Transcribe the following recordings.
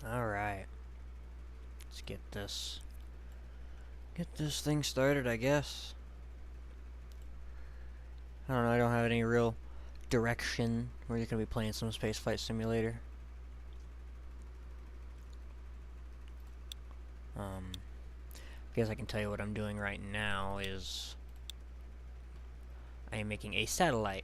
Alright. Let's get this thing started, I guess. I don't know, I don't have any real direction. We're just gonna be playing some Spaceflight Simulator. I guess I can tell you what I'm doing right now is I am making a satellite.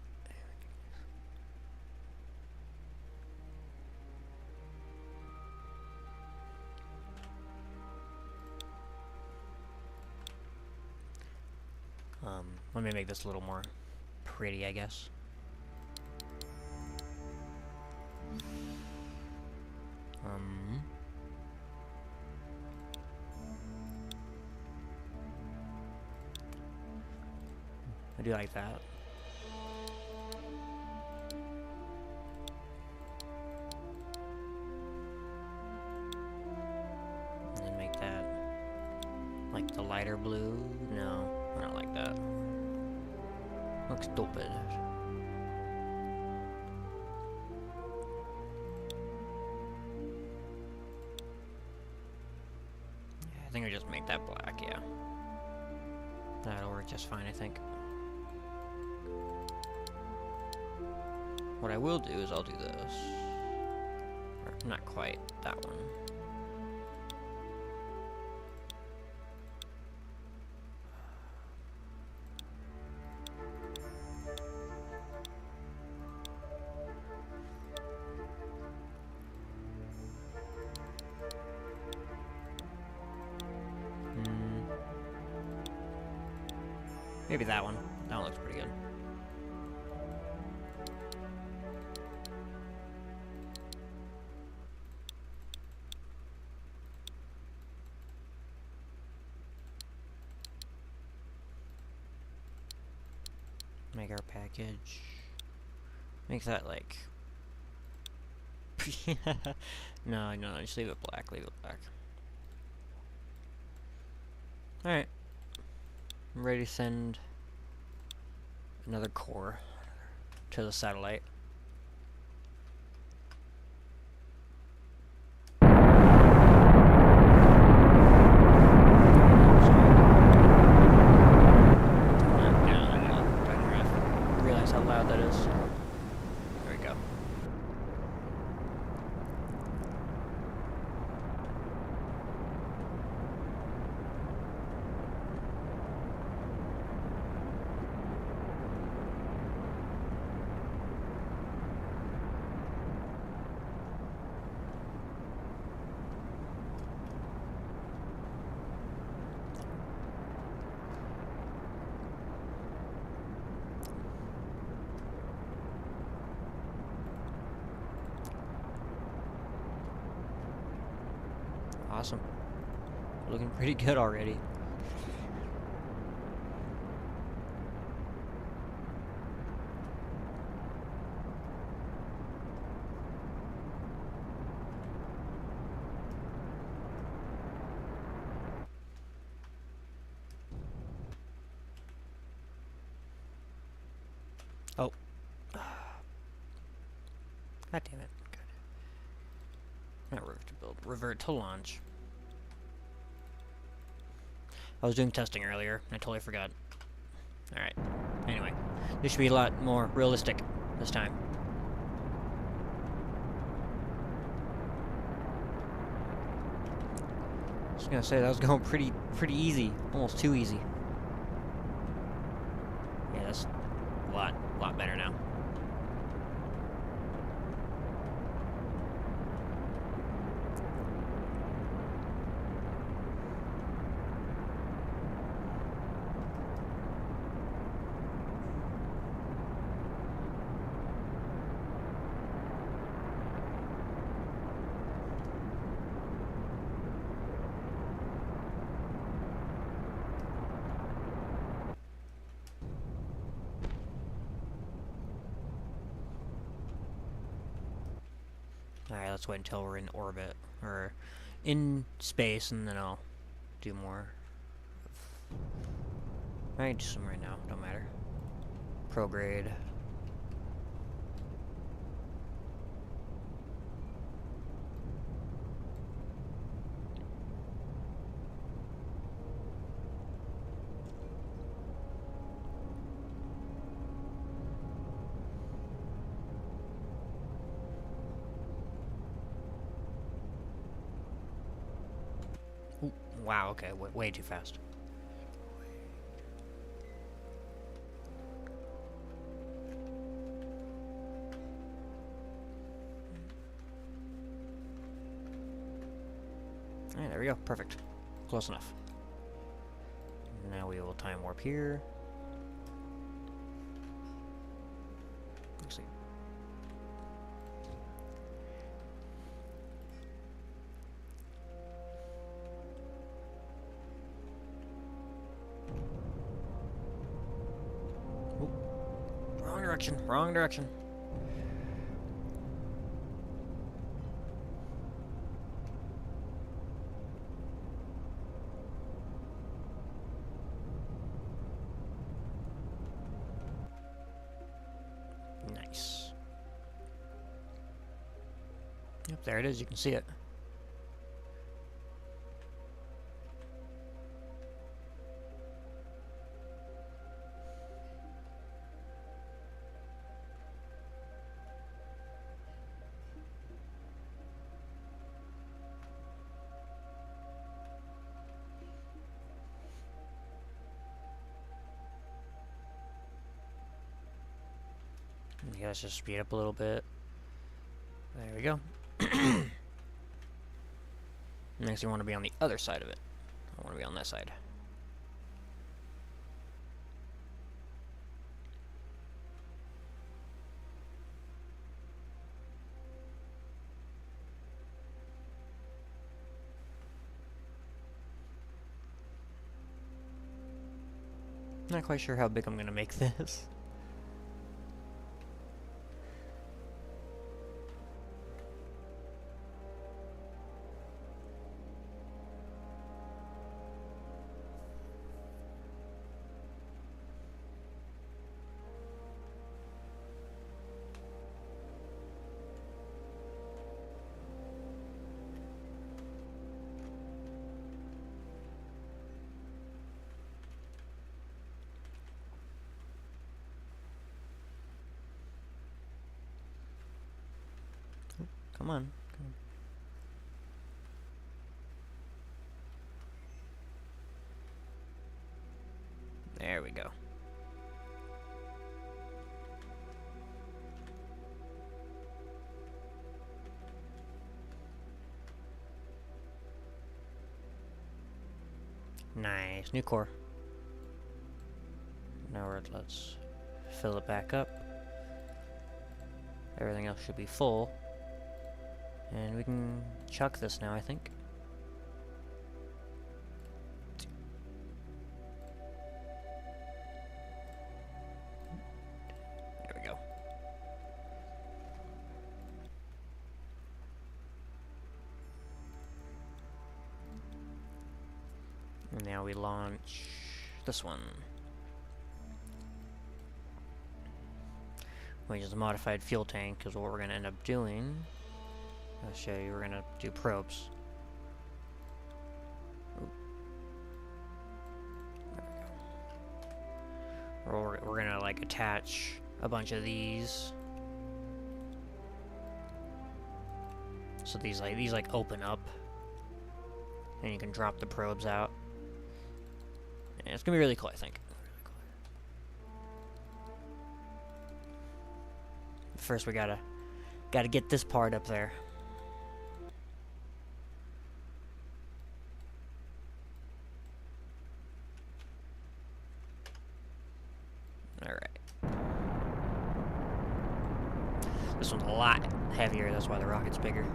Let me make this a little more pretty, I guess. I do like that. And then make that like the lighter blue. No, I don't like that. Looks stupid. I think I just make that black, yeah. That'll work just fine, I think. What I will do is I'll do this. Or, not quite, that one. Maybe that one. That one looks pretty good. Make our package. Make that like... No, just leave it black, leave it black. Alright. I'm ready to send another core to the satellite. Realize how loud that is. There we go. Awesome. Looking pretty good already. Oh. God damn it. Good. Not revert to build. Revert to launch. I was doing testing earlier, and I totally forgot. Alright. Anyway. This should be a lot more realistic this time. I was gonna say, that was going pretty easy. Almost too easy. Yeah, that's a lot better now. Alright, let's wait until we're in orbit, or in space, and then I'll do more. I can do some right now, don't matter. Prograde. Ooh, wow, okay, way too fast. Alright, there we go. Perfect. Close enough. Now we will time warp here. Let's see. Oop. Wrong direction, wrong direction. Nice. Yep, there it is, you can see it. Yeah, let's just speed up a little bit. There we go. Next, you want to be on the other side of it. I want to be on that side. Not quite sure how big I'm going to make this. Come on. There we go. Nice. New core. Now let's fill it back up. Everything else should be full. And we can chuck this now, I think. There we go. And now we launch this one. Which is a modified fuel tank, because what we're going to end up doing... I'll show you, we're gonna do probes. Ooh. There we go. We're gonna like attach a bunch of these. So these open up. And you can drop the probes out. And it's gonna be really cool, I think. First we gotta get this part up there. Alright. This one's a lot heavier, that's why the rocket's bigger.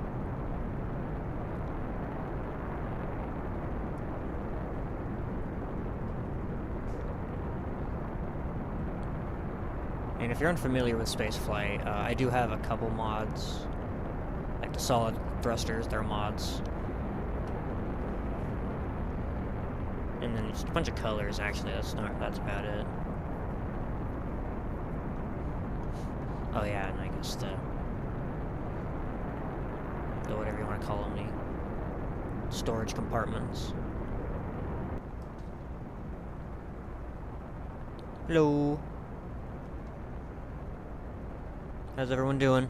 And if you're unfamiliar with spaceflight, I do have a couple mods. Like the solid thrusters, they're mods. And then just a bunch of colors, actually, that's about it. Oh yeah, and I guess the whatever you want to call them, the storage compartments. Hello. How's everyone doing?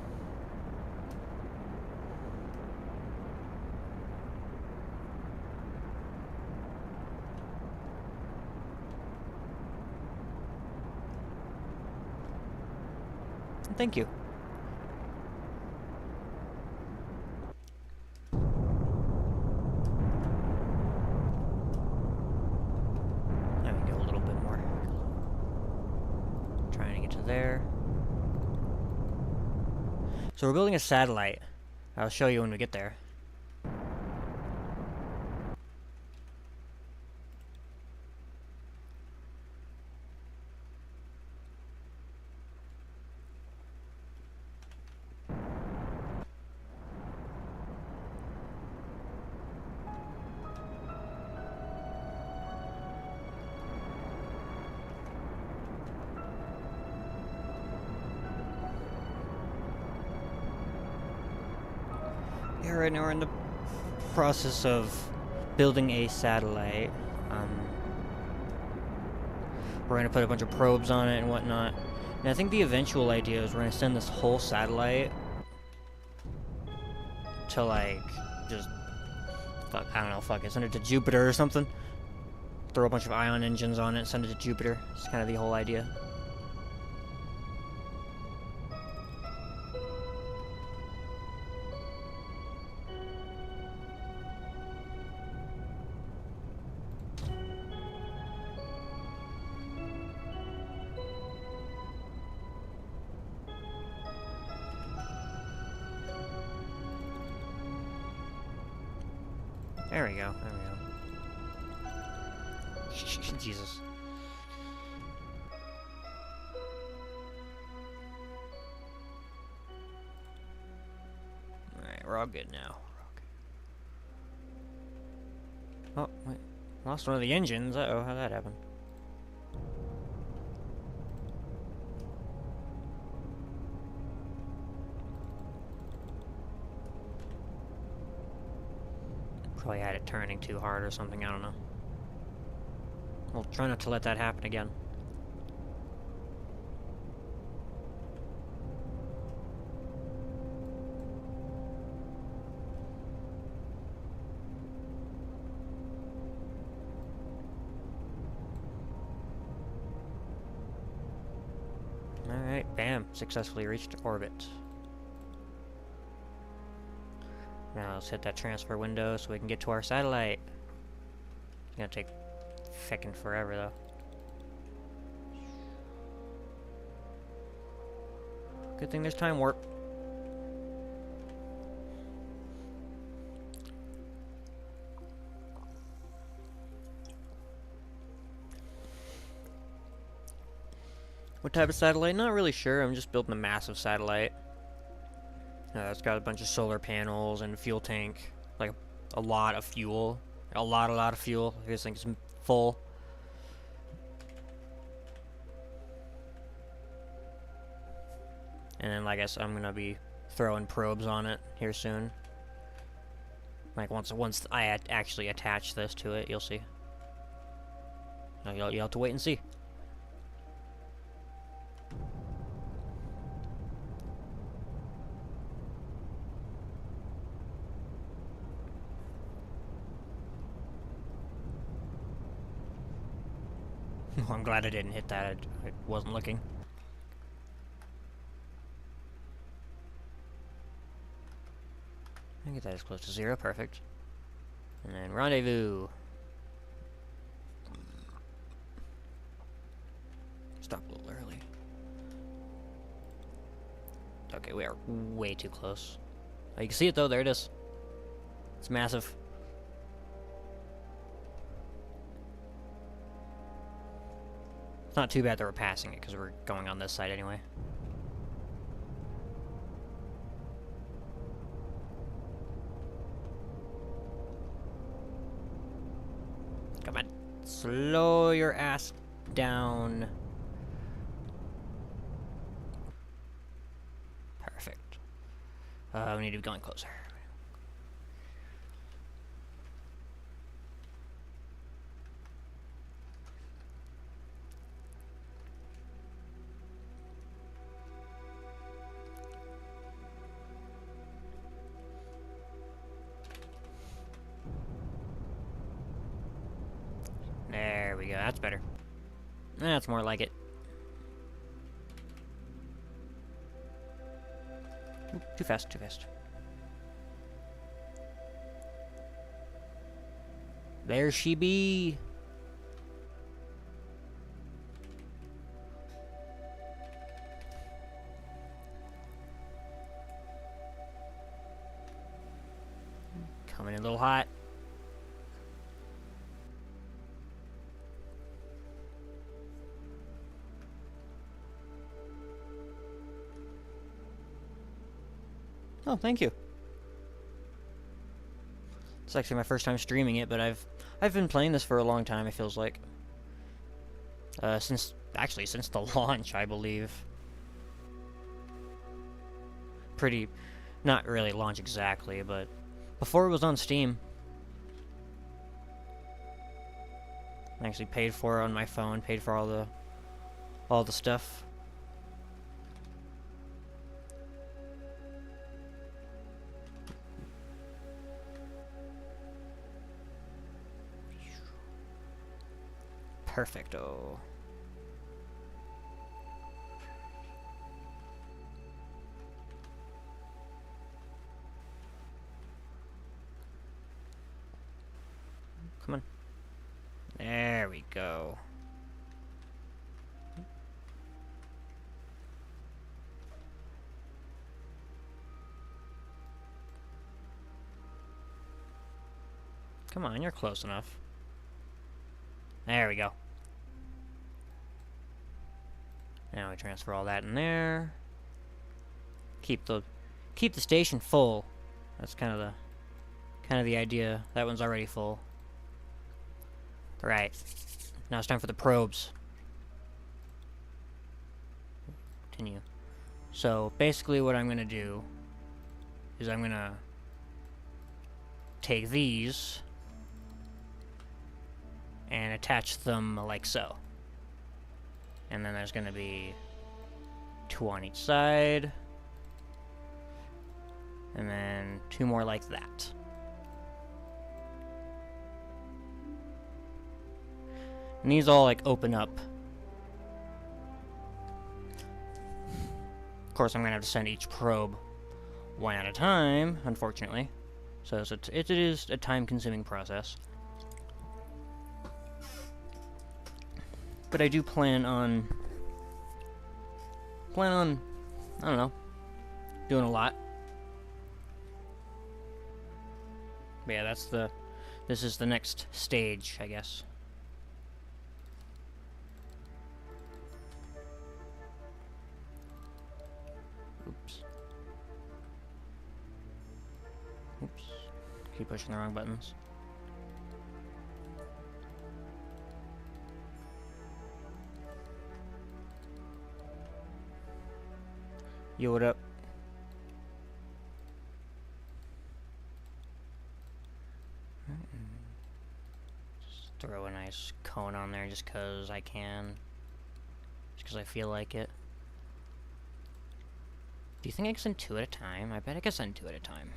Thank you. There we go, a little bit more. Trying to get to there. So we're building a satellite. I'll show you when we get there. Yeah, right now we're in the process of building a satellite. We're going to put a bunch of probes on it and whatnot. And I think the eventual idea is we're going to send this whole satellite to, like, just, I don't know, send it to Jupiter or something. Throw a bunch of ion engines on it, send it to Jupiter. It's kind of the whole idea. There we go, there we go. Jesus. Alright, we're all good now. Oh, wait. Lost one of the engines. Uh-oh, how'd that happen? Probably had it turning too hard or something, I don't know. We'll try not to let that happen again. Alright, bam. Successfully reached orbit. Now let's hit that transfer window so we can get to our satellite. It's gonna take feckin' forever though. Good thing there's time warp. What type of satellite? Not really sure. I'm just building a massive satellite. It's got a bunch of solar panels and a fuel tank. Like, a lot of fuel. A lot of fuel. This thing's full. And then, like I said, I'm gonna be throwing probes on it here soon. Like, once I actually attach this to it, you'll see. You'll have to wait and see. I'm glad I didn't hit that. I wasn't looking. I get that as close to 0. Perfect. And then rendezvous. Stop a little early. Okay, we are way too close. Oh, you can see it though. There it is. It's massive. It's not too bad that we're passing it, because we're going on this side anyway. Come on. Slow your ass down. Perfect. We need to be going closer. There we go, that's better. That's more like it. Too fast, too fast. There she be. Coming in a little hot. Oh, thank you. It's actually my first time streaming it, but I've been playing this for a long time, it feels like. Since the launch, I believe. Not really launch exactly, but before it was on Steam. I actually paid for it on my phone, paid for all the stuff. Perfecto. Come on. There we go. Come on, you're close enough. There we go. Now we transfer all that in there. Keep the station full. That's kind of the idea. That one's already full. Right. Now it's time for the probes. Continue. So basically what I'm going to do is I'm going to take these and attach them like so. And then there's going to be 2 on each side. And then 2 more like that. And these all like open up. Of course, I'm going to have to send each probe one at a time, unfortunately. So it is a time-consuming process. But I do plan on, I don't know, doing a lot. But yeah, this is the next stage, I guess. Oops. Oops. Keep pushing the wrong buttons. Yo, what up? Just throw a nice cone on there just because I can. Just because I feel like it. Do you think I can send 2 at a time? I bet I can send 2 at a time.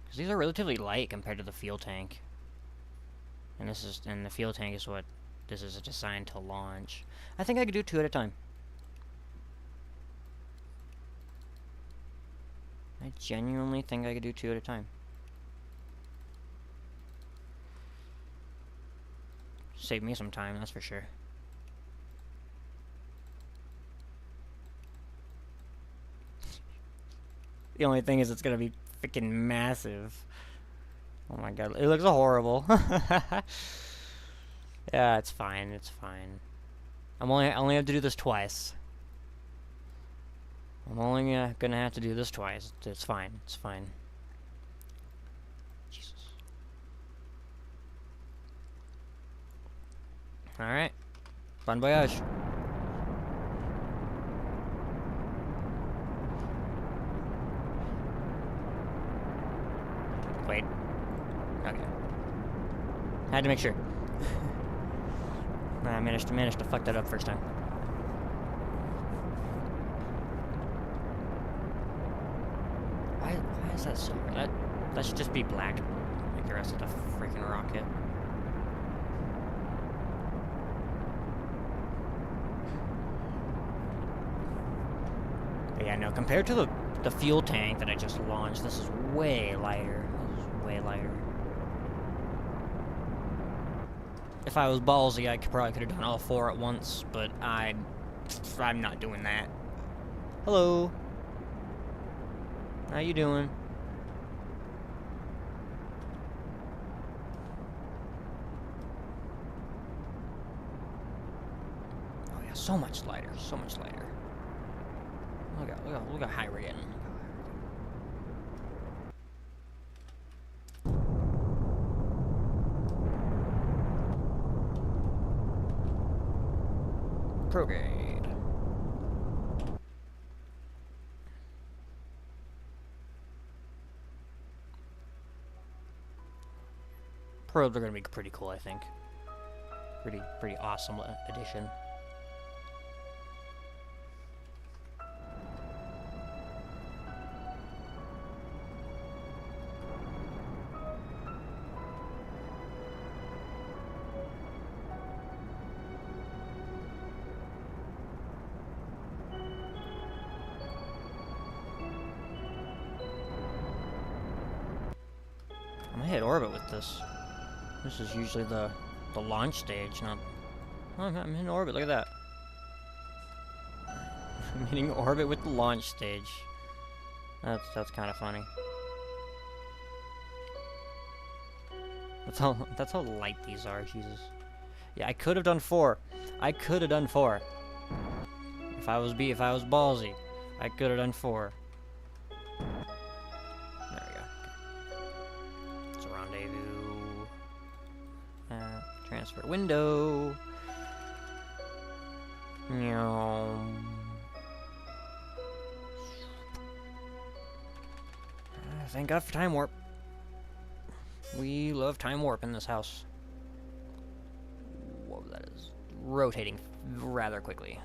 Because these are relatively light compared to the fuel tank. And the fuel tank is what this is designed to launch. I think I could do 2 at a time. I genuinely think I could do 2 at a time. Save me some time, that's for sure. The only thing is it's gonna be freaking massive. Oh my god, it looks horrible. Yeah, it's fine, it's fine. I only have to do this twice. I'm only gonna have to do this twice. It's fine. It's fine. Jesus. Alright. Bon voyage. Wait. Okay. Had to make sure. I managed to fuck that up first time. Why is that silver? That should just be black, like the rest of the freaking rocket. But yeah, no. Compared to the fuel tank that I just launched. This is way lighter. This is way lighter. If I was ballsy, I probably could have done all 4 at once, but I'm not doing that. Hello. How you doing? Oh yeah, so much lighter, so much lighter. Look how high we're getting. Prograde. Probes are gonna be pretty cool, I think. Pretty awesome addition. I'm gonna hit orbit with this. This is usually the launch stage, not... Oh, I'm in orbit, look at that. I'm hitting orbit with the launch stage. That's kind of funny. That's how light these are, Jesus. Yeah, I could have done 4. I could have done 4. If I was ballsy, I could have done 4. There we go. It's a rendezvous. Transfer window. Thank God for time warp. We love time warp in this house. Whoa, that is rotating rather quickly.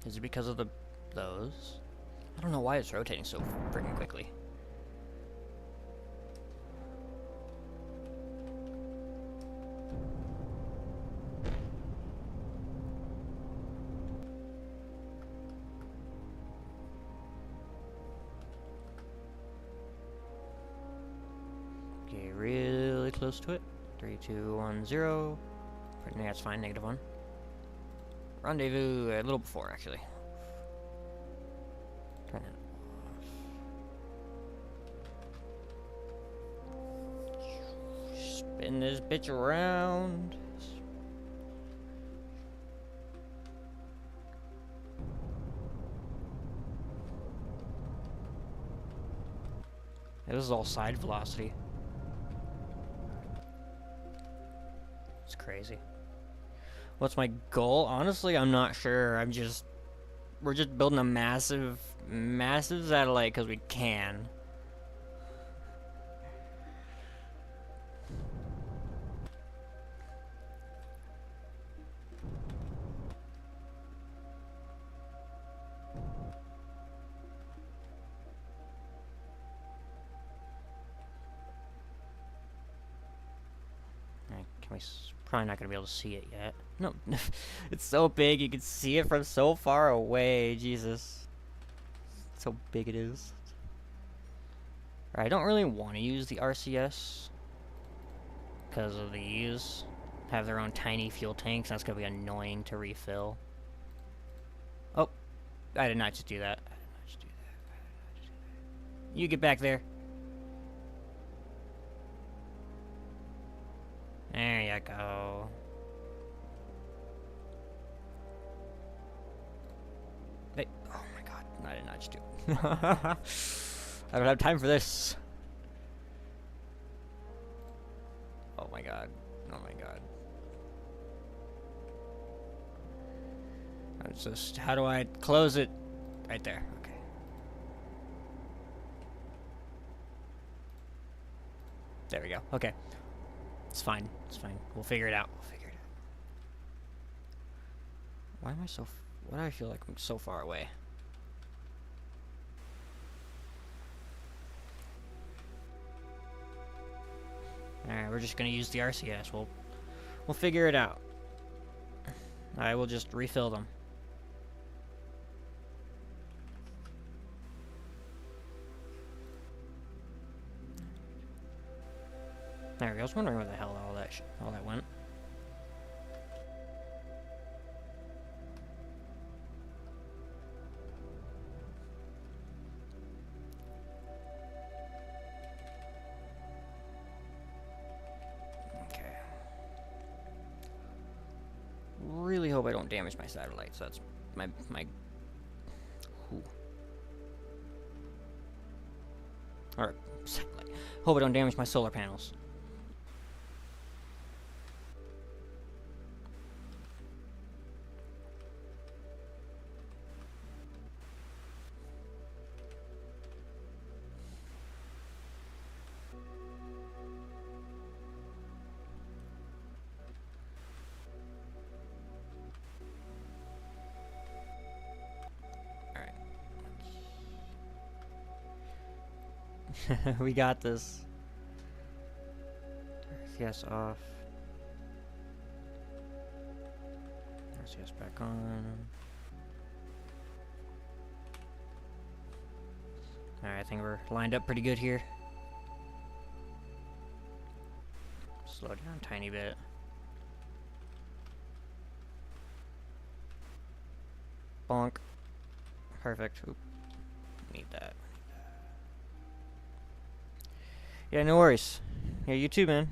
Is it because of those? I don't know why it's rotating so freaking quickly. Okay, really close to it. 3, 2, 1, 0. Yeah, it's fine, -1. Rendezvous a little before, actually. Turn it off. Spin this bitch around. This is all side velocity. It's crazy. What's my goal? Honestly, I'm not sure. We're just building a massive satellite because we can. Probably not gonna be able to see it yet. No, it's so big you can see it from so far away. Jesus, so big it is. I don't really want to use the RCS because of these have their own tiny fuel tanks. That's gonna be annoying to refill. Oh, I did not just do that. You get back there. There you go. Hey, oh my God, I did not just do it. I don't have time for this. Oh my God, oh my God. It's just, how do I close it? Right there, okay. There we go, okay. It's fine. It's fine. We'll figure it out. We'll figure it out. Why am I so... Why do I feel like I'm so far away? Alright, we're just gonna use the RCS. We'll figure it out. I will just refill them. There we go. I was wondering where the hell all that went. Okay. Really hope I don't damage my satellites. That's my. Ooh. Or satellite. Hope I don't damage my solar panels. We got this. RCS off. RCS back on. Alright, I think we're lined up pretty good here. Slow down a tiny bit. Bonk. Perfect. Oop. Need that. Yeah, no worries. Yeah, you too, man.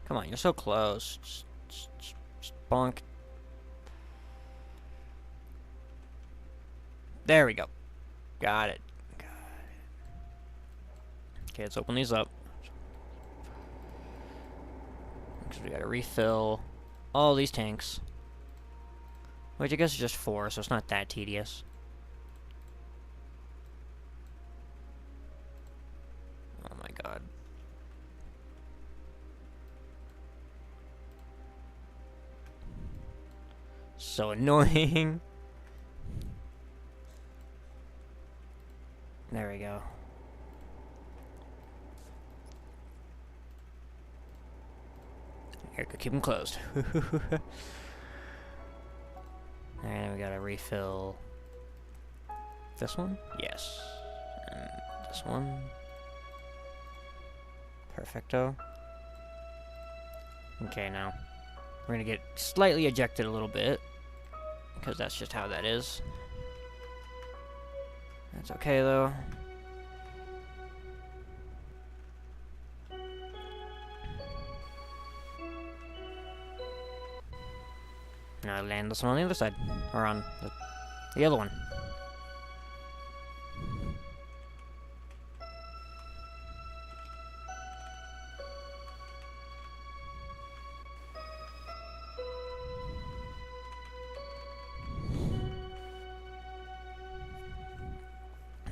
Come on, you're so close. Just bonk. There we go. Got it. Okay, let's open these up. Because we gotta refill all these tanks. Which I guess is just 4, so it's not that tedious. Oh my god. So annoying. There we go. Here, go keep them closed. And we gotta refill this one? Yes. And this one. Perfecto. Okay, now we're gonna get slightly ejected a little bit, because that's just how that is. That's okay though. Now land this one on the other side, or on the other one.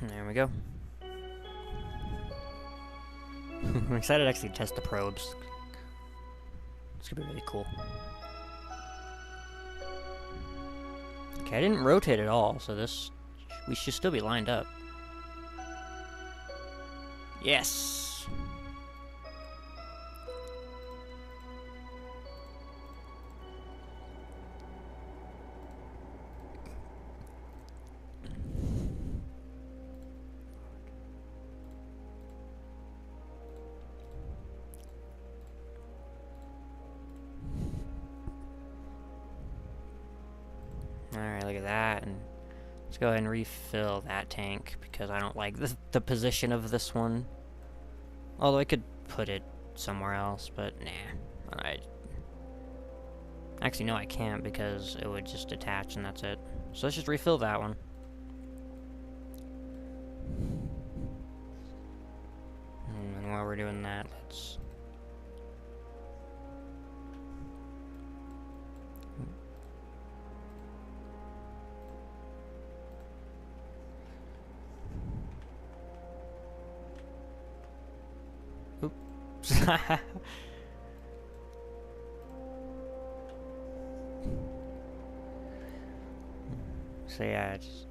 There we go. I'm excited to actually test the probes. It's gonna be really cool. Okay, I didn't rotate at all, so we should still be lined up. Yes! Alright, look at that, and let's go ahead and refill that tank, because I don't like the position of this one. Although I could put it somewhere else, but nah. Actually, no, I can't, because it would just detach and that's it. So let's just refill that one. And while we're doing that, let's So yeah, just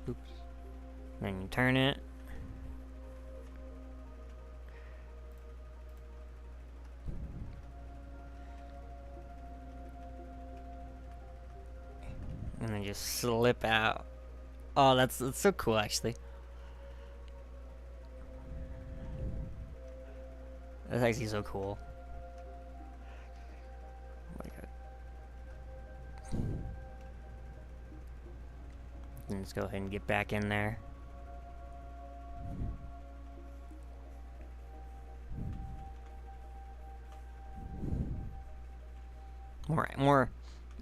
oops. Then you turn it. And then just slip out. Oh, that's so cool, actually. That's actually so cool. Oh my god. And let's go ahead and get back in there. More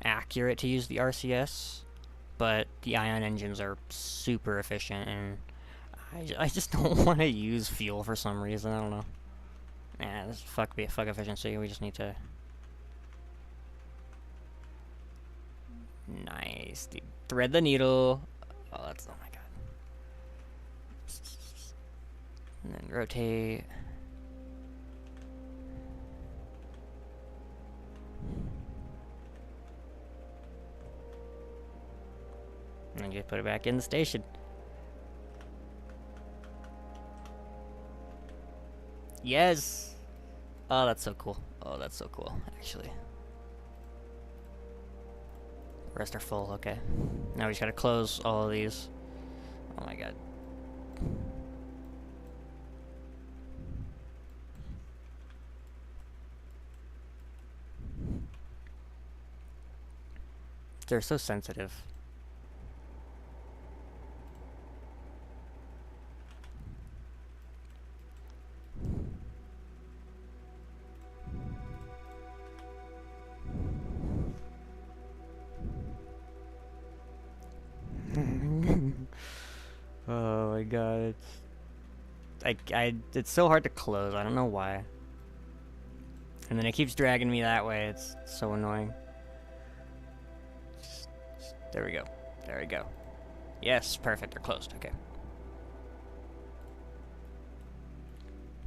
accurate to use the RCS, but the ion engines are super efficient, and I just don't want to use fuel for some reason. I don't know. Nah, this fuck efficiency. We just need to. Nice, dude. Thread the needle. Oh, that's, oh my god. And then rotate. And then just put it back in the station. Yes! Oh, that's so cool. Oh, that's so cool, actually. The rest are full, okay. Now we just gotta close all of these. Oh my god. They're so sensitive. Oh my god, it's so hard to close. I don't know why. And then it keeps dragging me that way. It's so annoying. There we go. There we go. Yes, perfect. They're closed. Okay.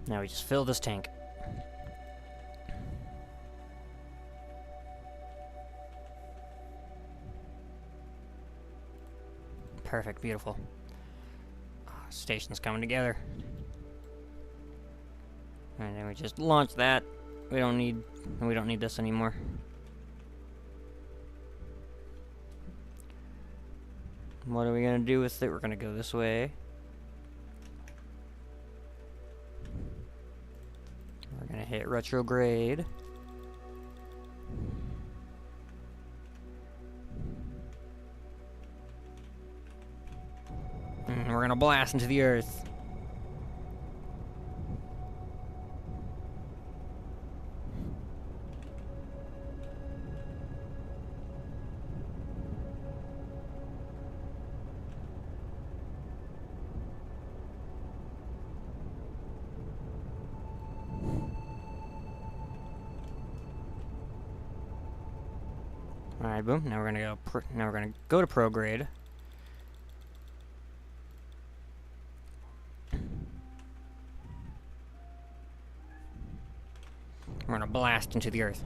Now we just fill this tank. Perfect. Beautiful. Station's coming together. And then we just launch that. We don't need this anymore. What are we gonna do with it? We're gonna go this way. We're gonna hit retrograde. And we're gonna blast into the Earth. All right, boom. Now we're gonna go to prograde. We're gonna blast into the Earth.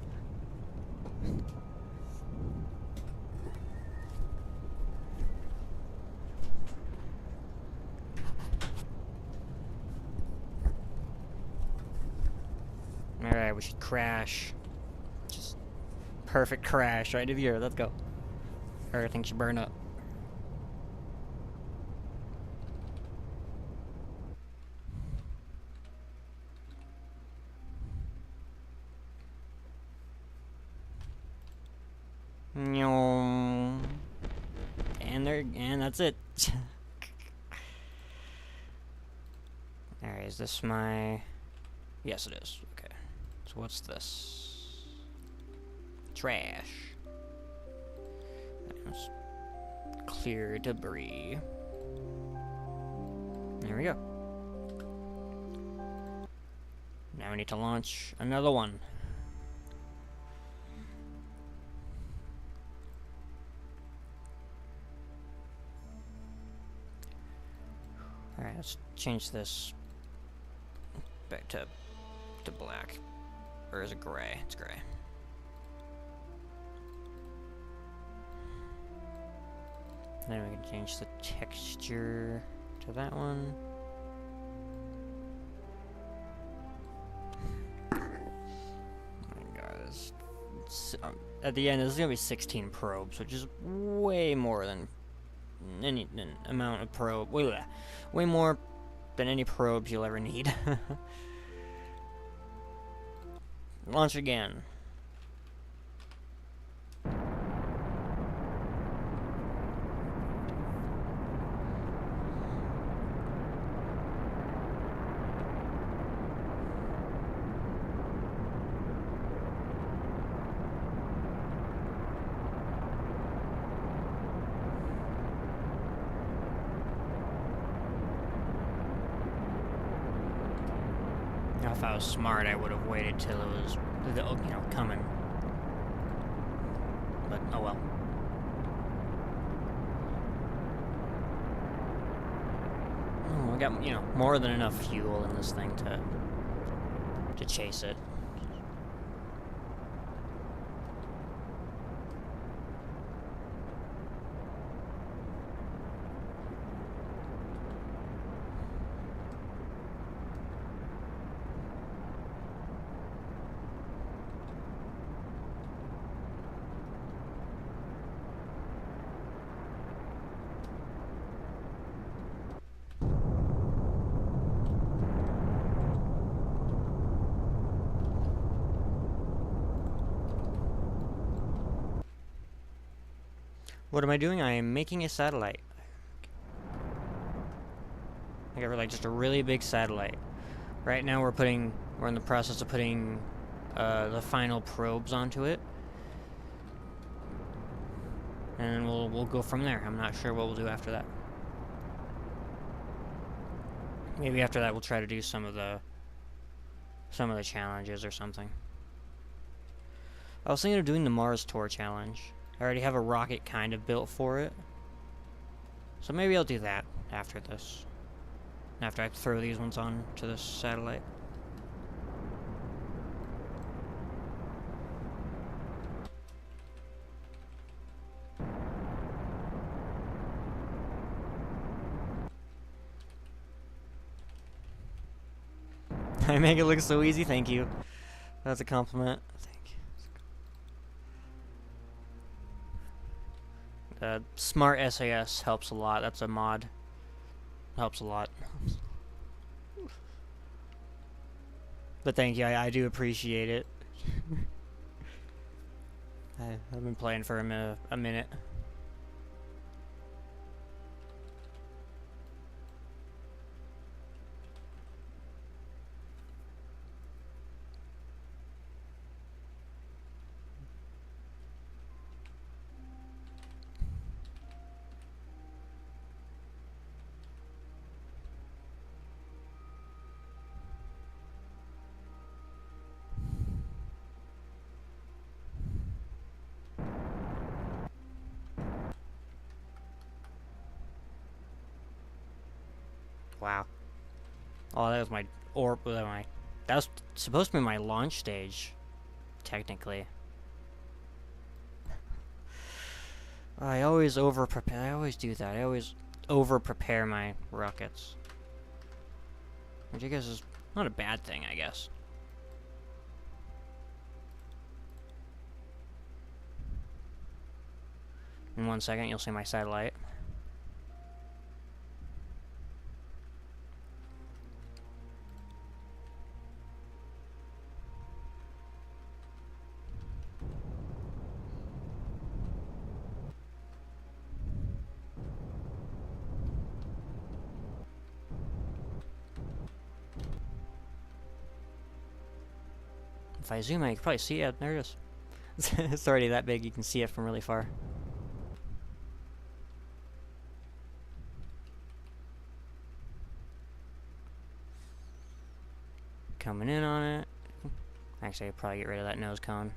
Alright, we should crash. Just perfect crash right into the Earth. Let's go. Everything should burn up. And that's it. Alright, is this my... Yes, it is. Okay. So what's this? Trash. Let's clear debris. There we go. Now we need to launch another one. Alright, let's change this back to black. Or is it gray? It's gray. Then we can change the texture to that one. Oh my god, at the end, this is gonna be 16 probes, which is way more than any amount of probe. Way more than any probes you'll ever need. Launch again. Now, if I was smart, I would have waited till it was, coming. But, oh well. Oh, we got, more than enough fuel in this thing to chase it. What am I doing? I am making a satellite. I got like just a really big satellite. Right now we're in the process of putting the final probes onto it. And we'll go from there. I'm not sure what we'll do after that. Maybe after that we'll try to do some of the challenges or something. I was thinking of doing the Mars Tour challenge. I already have a rocket kind of built for it. So maybe I'll do that after this. After I throw these ones on to this satellite. I make it look so easy, thank you. That's a compliment. Smart SAS helps a lot. That's a mod. Helps a lot. But thank you, I do appreciate it. I've been playing for a minute. Wow. Oh, that was my that was supposed to be my launch stage, technically. I always over-prepare. I always do that. I always over-prepare my rockets. Which I guess is not a bad thing, I guess. In 1 second, you'll see my satellite. If I zoom, I can probably see it. There it is. It's already that big, you can see it from really far. Coming in on it. Actually, I'll probably get rid of that nose cone.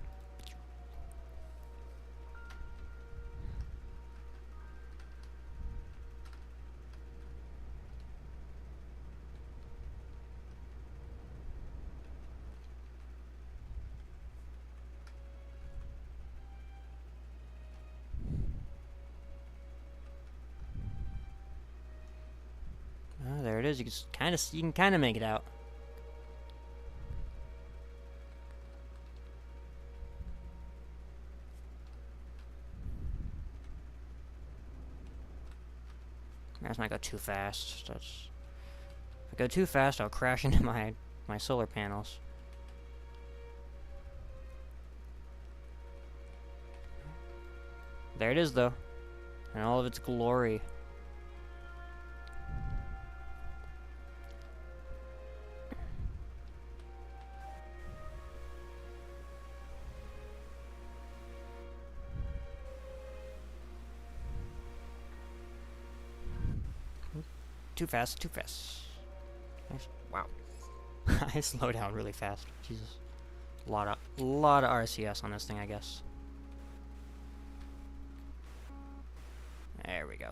is. You can kind of make it out. Let's not go too fast. If I go too fast, I'll crash into my solar panels. There it is, though, in all of its glory. Too fast, too fast. Wow. I slow down really fast. Jesus. A lot of RCS on this thing, I guess. There we go.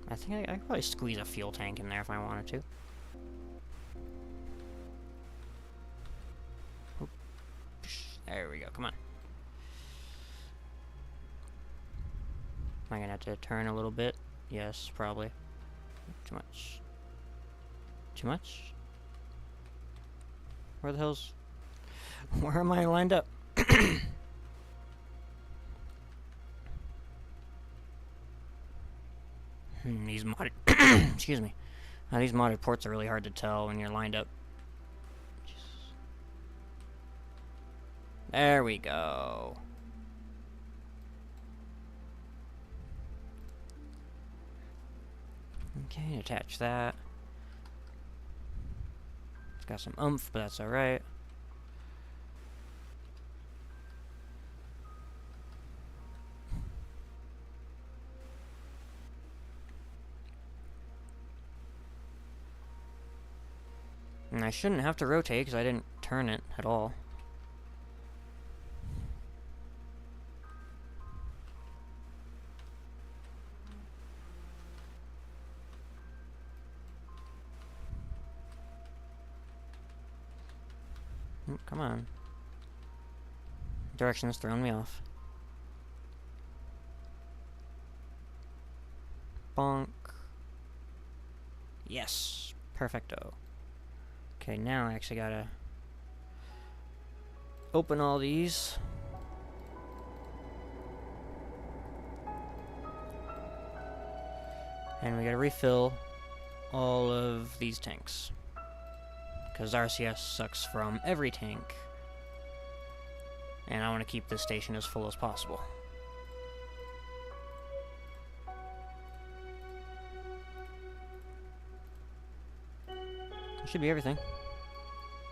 I think I could probably squeeze a fuel tank in there if I wanted to. Oop. There we go, come on. Am I gonna have to turn a little bit? Yes, probably. Too much. Too much? Where the hell's... Where am I lined up? These modded... Excuse me. These modded ports are really hard to tell when you're lined up. There we go. Okay, attach that. It's got some oomph, but that's alright. And I shouldn't have to rotate because I didn't turn it at all. Come on. Direction is throwing me off. Bonk. Yes. Perfecto. Okay, now I actually gotta open all these. And we gotta refill all of these tanks. Because RCS sucks from every tank. And I want to keep this station as full as possible. That should be everything.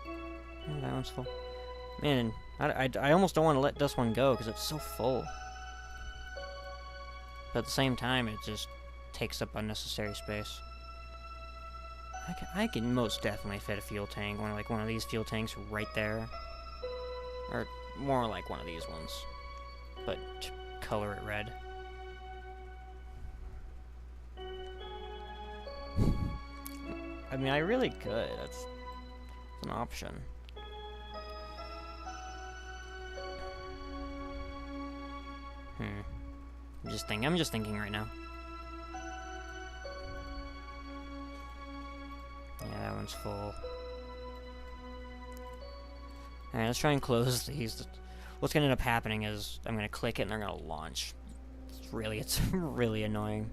Oh, that one's full. Man, I almost don't want to let this one go because it's so full. But at the same time, it just takes up unnecessary space. I can most definitely fit a fuel tank, one of these fuel tanks right there. Or more like one of these ones. But color it red. I mean, I really could. That's an option. I'm just thinking right now. Yeah, that one's full. Alright, let's try and close these. What's gonna end up happening is I'm gonna click it and they're gonna launch. It's really annoying.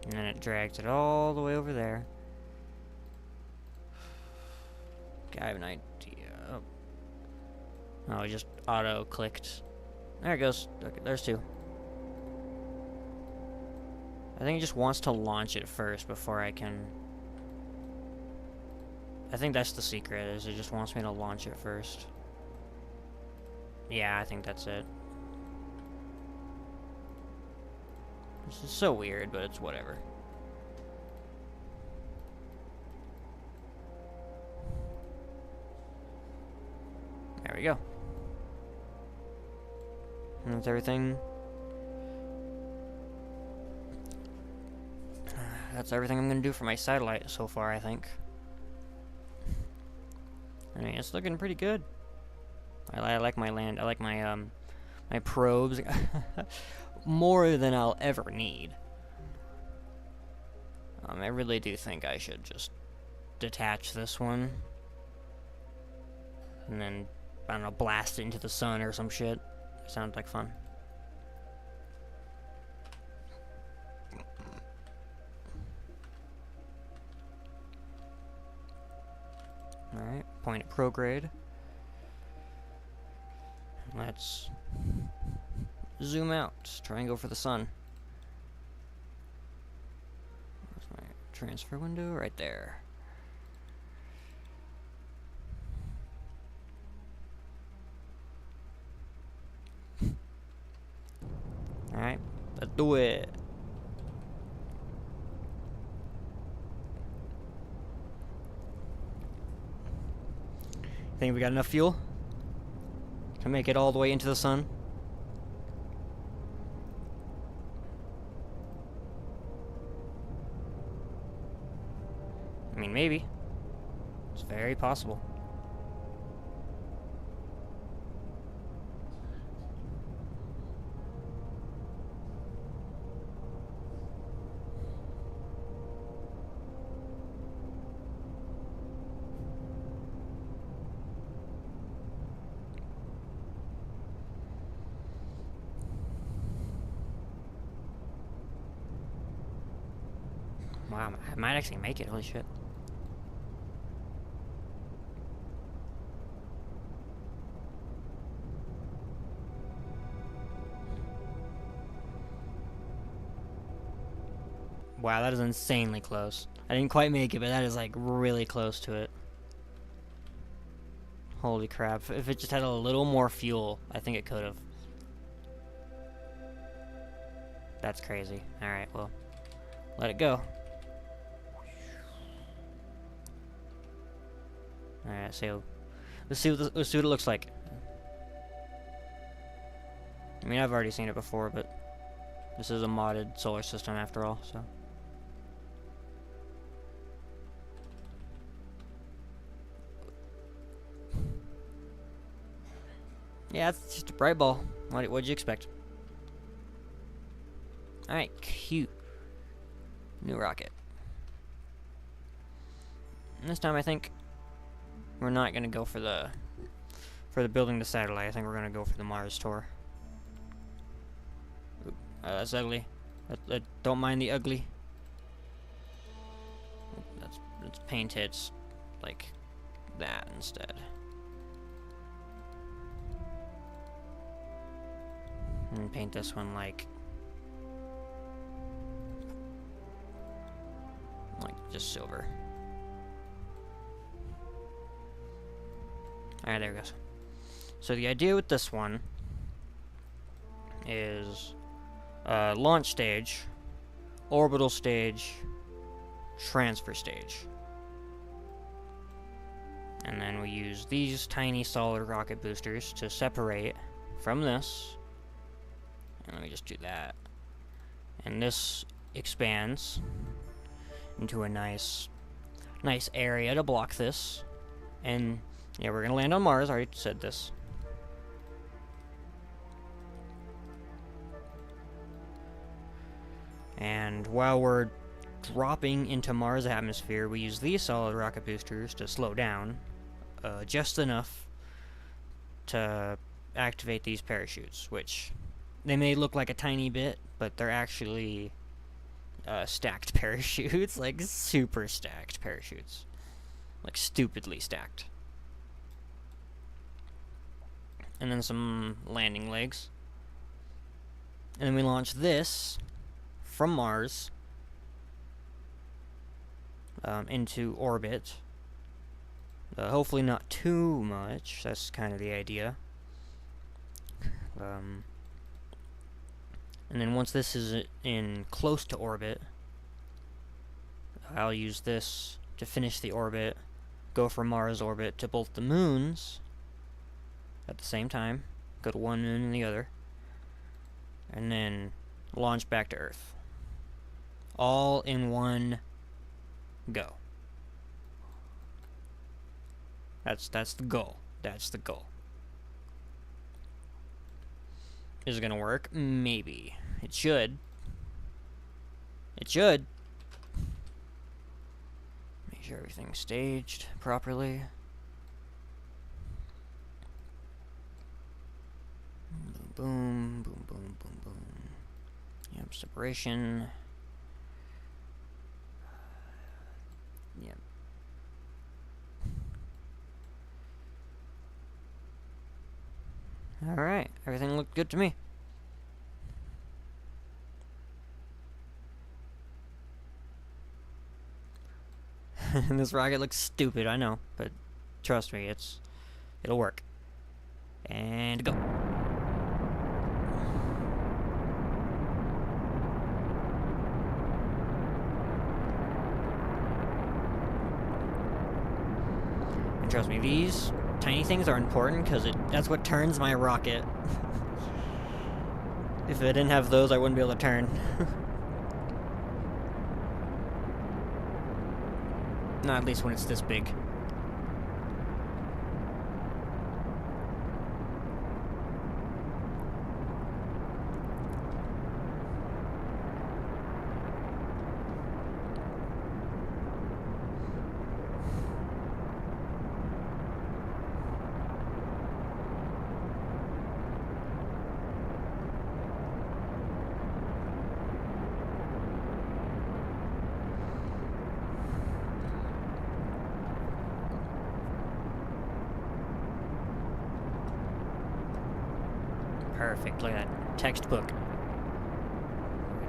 And then it drags it all the way over there. Okay, I have an idea. Oh, it just auto-clicked. There it goes. Okay, there's two. I think it just wants to launch it first before I can... I think that's the secret, is it just wants me to launch it first. Yeah, I think that's it. This is so weird, but it's whatever. There we go. And that's everything. that's everything I'm gonna do for my satellite so far, I think. I mean, it's looking pretty good. I like my land. I like my my probes more than I'll ever need. I really do think I should just detach this one and then, I don't know, blast it into the sun or some shit. Sounds like fun. Alright, point at prograde. Let's zoom out. Try and go for the sun. Where's my transfer window? Right there. Alright, let's do it. Think we got enough fuel to make it all the way into the sun? I mean, maybe. It's very possible. Wow, I might actually make it, holy shit. Wow, that is insanely close. I didn't quite make it, but that is like really close to it. Holy crap, if it just had a little more fuel, I think it could have. That's crazy. Alright, well, let it go. Alright, so let's see what it looks like. I mean, I've already seen it before, but this is a modded solar system after all, so. Yeah, it's just a bright ball. What'd you expect? Alright, cute. New rocket. And this time I think we're not gonna go for the building the satellite. I think we're gonna go for the Mars tour. Oop, that's ugly. Don't mind the ugly. Let's paint it like that instead. And paint this one like just silver. Alright, there it goes. So the idea with this one is launch stage, orbital stage, transfer stage. And then we use these tiny solid rocket boosters to separate from this. And let me just do that. And this expands into a nice area to block this. And yeah, we're gonna land on Mars. I already said this. And while we're dropping into Mars atmosphere, we use these solid rocket boosters to slow down just enough to activate these parachutes, which they may look like a tiny bit, but they're actually stacked parachutes, like super stacked parachutes, like stupidly stacked. And then some landing legs. And then we launch this from Mars into orbit. Hopefully not too much. That's kind of the idea. And then once this is in close to orbit, I'll use this to finish the orbit, go from Mars orbit to both the moons at the same time, go to one moon and the other, and then launch back to Earth. All in one go. That's the goal. That's the goal. Is it gonna work? Maybe. It should. It should. Make sure everything's staged properly. Boom, boom, boom, boom, boom. Yep, separation. Yep. Alright, everything looked good to me. This rocket looks stupid, I know, but trust me, it'll work. And go. And trust me, these tiny things are important because that's what turns my rocket. If I didn't have those, I wouldn't be able to turn. Not at least when it's this big. Perfect, look at that. Textbook.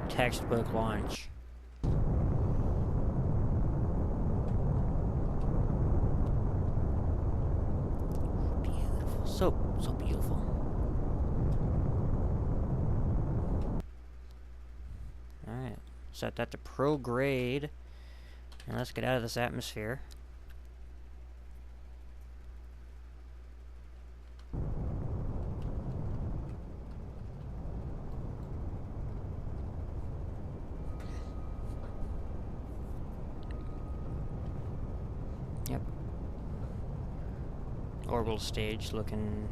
Textbook launch. Beautiful. So beautiful. Alright. Set that to prograde. And let's get out of this atmosphere. Yep. Orbital stage looking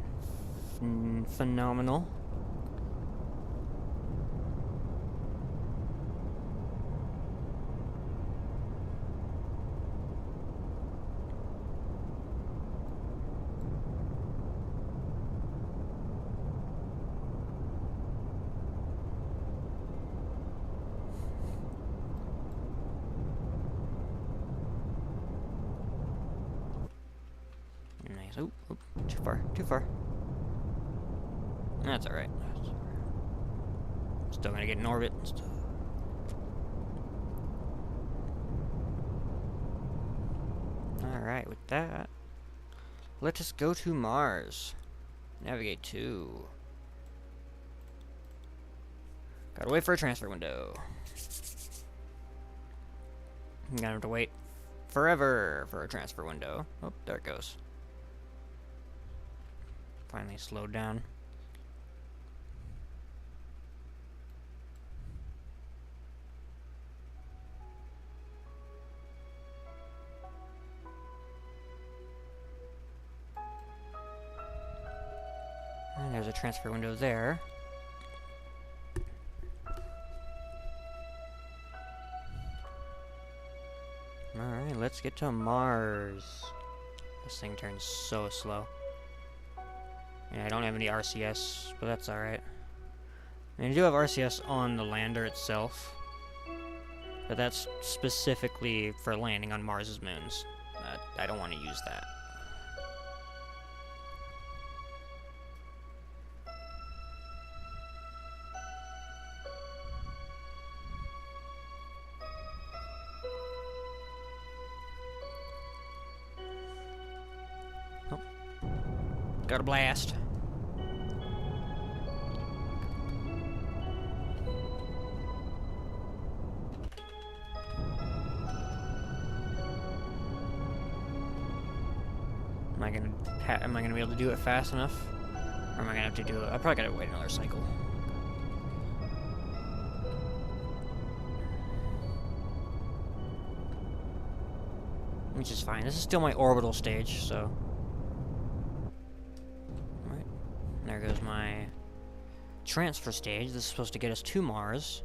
phenomenal. Nice. Oh, too far, too far. That's alright. Still gonna get in orbit. Alright, with that, let us go to Mars. Navigate to. Gotta wait for a transfer window. I'm gonna have to wait forever for a transfer window. Oh, there it goes. Finally slowed down. And there's a transfer window there. Alright, let's get to Mars. This thing turns so slow. Yeah, I don't have any RCS, but that's alright. And I do have RCS on the lander itself, but that's specifically for landing on Mars's moons. I don't want to use that. Oh. Got a blast. Am I gonna be able to do it fast enough? Or am I gonna have to do it? I probably gotta wait another cycle. which is fine. This is still my orbital stage, so... Alright. There goes my transfer stage. This is supposed to get us to Mars.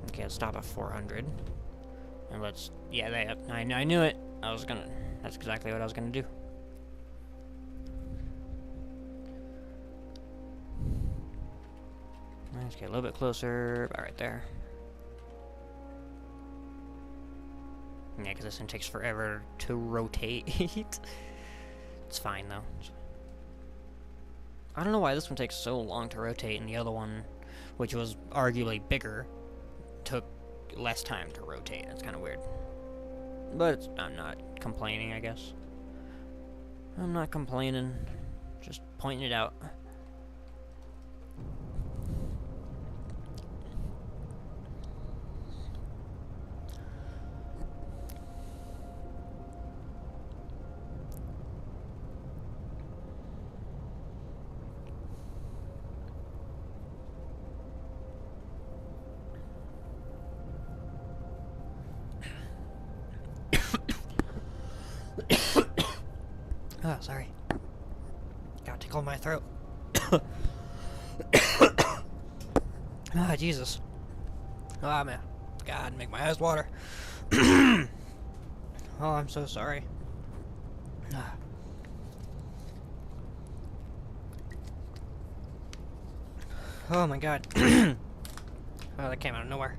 Okay, let's stop at 400. And let's... Yeah, I knew it. That's exactly what I was gonna do. Let's get a little bit closer. About right there. Yeah, because this thing takes forever to rotate. It's fine, though. I don't know why this one takes so long to rotate, and the other one, which was arguably bigger, took less time to rotate. It's kind of weird. But I'm not complaining, I guess. I'm not complaining. Just pointing it out. Oh, sorry. Got tickle in my throat. Ah, Jesus. Ah, man. God, make my eyes water. Oh, I'm so sorry. Ah. Oh my God. Oh, that came out of nowhere.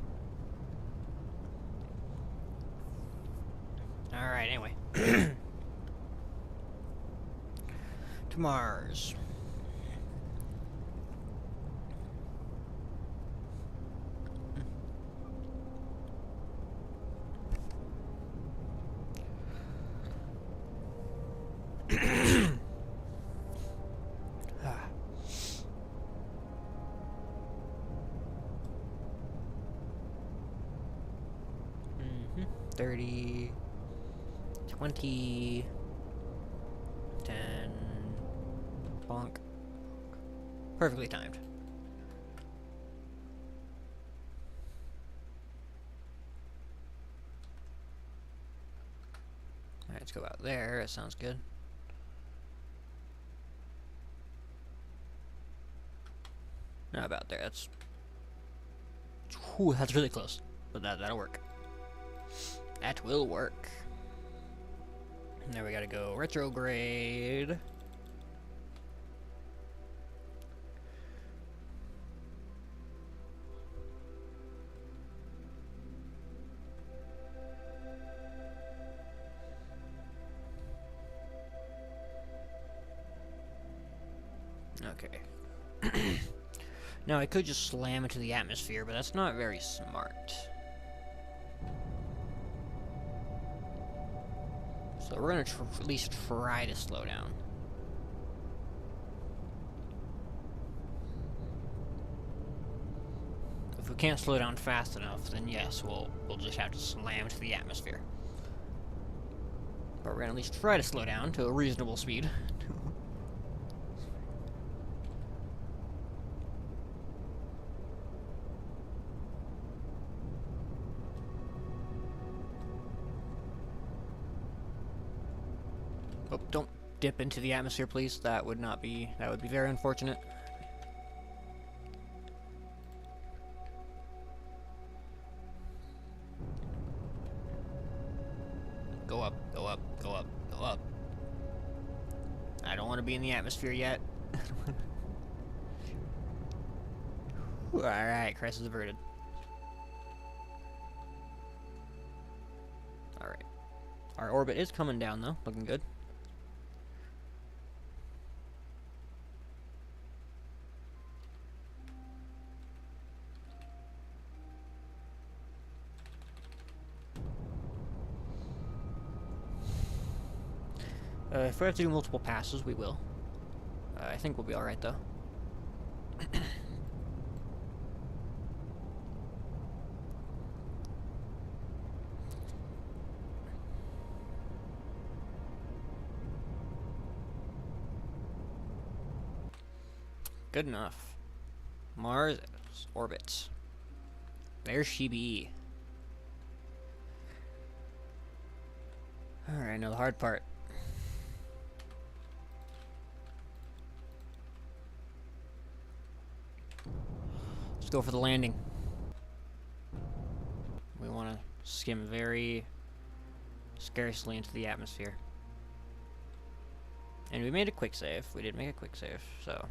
Alright, anyway. To Mars. Ah. 30, 20, 10, bonk. Perfectly timed. Alright, let's go out there. That sounds good. Not about there. That's... Whew, that's really close. But that'll work. That will work. Now we gotta go retrograde. Okay. Now I could just slam into the atmosphere, but that's not very smart. So we're gonna at least try to slow down. If we can't slow down fast enough, then yes, we'll just have to slam into the atmosphere. But we're gonna at least try to slow down to a reasonable speed. Oh, don't dip into the atmosphere, please. That would be very unfortunate. Go up, go up, go up, go up. I don't want to be in the atmosphere yet. Alright, crisis averted. Alright. Our orbit is coming down, though. Looking good. If we have to do multiple passes, we will. I think we'll be alright, though. Good enough. Mars orbit. There she be. Alright, now the hard part. Let's go for the landing. We want to skim very scarcely into the atmosphere. And we made a quick save. We did make a quick save, so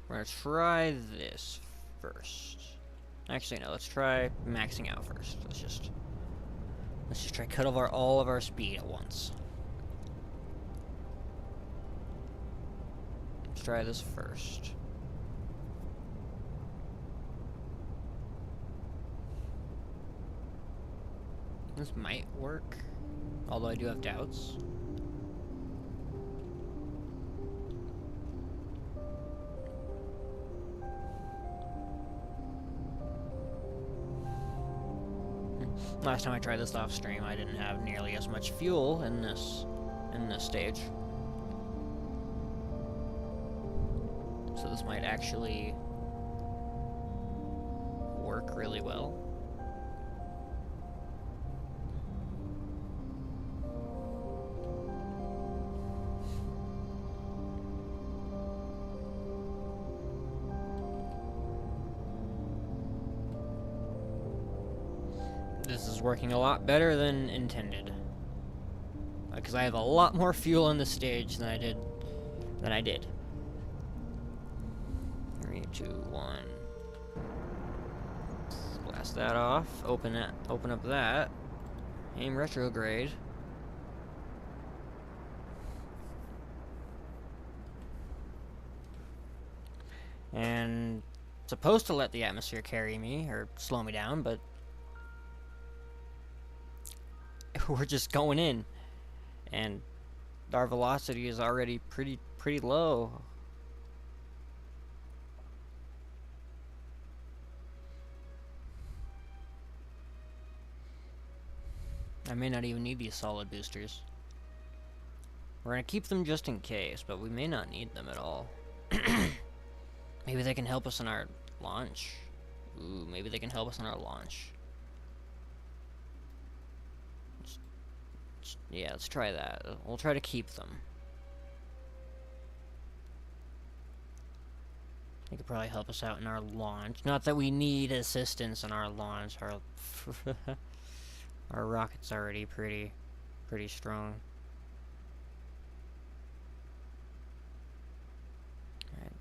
we're gonna try this first. Actually, no. Let's try maxing out first. Let's just try cut off all of our speed at once. Let's try this first. This might work, although I do have doubts. Last time I tried this off stream, I didn't have nearly as much fuel in this stage. So this might actually work really well. This is working a lot better than intended. Because I have a lot more fuel on this stage than I did. 3, 2, 1. Blast that off. Open up that. Aim retrograde. And supposed to let the atmosphere carry me or slow me down, but we're just going in, and our velocity is already pretty low. I may not even need these solid boosters. We're gonna keep them just in case, but we may not need them at all. Maybe they can help us in our launch. Ooh, maybe they can help us in our launch. Yeah, let's try that. We'll try to keep them. They could probably help us out in our launch. Not that we need assistance in our launch. Our rocket's already pretty strong. Alright.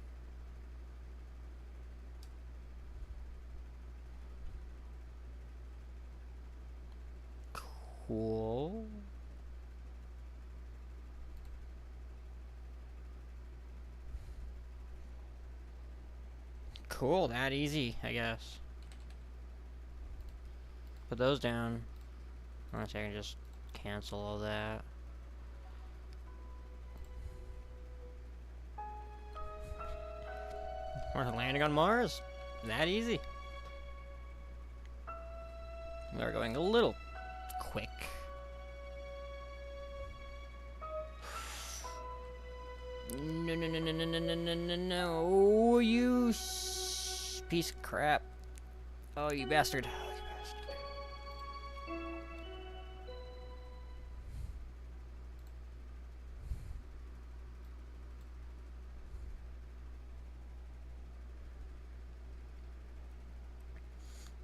Cool. Cool, that easy, I guess. Put those down. Honestly, I can just cancel all that. We're landing on Mars. That easy. We are going a little quick. No, you piece of crap. Oh, you bastard.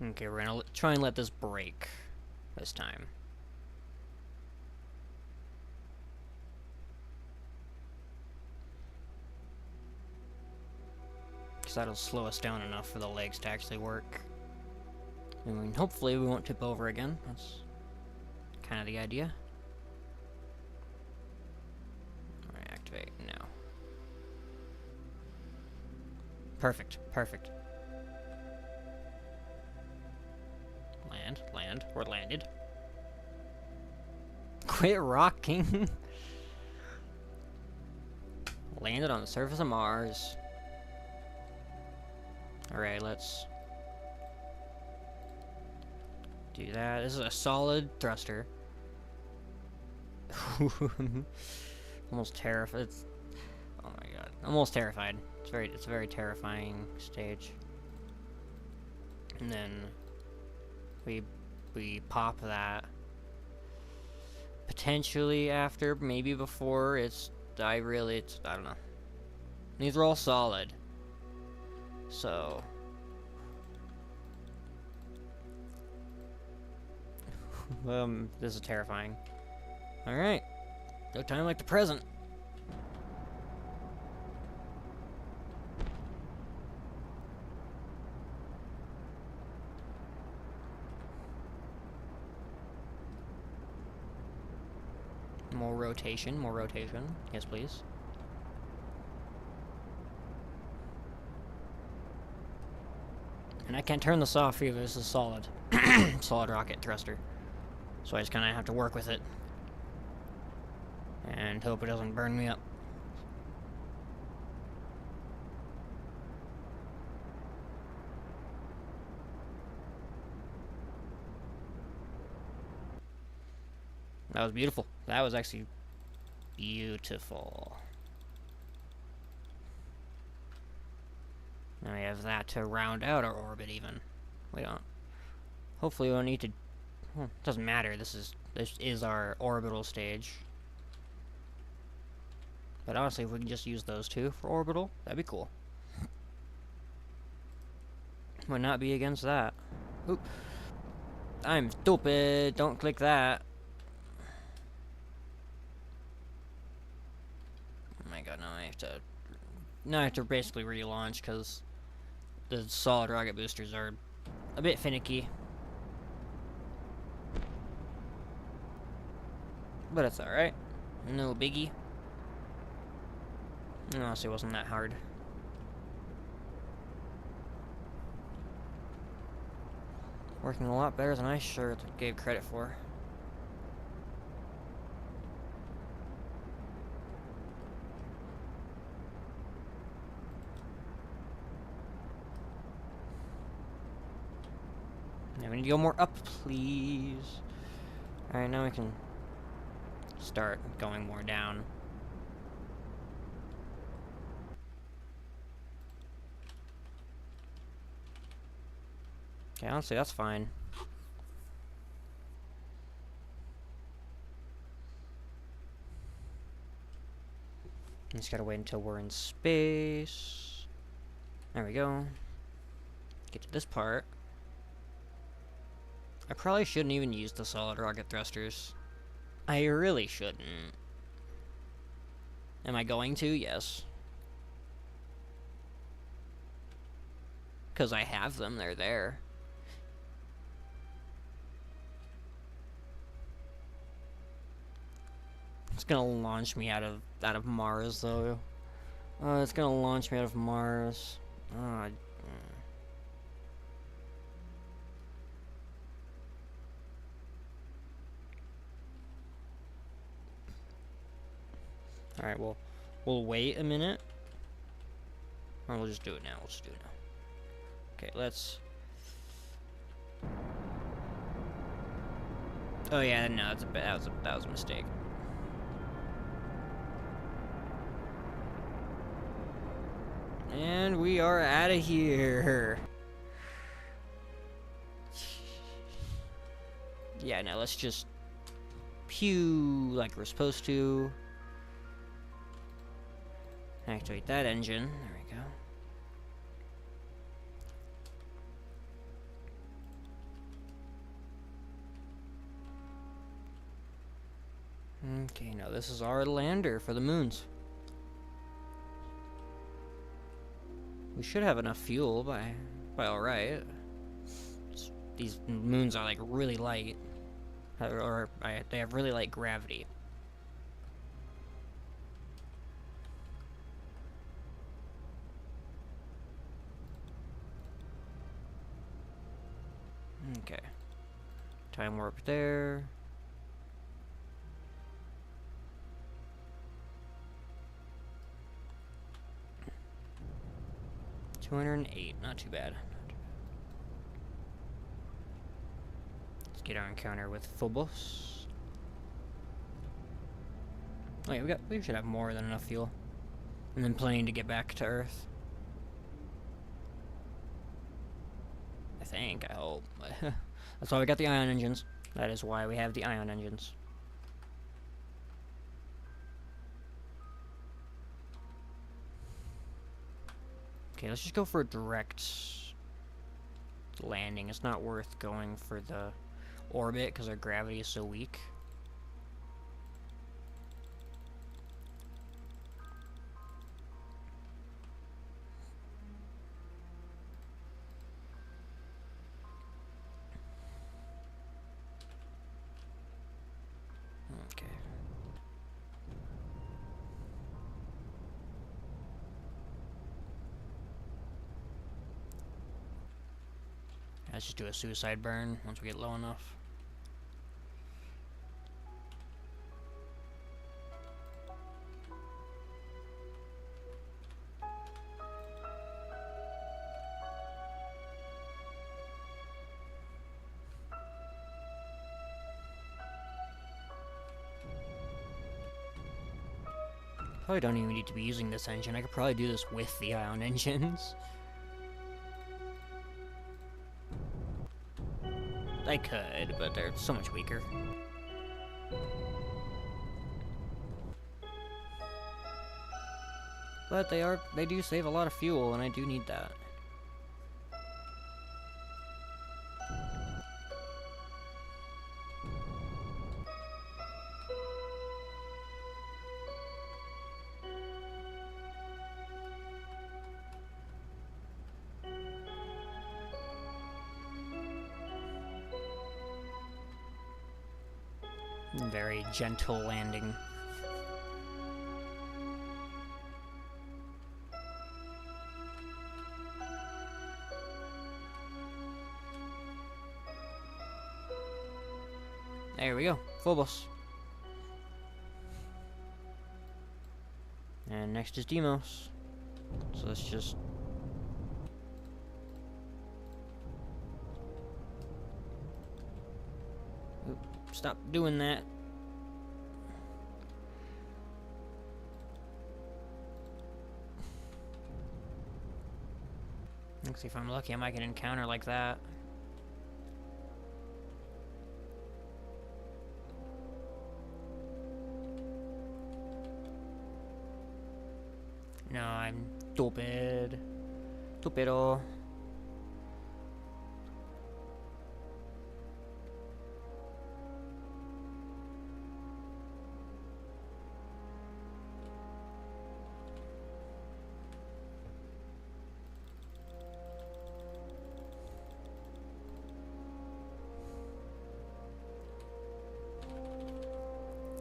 Okay, we're gonna try and let this break this time. Because that'll slow us down enough for the legs to actually work. I mean, hopefully we won't tip over again. That's kind of the idea. Alright, activate now. Perfect, perfect. Land, we're landed. Quit rocking. Landed on the surface of Mars. Alright, let's do that. This is a solid thruster. Almost terrified. Oh my god. I'm almost terrified. It's a very terrifying stage. And then we pop that. Potentially after, maybe before, I don't know. These are all solid. So this is terrifying. Alright. No time like the present. More rotation, more rotation. Yes, please. And I can't turn this off either. This is solid. Solid rocket thruster. So I just kind of have to work with it. And hope it doesn't burn me up. That was beautiful. That was actually beautiful. Now we have that to round out our orbit even. We don't... Hopefully we don't need to... Well, it doesn't matter. This is our orbital stage. But honestly, if we can just use those two for orbital, that'd be cool. Would not be against that. Oop. I'm stupid. Don't click that. Oh my god, now I have to basically relaunch because the solid rocket boosters are a bit finicky. But it's alright. No biggie. Honestly, it wasn't that hard. Working a lot better than I sure gave credit for. Now we need to go more up, please. Alright, now we can start going more down. Okay, honestly, that's fine. Just gotta wait until we're in space. There we go. Get to this part. I probably shouldn't even use the solid rocket thrusters. I really shouldn't. Am I going to? Yes. Because I have them, they're there. It's gonna launch me out of Mars, though. It's gonna launch me out of Mars. Alright, well, we'll wait a minute. Or we'll just do it now. We'll just do it now. Okay, let's... Oh yeah, no, that was a mistake. And we are out of here. Yeah, no, let's just pew like we're supposed to. Activate that engine. There we go. Okay, now this is our lander for the moons. We should have enough fuel by alright. These moons are like really light. They have really light gravity. Okay. Time warp there. $208, not too bad. Let's get our encounter with Phobos. Wait, we should have more than enough fuel. And then planning to get back to Earth. I think, I hope. That's why we got the ion engines. That is why we have the ion engines. Okay, let's just go for a direct landing. It's not worth going for the orbit because our gravity is so weak. Okay. Let's just do a suicide burn once we get low enough. Probably don't even need to be using this engine. I could probably do this with the ion engines. I could, but they're so much weaker. But they do save a lot of fuel, and I do need that. Very gentle landing. There we go, Phobos. And next is Deimos. So let's just... Oop, stop doing that. Let's see if I'm lucky, I might get an encounter like that. No, I'm stupid. Stupido.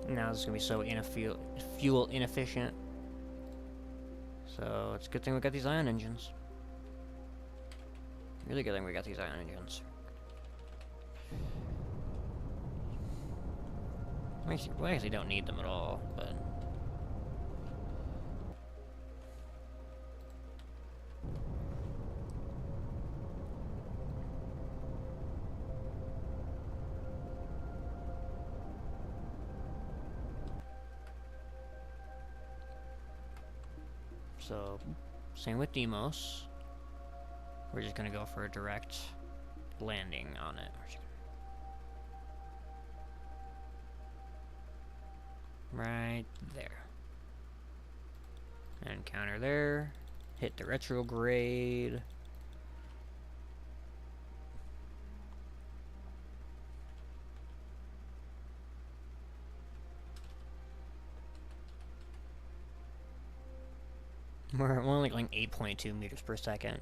Now this is gonna be so fuel inefficient. So it's a good thing we got these ion engines. Really good thing we got these ion engines. We actually don't need them at all, but... So, same with Deimos. We're just gonna go for a direct landing on it. Right there. And counter there. Hit the retrograde. We're only going 8.2 meters per second.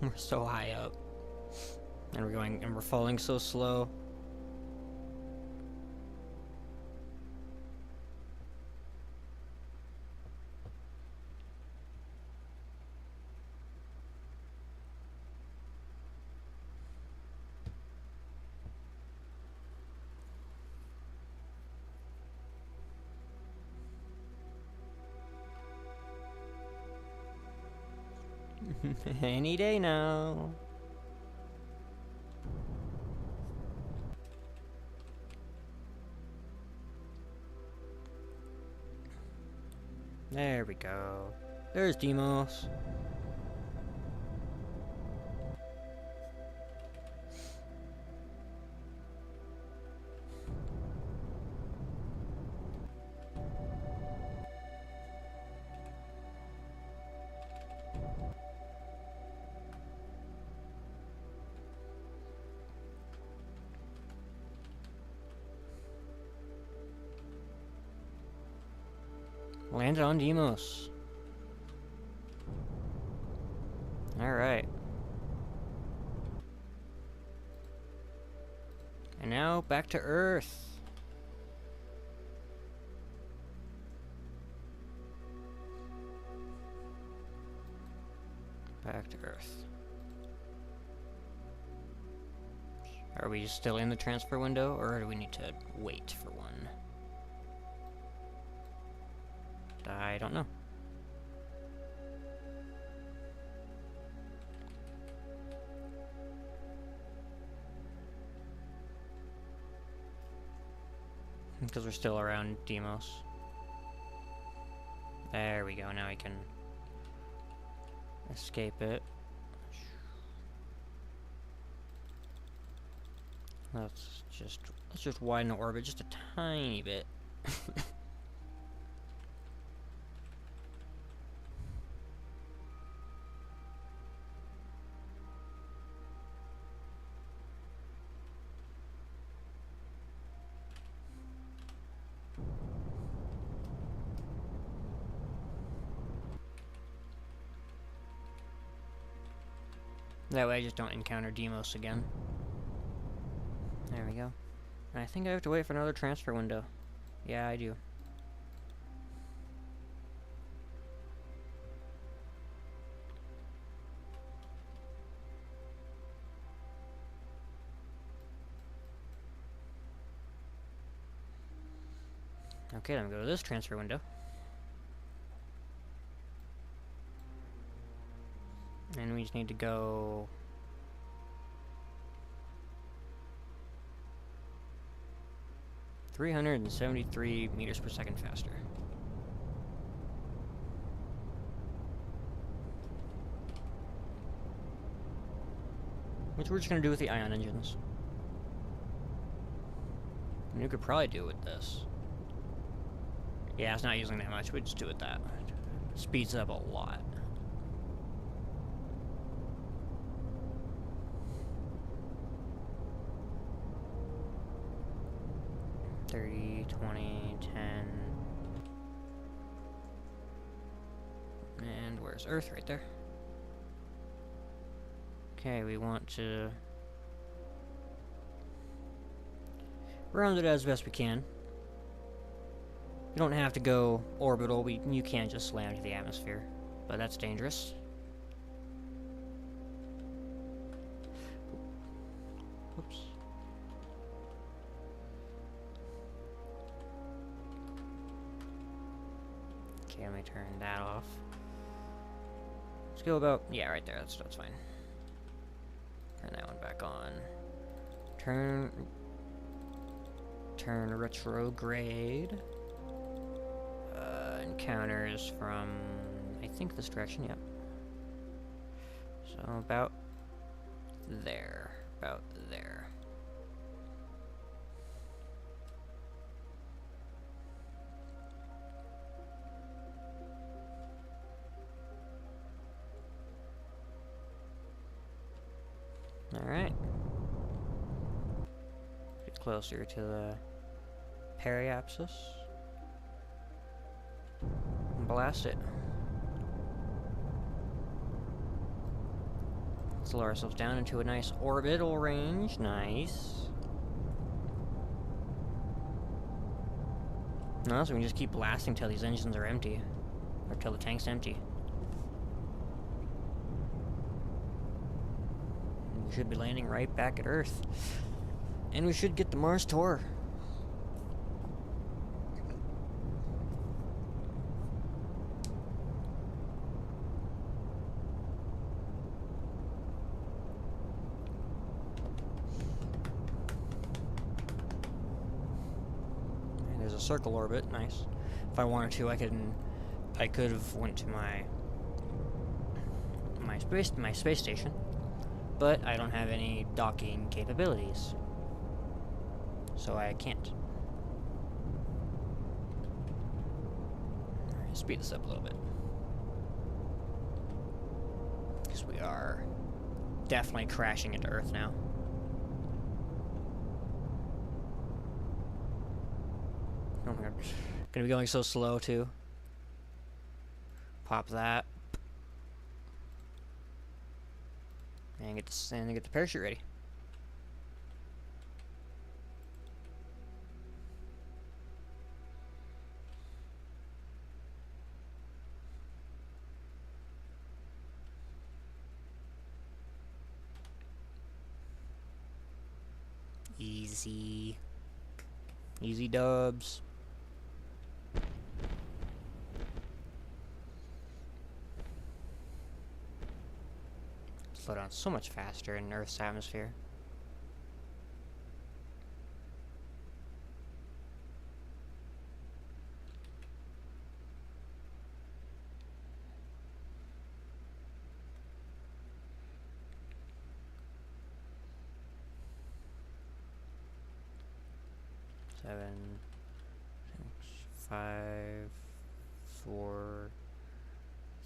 We're so high up. And we're falling so slow. Any day now. There we go. There's Deimos. Landed on Deimos. Alright. And now back to Earth. Back to Earth. Are we still in the transfer window, or do we need to wait for one? I don't know. Because we're still around Deimos. There we go, now I can escape it. Let's just widen the orbit just a tiny bit. That way I just don't encounter Deimos again. There we go. And I think I have to wait for another transfer window. Yeah, I do. Okay, then we go to this transfer window. And we just need to go 373 meters per second faster. Which we're just gonna do with the ion engines. And you could probably do it with this. Yeah, it's not using that much, we just do it that. Speeds up a lot. $30, $20, $10. And where's Earth? Right there. Okay, we want to round it as best we can. You don't have to go orbital, you can just slam to the atmosphere, but that's dangerous. Oops. Okay, let me turn that off. Let's go about, yeah, right there, that's fine. Turn that one back on. Turn retrograde. Encounters from, I think, this direction, yep. So about there. Alright. Get closer to the periapsis. Blast it. Let's lower ourselves down into a nice orbital range. Nice. No, so we can just keep blasting till these engines are empty. Or till the tank's empty. We should be landing right back at Earth. And we should get the Mars tour. a circle orbit. Nice. If I wanted to, I could have went to my space station, but I don't have any docking capabilities, so I can't. Alright, speed this up a little bit, because we are definitely crashing into Earth now. Oh my god. Gonna be going so slow too. Pop that. And get the parachute ready. Easy. Easy dubs. Slow down so much faster in Earth's atmosphere. Seven, 6, 5, 4,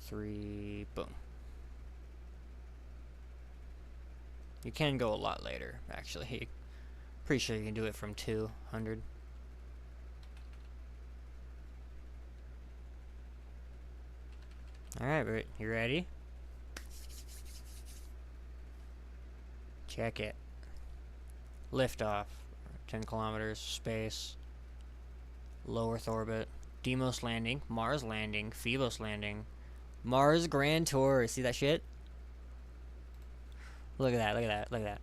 3, boom. You can go a lot later, actually. Pretty sure you can do it from 200. Alright, you ready? Check it. Liftoff. 10 kilometers, space. Low Earth orbit. Deimos landing. Mars landing. Phobos landing. Mars Grand Tour. See that shit? Look at that, look at that, look at that.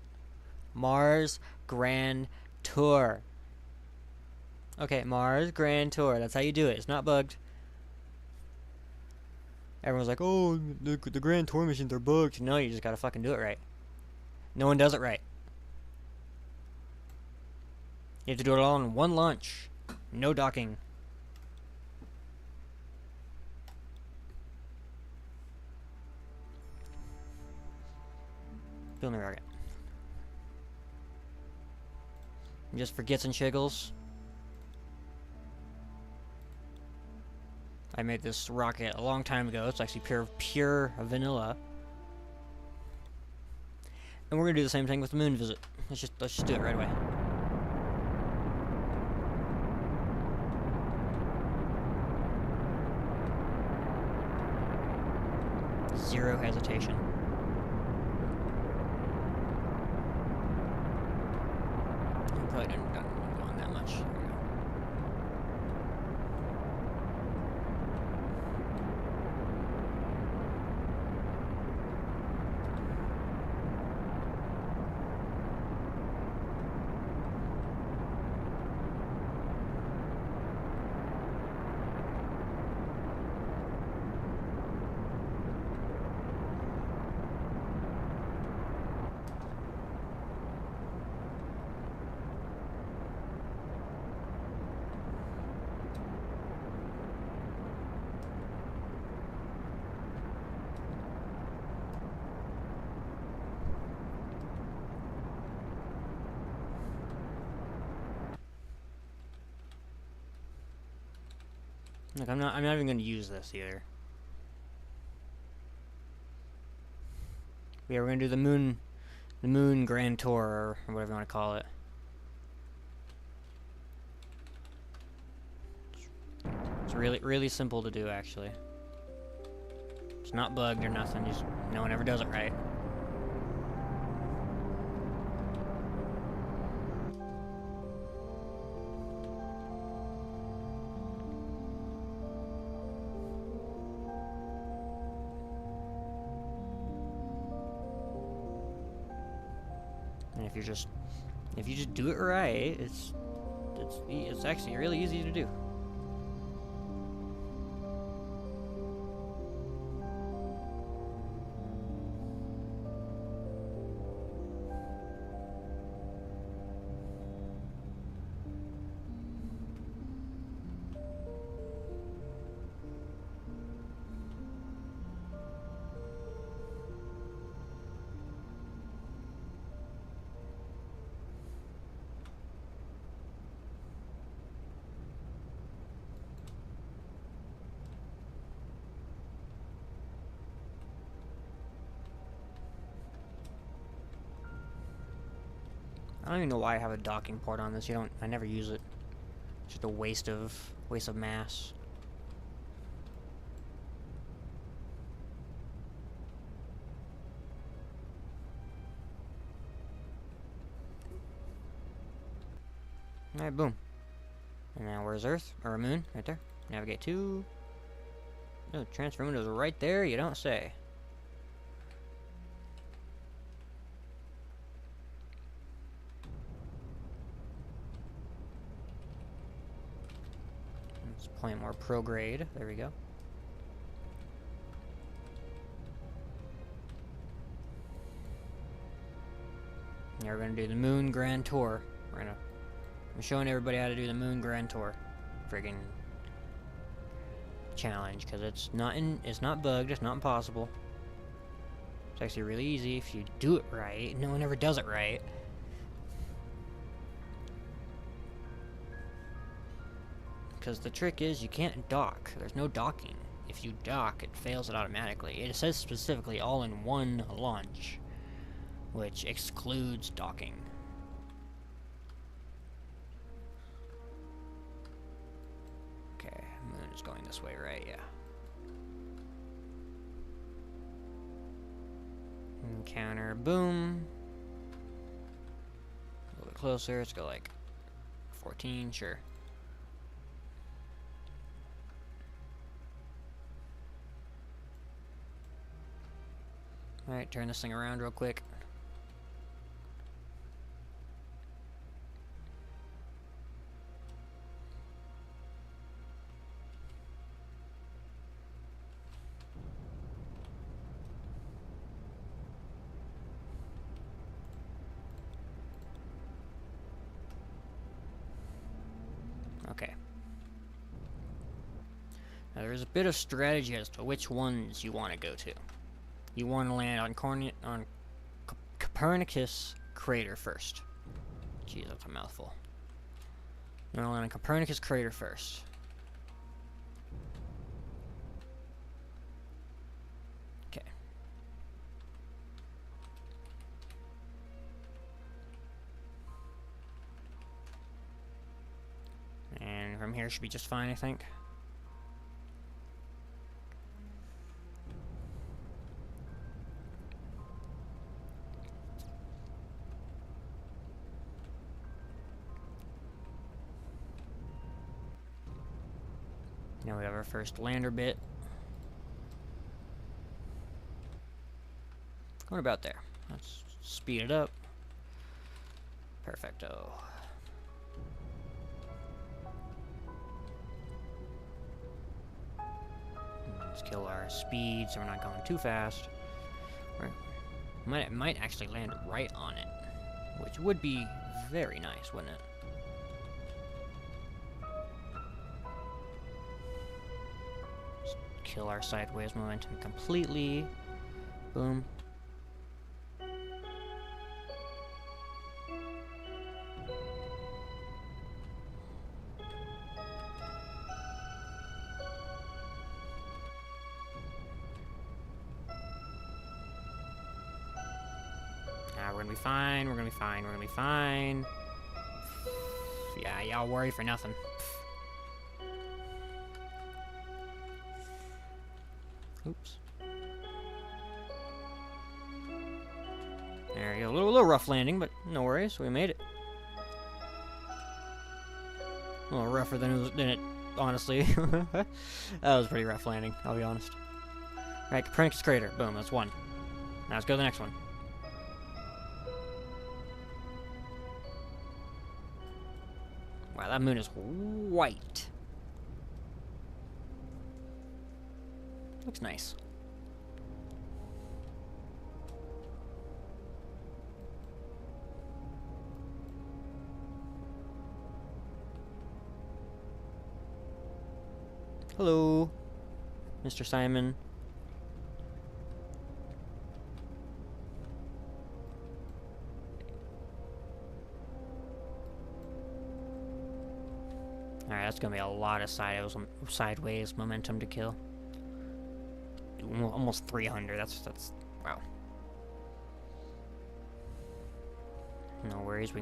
Mars Grand Tour. Okay, Mars Grand Tour. That's how you do it. It's not bugged. Everyone's like, oh, the Grand Tour missions are bugged. No, you just gotta fucking do it right. No one does it right. You have to do it all in one launch. No docking. Building a rocket. Just for gits and shiggles, I made this rocket a long time ago. It's actually pure vanilla. And we're gonna do the same thing with the moon visit. Let's just do it right away. Zero hesitation. Probably didn't go on that much. There we go. Look, I'm not even going to use this either. Yeah, we're going to do the moon Grand Tour, or whatever you want to call it. It's really simple to do, actually. It's not bugged or nothing, just no one ever does it right. And if you just do it right, it's actually really easy to do. I don't even know why I have a docking port on this. I never use it. It's just a waste of mass. Alright, boom. And now where's Earth? Or Moon? Right there. Navigate to... No, transfer window's right there, you don't say. Let's play more prograde. There we go. Now we're gonna do the Moon Grand Tour. I'm showing everybody how to do the Moon Grand Tour. Friggin' challenge, because it's not bugged, it's not impossible. It's actually really easy if you do it right. No one ever does it right. Because the trick is you can't dock. There's no docking. If you dock, it fails it automatically. It says specifically all in one launch, which excludes docking. Moon is going this way, right? Yeah. Encounter, boom. A little bit closer. Let's go like 14, sure. Alright, turn this thing around real quick. Okay. Now there's a bit of strategy as to which ones you want to go to. You want to land on Copernicus crater first. Jeez, that's a mouthful. You want to land on Copernicus crater first. Okay. And from here should be just fine, I think. Now we have our first lander bit. Going about there. Let's speed it up. Perfecto. Let's kill our speed so we're not going too fast. It might actually land right on it, which would be very nice, wouldn't it? Just kill our sideways momentum completely. Boom. We're gonna be fine, we're gonna be fine, we're gonna be fine. Yeah, y'all worry for nothing. Oops. There you go, a little rough landing, but no worries, we made it. A little rougher than it honestly. That was a pretty rough landing, I'll be honest. Alright, Copernicus crater, boom, that's one. Now let's go to the next one. Wow, that moon is white. Looks nice. Hello, Mr. Simon. Alright, that's gonna be a lot of sideways momentum to kill. Almost 300, that's wow. No worries.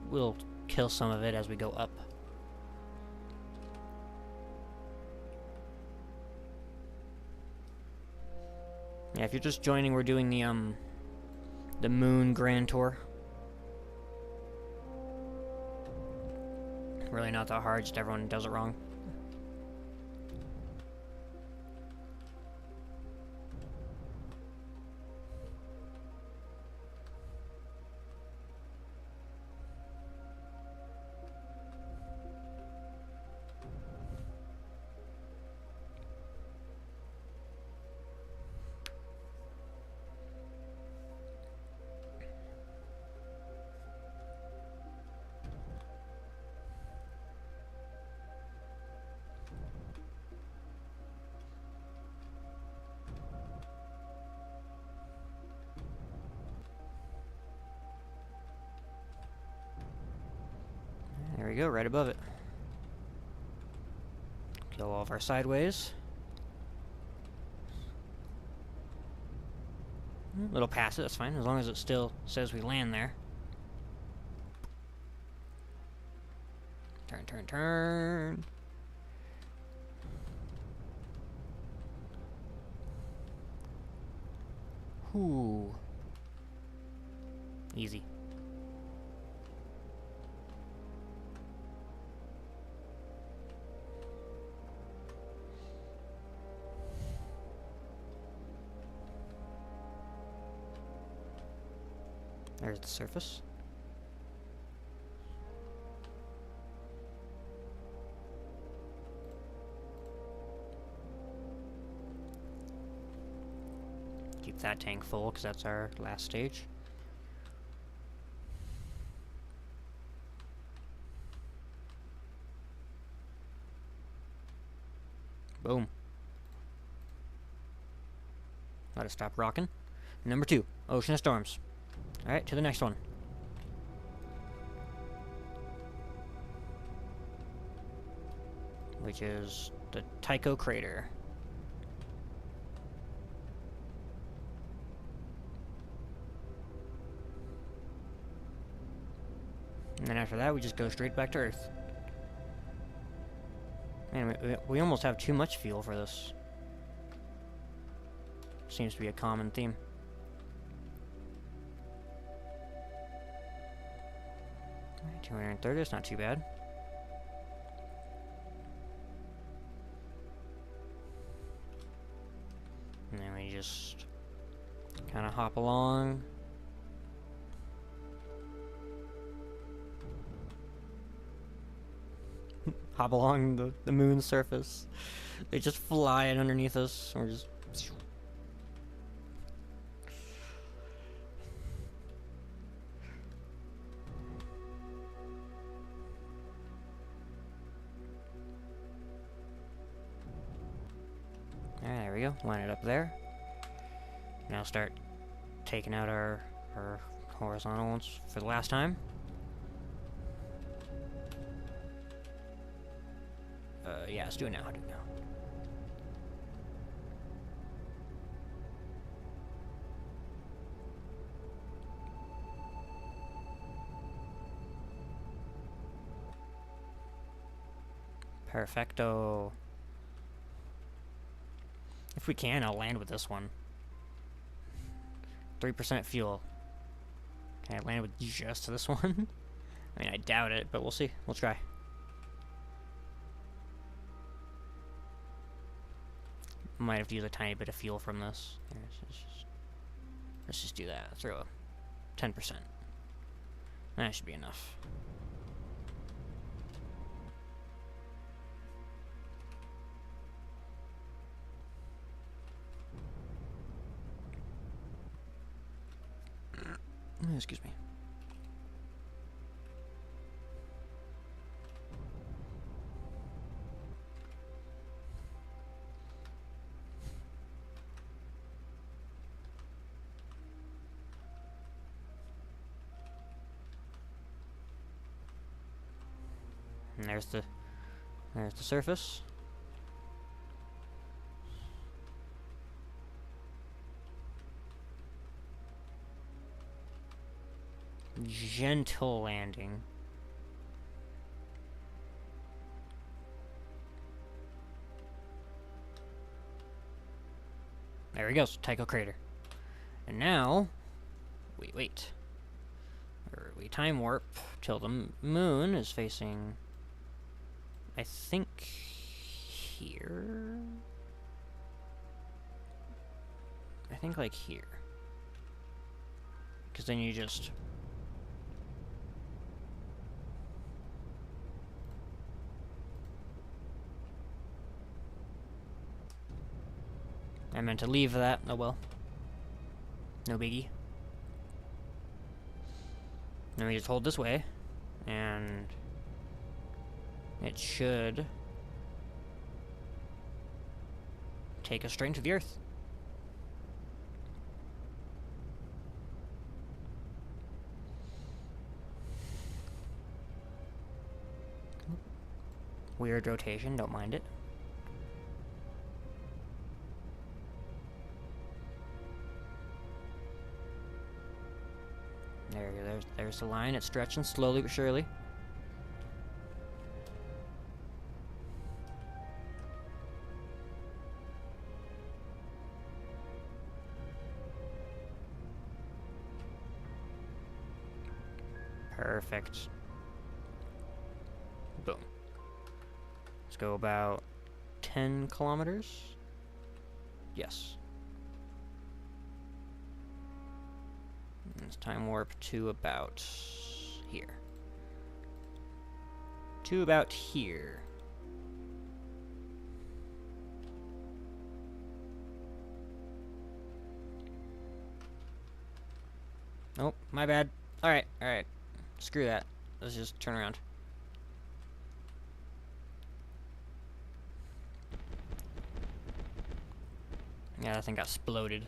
We'll kill some of it as we go up. Yeah, if you're just joining, we're doing the Moon Grand Tour. Really not that hard, just everyone does it wrong. There we go, right above it. Kill all of our sideways. A little past it, that's fine, as long as it still says we land there. Turn, turn, turn. Whoo. Easy. There's the surface. Keep that tank full, because that's our last stage. Boom. Let it stop rocking. Number 2, Ocean of Storms. Alright, to the next one. Which is the Tycho Crater. And then after that, we just go straight back to Earth. Man, we almost have too much fuel for this. Seems to be a common theme. Alright, 230, it's not too bad. And then we just kind of hop along. Hop along the moon's surface. They just fly it underneath us. We're just... Alright, there we go. Line it up there. Now start taking out our horizontal ones for the last time. Yeah, let's do it now. Do it now. Perfecto. If we can, I'll land with this one. 3% fuel. Can I land with just this one? I mean, I doubt it, but we'll see. We'll try. Might have to use a tiny bit of fuel from this. Here, let's just do that. Throw 10%. That should be enough. Excuse me. And there's the surface. Gentle landing. There he goes, Tycho Crater. And now, wait. We time warp till the moon is facing, I think, here? I think like here. Because then you just... I meant to leave that, oh well. No biggie. Then we just hold this way, and it should take us straight into the Earth. Weird rotation, don't mind it. There's the line. It's stretching slowly but surely. Perfect. Boom. Let's go about 10 kilometers. Yes. Let's time warp to about here. To about here. Oh, my bad. Alright. Screw that. Let's just turn around. Yeah, that thing got exploded.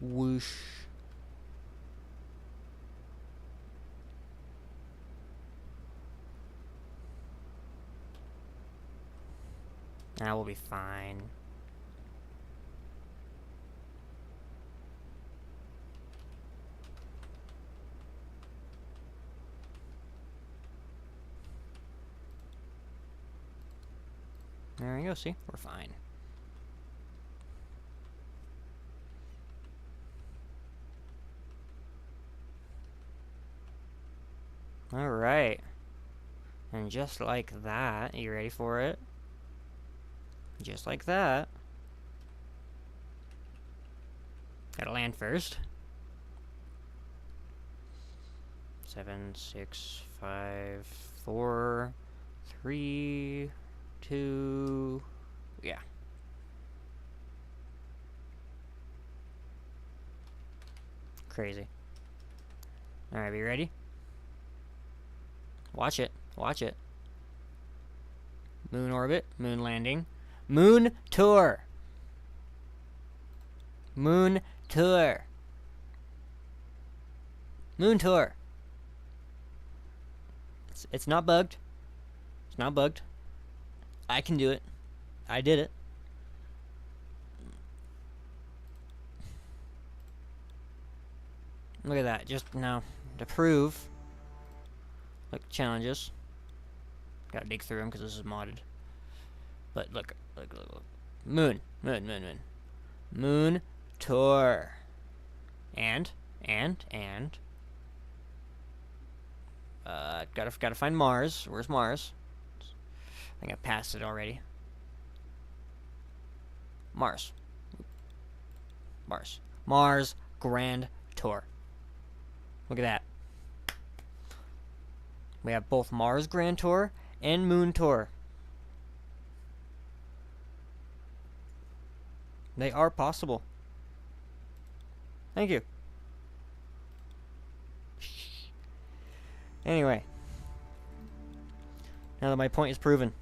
Whoosh. Now we'll be fine. There we go, see? We're fine. Alright. And just like that, you ready for it? Just like that. Gotta land first. 7, 6, 5, 4, 3, 2... Yeah. Crazy. Alright, be ready? Watch it. Watch it. Moon orbit. Moon landing. Moon tour. Moon tour. Moon tour. It's not bugged. It's not bugged. I can do it. I did it. Look at that. Just now to prove. Like challenges. Gotta dig through them because this is modded. But look. Moon tour. And gotta find Mars. Where's Mars? I think I passed it already. Mars Grand Tour. Look at that. We have both Mars Grand Tour and Moon Tour. They are possible. Thank you. Anyway. Now that my point is proven.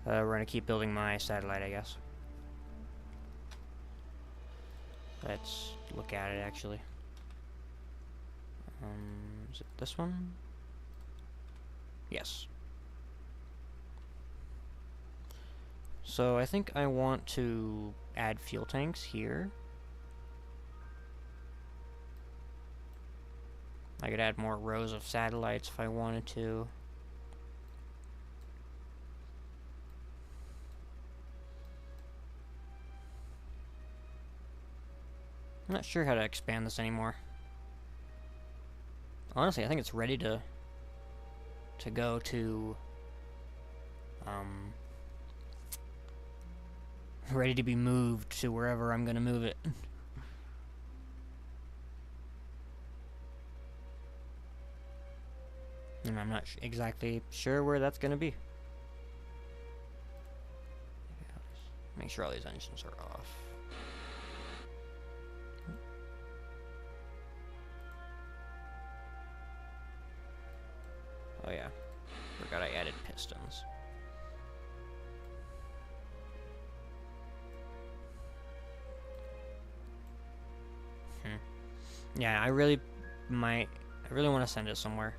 We're gonna keep building my satellite, I guess. Let's look at it, actually. Is it this one? Yes. So I think I want to add fuel tanks here. I could add more rows of satellites if I wanted to. I'm not sure how to expand this anymore. Honestly, I think it's ready to go to ready to be moved to wherever I'm gonna move it. And I'm not exactly sure where that's gonna be. Make sure all these engines are off. Oh yeah, forgot I added pistons. Yeah, I really want to send it somewhere.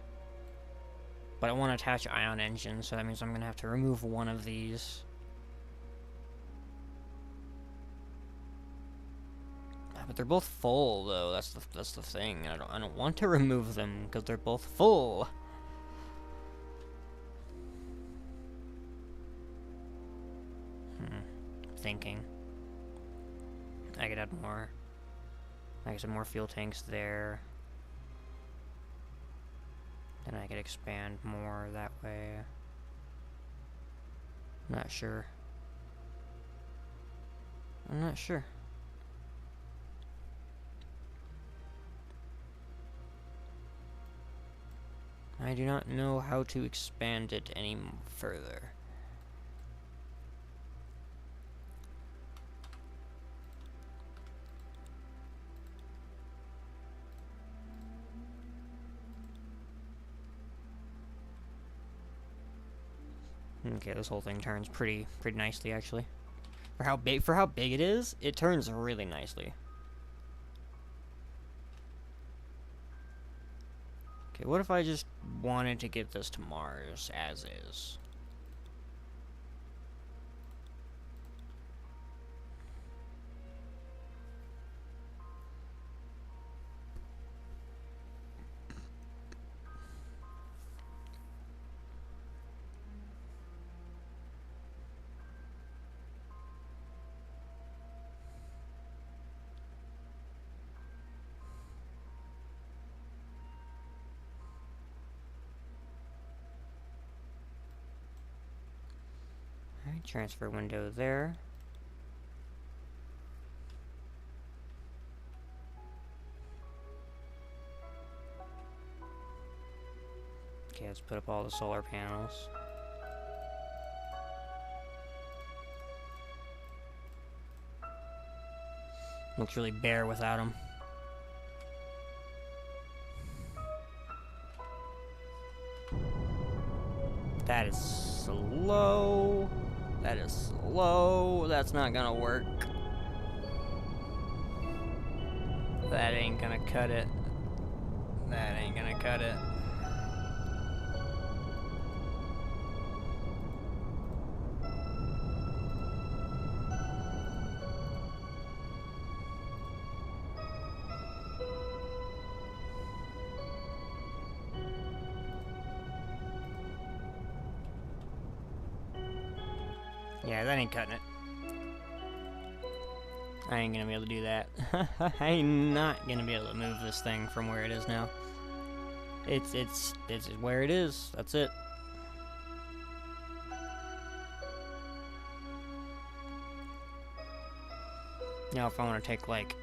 But I want to attach ion engines, so that means I'm going to have to remove one of these. But they're both full, though. That's the thing. I don't want to remove them because they're both full. Thinking. I could add more. I could add more fuel tanks there. Then I could expand more that way. Not sure. I'm not sure. I do not know how to expand it any further. Okay, this whole thing turns pretty nicely, actually. For how big it is, it turns really nicely. Okay, what if I just wanted to get this to Mars as is? Alright, transfer window there. Okay, let's put up all the solar panels. Looks really bare without them. That is slow. That is slow. That's not gonna work. That ain't gonna cut it. That ain't gonna cut it. Yeah, that ain't cutting it. I ain't gonna be able to do that. I ain't not gonna be able to move this thing from where it is now. It's where it is. That's it. Now, if I want to take like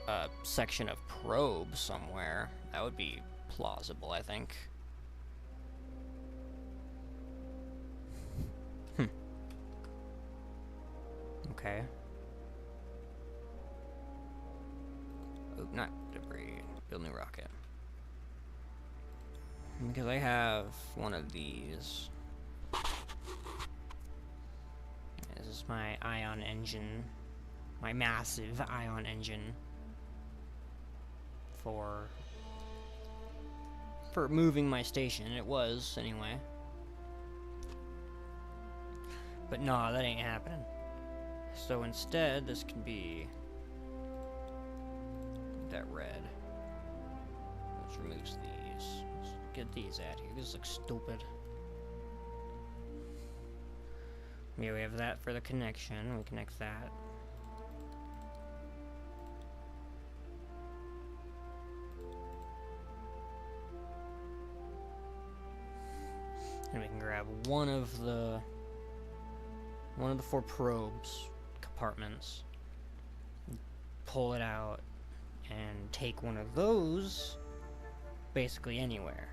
a section of probe somewhere, that would be plausible, I think. Okay. Oh, not debris. Build new rocket. Because I have one of these. This is my ion engine. My massive ion engine. For moving my station. It was, anyway. But nah, that ain't happening. So instead, this can be that red. Let's remove these. Let's get these out here. This looks stupid. Yeah, we have that for the connection. We connect that. And we can grab one of the 4 probes compartments, pull it out, and take one of those basically anywhere.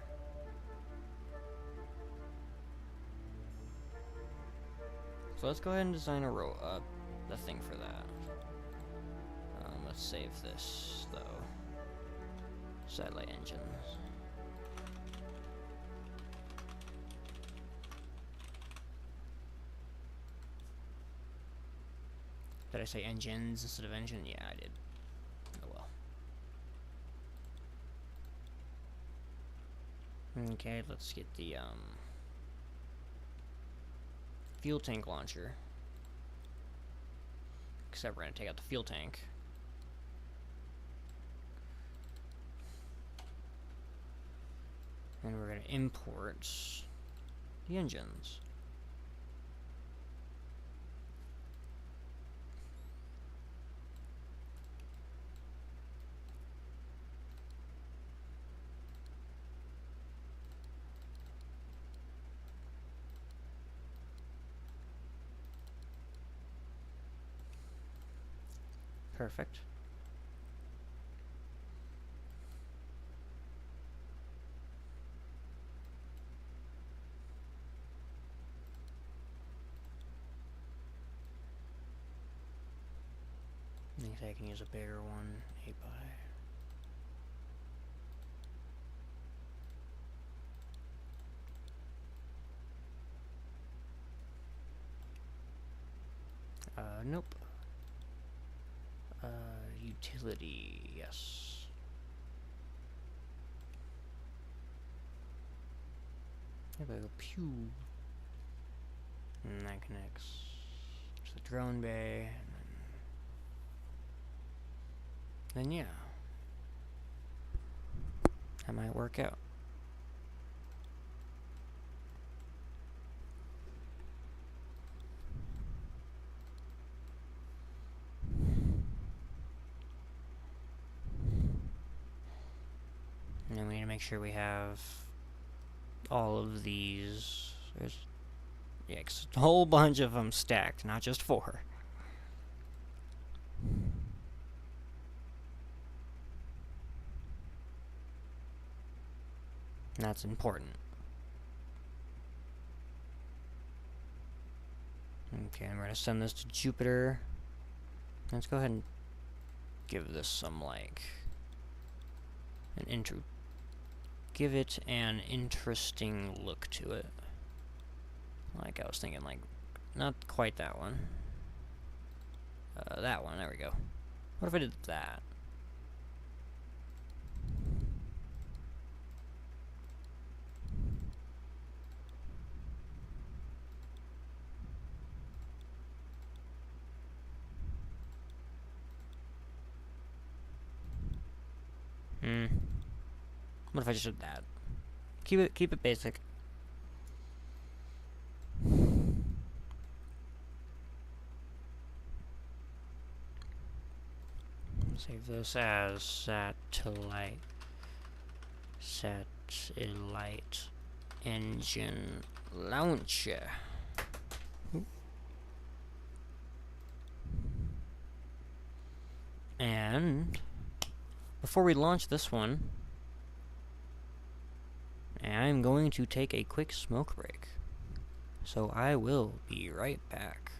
So let's go ahead and design the thing for that. Let's save this though. Satellite engines. Did I say engines instead of engine? Yeah, I did. Oh well. Okay, let's get the fuel tank launcher. Except we're gonna take out the fuel tank. And we're gonna import the engines. Perfect. I think I can use a bigger one, 8 by. Nope. Utility, yes. There we go, pew. And that connects to the drone bay, and then yeah. That might work out. And then we need to make sure we have all of these. There's, yeah, a whole bunch of them stacked, not just 4. And that's important. Okay, I'm going to send this to Jupiter. Let's go ahead and give this some, like, give it an interesting look to it. Like I was thinking, like, not quite that one. That one, there we go. What if I did that? What if I just did that? Keep it basic. Save this as satellite engine launcher. And before we launch this one, I'm going to take a quick smoke break. So I will be right back.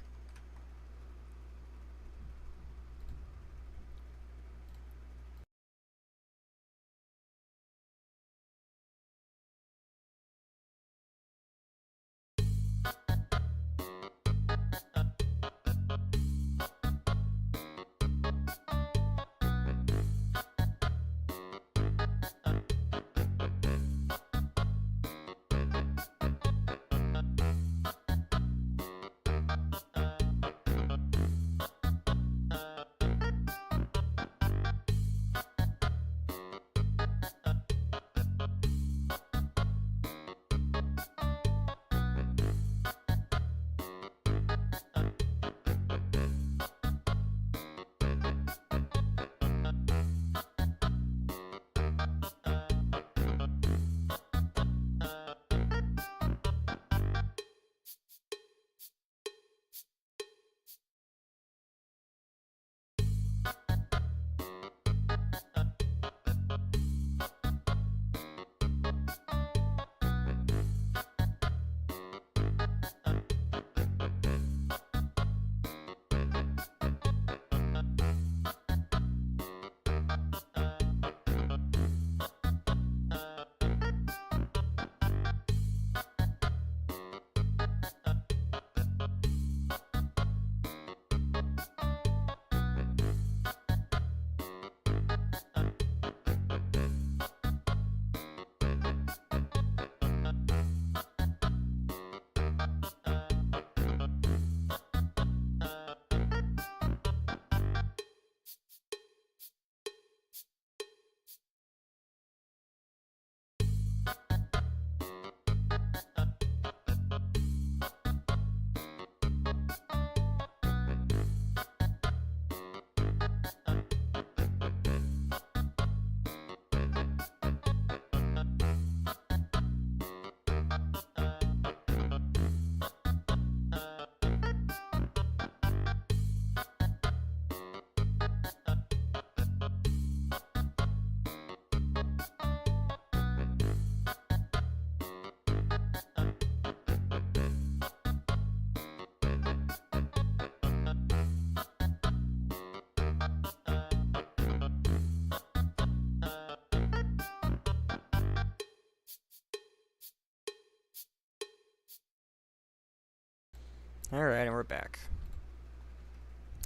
Alright, and we're back.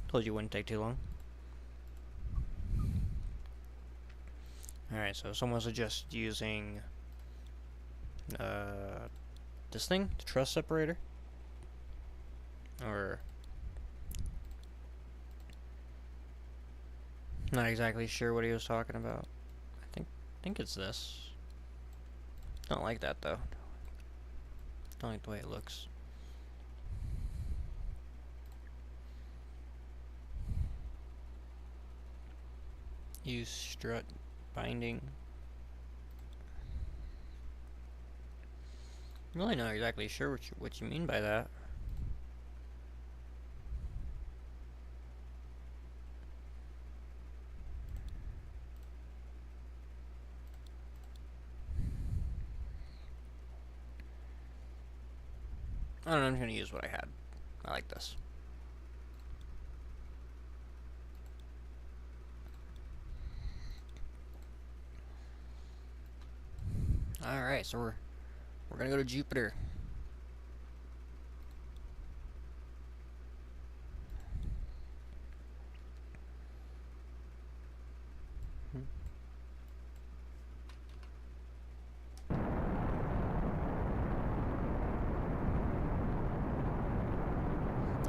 Told you it wouldn't take too long. Alright, so someone suggests using this thing, the truss separator. Or not exactly sure what he was talking about. I think it's this. Don't like that though. Don't like the way it looks. Use strut binding. I'm really not exactly sure what you mean by that. I don't know, I'm just gonna use what I had. I like this. Alright, so we're gonna go to Jupiter.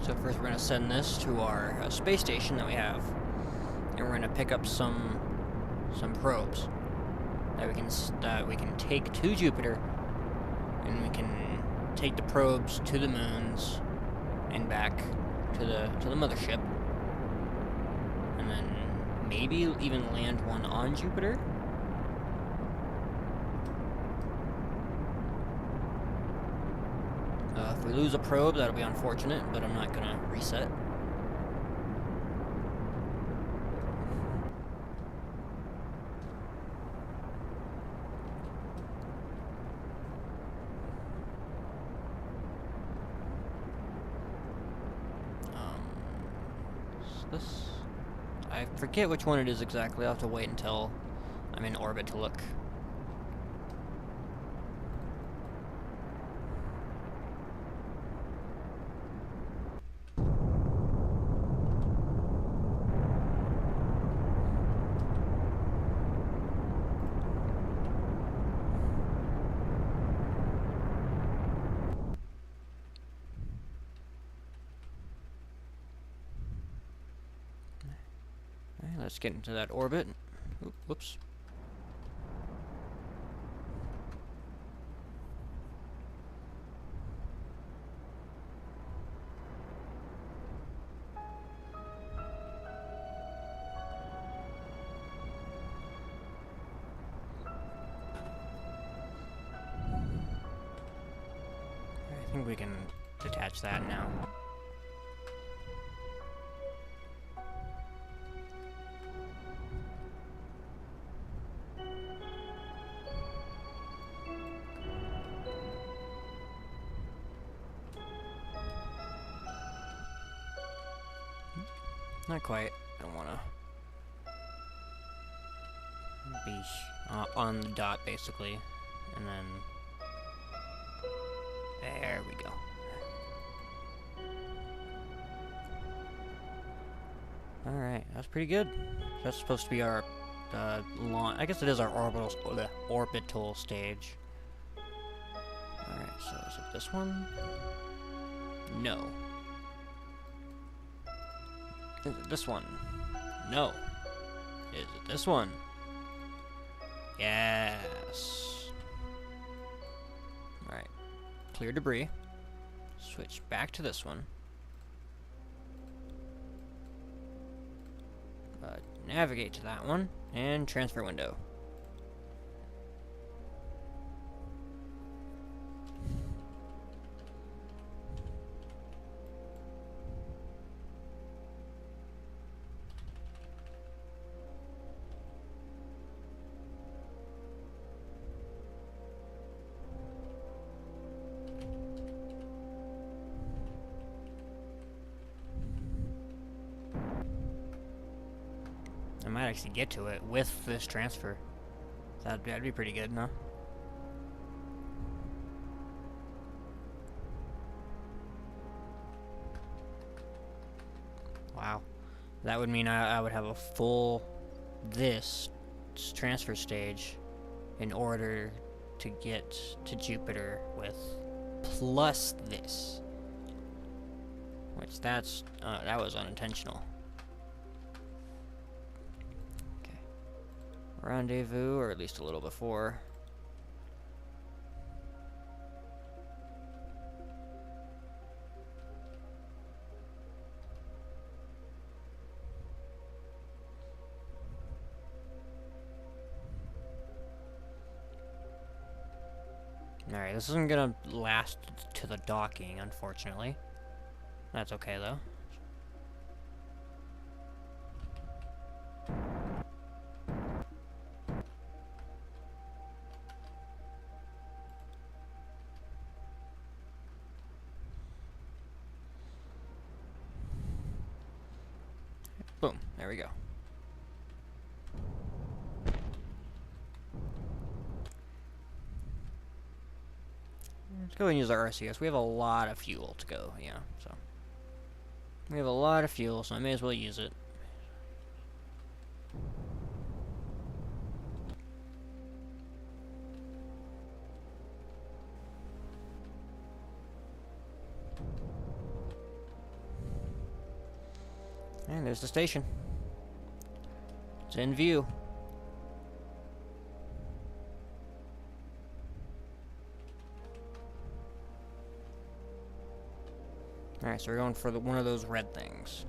So first we're going to send this to our space station that we have, and we're going to pick up some probes that we can take to Jupiter, and we can take the probes to the moons and back to the mothership, and then maybe even land one on Jupiter. If we lose a probe, that'll be unfortunate, but I'm not gonna reset. This, I forget which one it is exactly. I'll have to wait until I'm in orbit to look. Let's get into that orbit. Whoops. I think we can detach that now. Not quite. I don't want to be on the dot, basically. And then... there we go. Alright, that's pretty good. That's supposed to be our launch. I guess it is our orbital stage. Alright, so is it this one? No. Is it this one? No. Is it this one? Yes. Alright. Clear debris. Switch back to this one. Navigate to that one. And transfer window. I might actually get to it with this transfer. That'd be pretty good, no? That would mean I would have a full this transfer stage in order to get to Jupiter with plus this. Which that was unintentional. Okay. Rendezvous, or at least a little before. Alright, this isn't gonna last to the docking, unfortunately. That's okay, though. Boom, there we go. Let's go and use our RCS. We have a lot of fuel to go, yeah, so. We have a lot of fuel, so I may as well use it. And there's the station. It's in view. Alright, so we're going for one of those red things.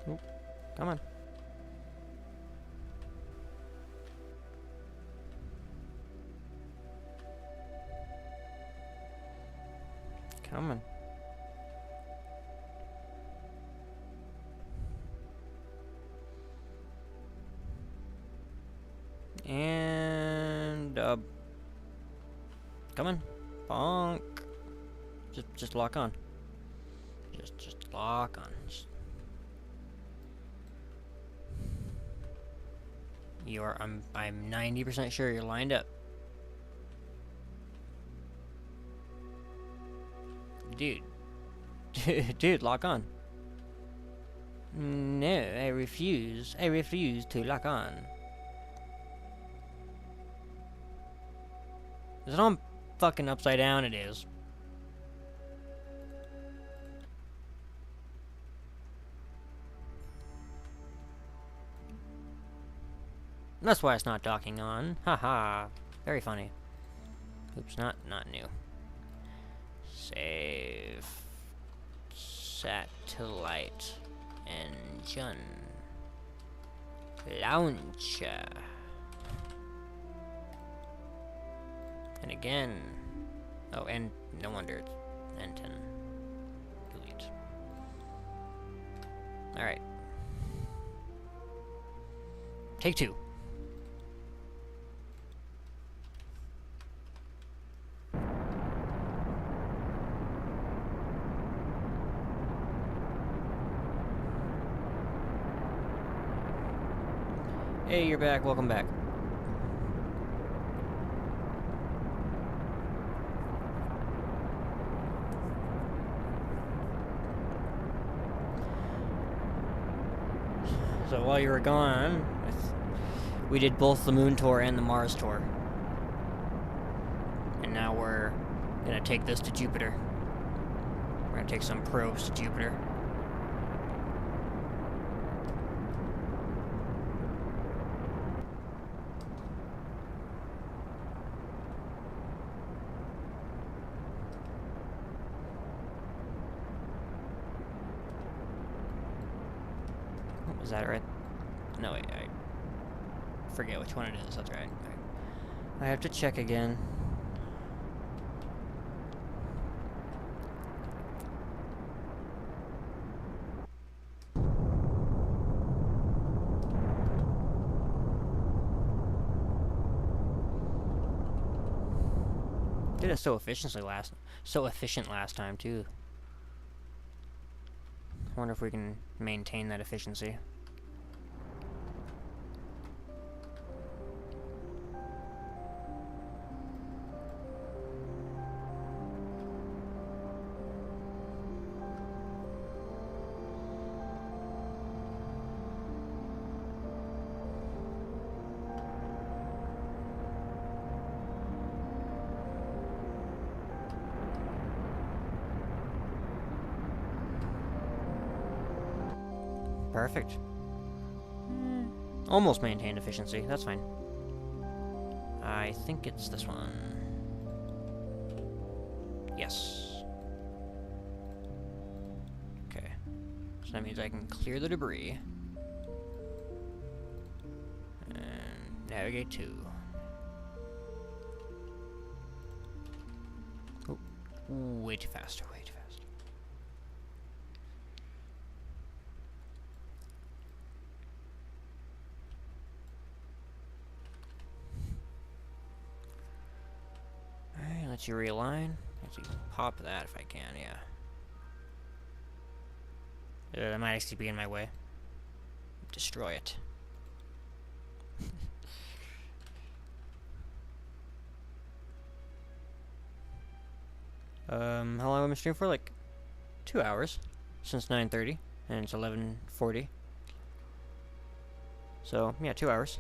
Oop, come on. Come on. And come on. Bonk. Just lock on. Just lock on. You are I'm 90% sure you're lined up. Dude. Dude, lock on. No, I refuse. I refuse to lock on. Is it on fucking upside down? It is. That's why it's not docking on. Haha. Very funny. Oops, not new. Save. Satellite. Engine. Launcher. And again. Oh, and no wonder it's N10. Delete. Alright. Take two. Hey, you're back. Welcome back. So while you were gone, we did both the Moon Tour and the Mars Tour. And now we're gonna take this to Jupiter. We're gonna take some probes to Jupiter. Is that right? No, wait, forget which one it is. That's right. I have to check again. Did it so efficient last time too. I wonder if we can maintain that efficiency. Perfect. Almost maintained efficiency. That's fine. I think it's this one. Yes. Okay. So that means I can clear the debris. And navigate to. Oh, way too fast. Way too fast. Let you realign. Let you pop that if I can, yeah. That might actually be in my way. Destroy it. How long have I been streaming for? Like 2 hours. Since 9:30. And it's 11:40. So, yeah, 2 hours.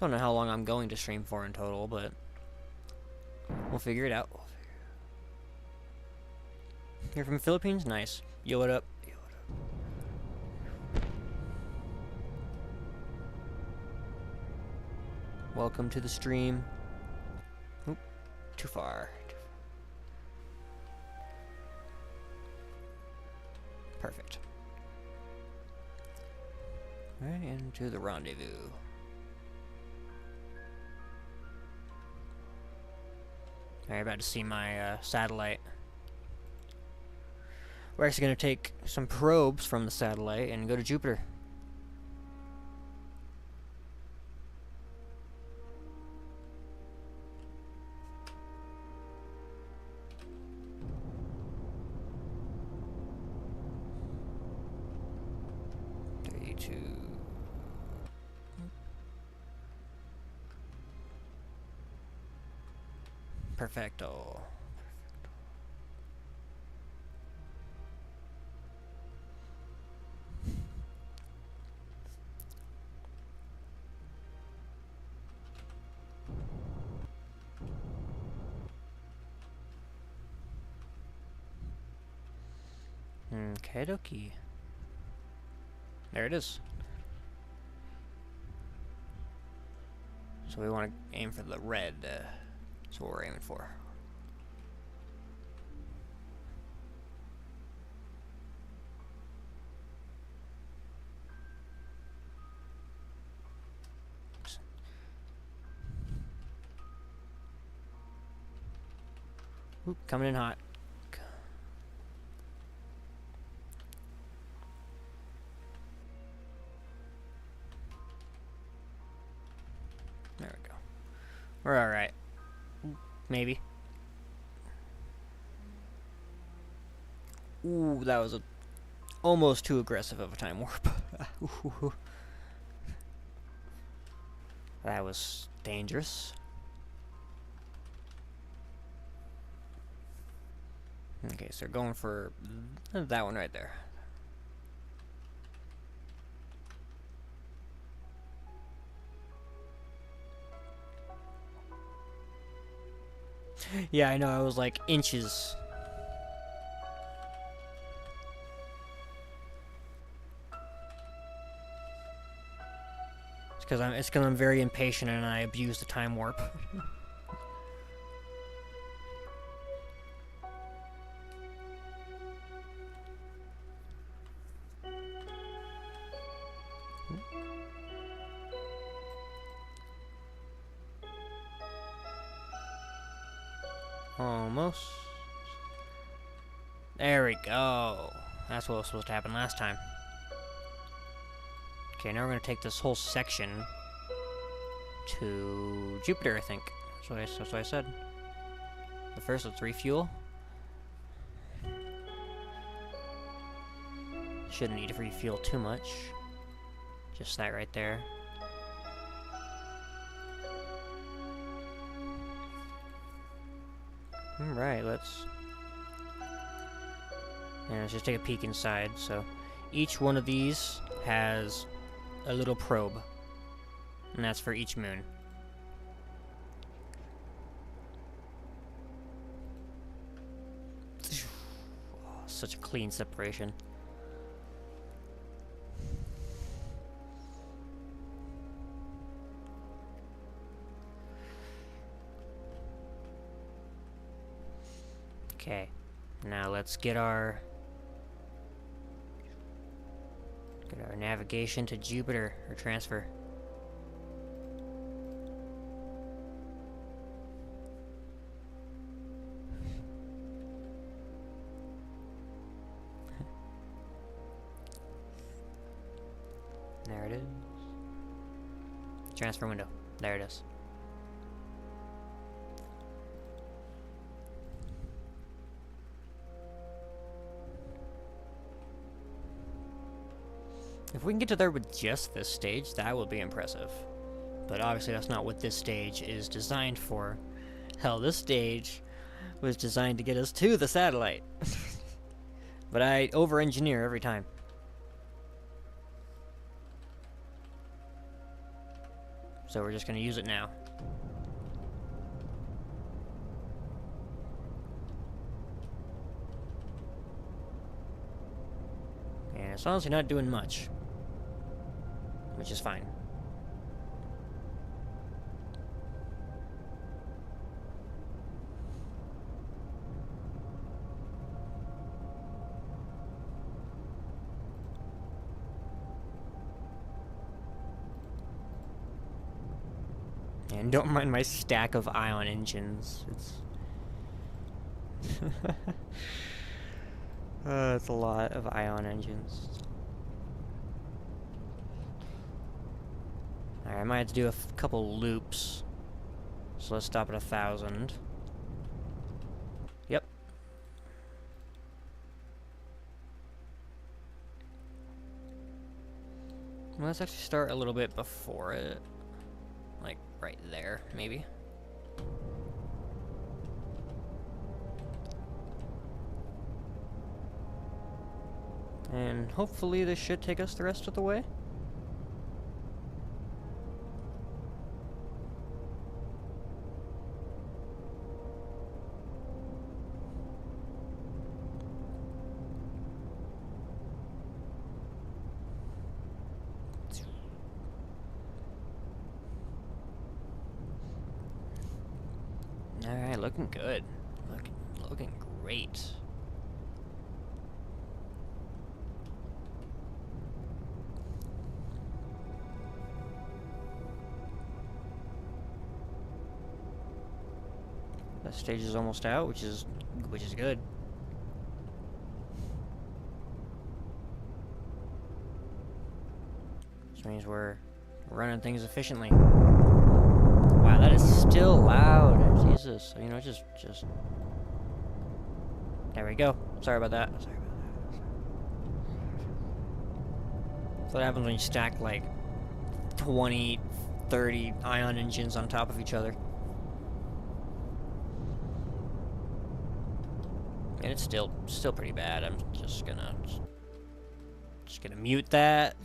Don't know how long I'm going to stream for in total, but we'll figure it out. You're from the Philippines? Nice. Yo, what up? Yo, what up? Welcome to the stream. Oop, too far. Perfect. Right into the rendezvous. Alright, about to see my satellite. We're actually going to take some probes from the satellite and go to Jupiter. Perfecto. Okay, dokie. There it is. So we want to aim for the red. That's what we're aiming for. Oop, coming in hot. There we go. We're alright. Maybe. Ooh, that was almost too aggressive of a time warp. That was dangerous. Okay, so going for that one right there. Yeah, I know, I was like inches. It's because I'm very impatient and I abuse the time warp. Almost. There we go. That's what was supposed to happen last time. Okay, now we're gonna take this whole section to Jupiter, I think. That's what I said. But first, let's refuel. Shouldn't need to refuel too much. Just that right there. Alright, let's just take a peek inside. So, each one of these has a little probe. And that's for each moon. Oh, such a clean separation. Okay, now let's get our navigation to Jupiter, or transfer. There it is. Transfer window. There it is. If we can get to there with just this stage, that would be impressive. But obviously that's not what this stage is designed for. Hell, this stage was designed to get us to the satellite. But I over-engineer every time. So we're just going to use it now. And as long as you're not doing much, which is fine. And don't mind my stack of ion engines. It's a lot of ion engines. Alright, I might have to do a couple loops. So let's stop at 1,000. Yep. Well, let's actually start a little bit before it. Like, right there, maybe. And hopefully this should take us the rest of the way. Alright, looking good. Looking great. That stage is almost out, which is good. Which means we're running things efficiently. Wow, that is still loud. Jesus, you know, just. There we go. Sorry about that. That's what happens when you stack like 20, 30 ion engines on top of each other. And it's still pretty bad. I'm just gonna mute that.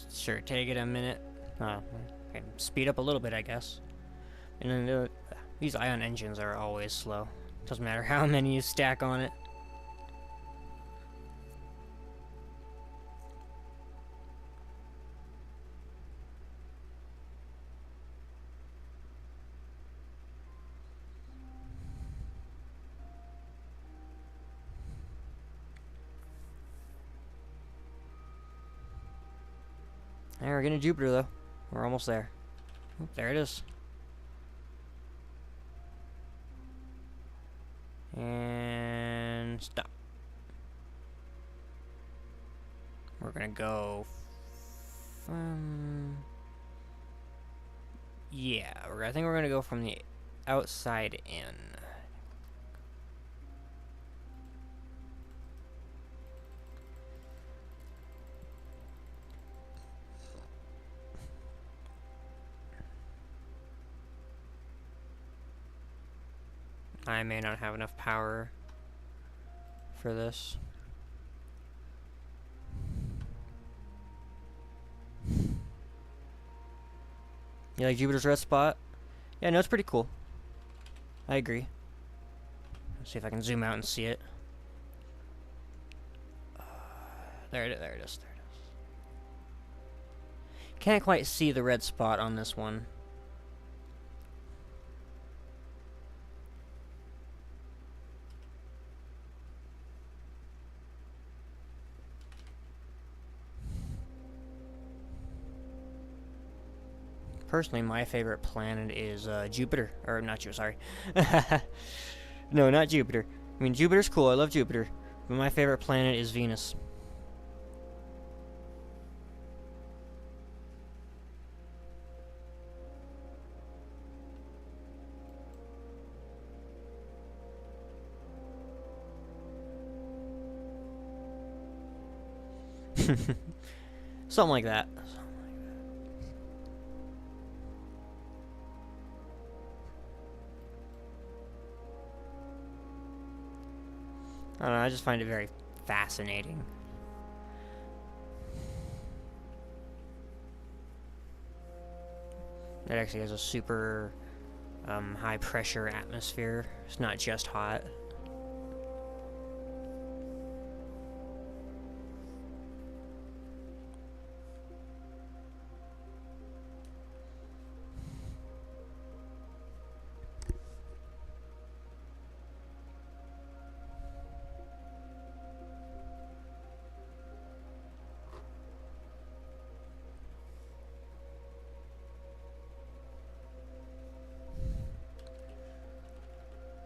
Sure, take it a minute. Oh, can speed up a little bit, I guess. And then these ion engines are always slow. Doesn't matter how many you stack on it. Alright, we're getting to Jupiter, though. We're almost there. Oh, there it is. And stop. We're gonna go from... Yeah, I think we're gonna go from the outside in. I may not have enough power for this. You like Jupiter's red spot? Yeah, no, it's pretty cool. I agree. Let's see if I can zoom out and see it. There it is, there it is, there it is. Can't quite see the red spot on this one. Personally, my favorite planet is Jupiter. Or, not Jupiter, sorry. No, not Jupiter. I mean, Jupiter's cool, I love Jupiter. But my favorite planet is Venus. Something like that. I don't know, I just find it very fascinating. It actually has a super high pressure atmosphere. It's not just hot.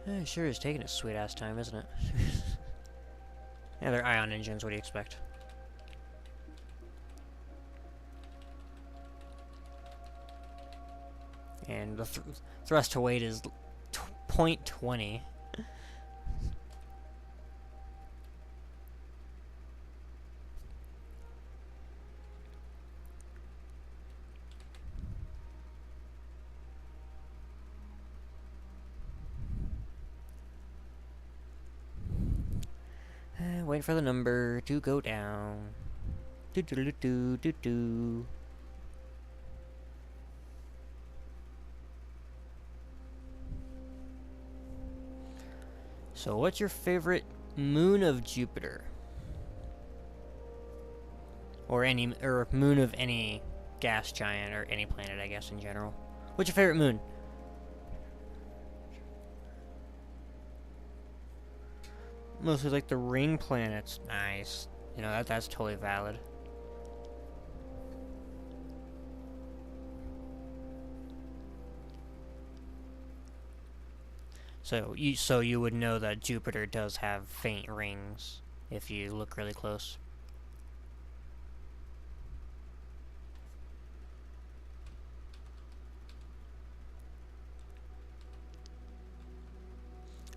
It sure is taking a sweet-ass time, isn't it? Yeah, they're ion engines, what do you expect? And the thrust to weight is 0.20. Wait for the number to go down. Do do do do do do. So, what's your favorite moon of Jupiter? Or moon of any gas giant or any planet, I guess, in general. What's your favorite moon? Mostly like the ring planets. Nice. You know, that's totally valid. So you would know that Jupiter does have faint rings if you look really close.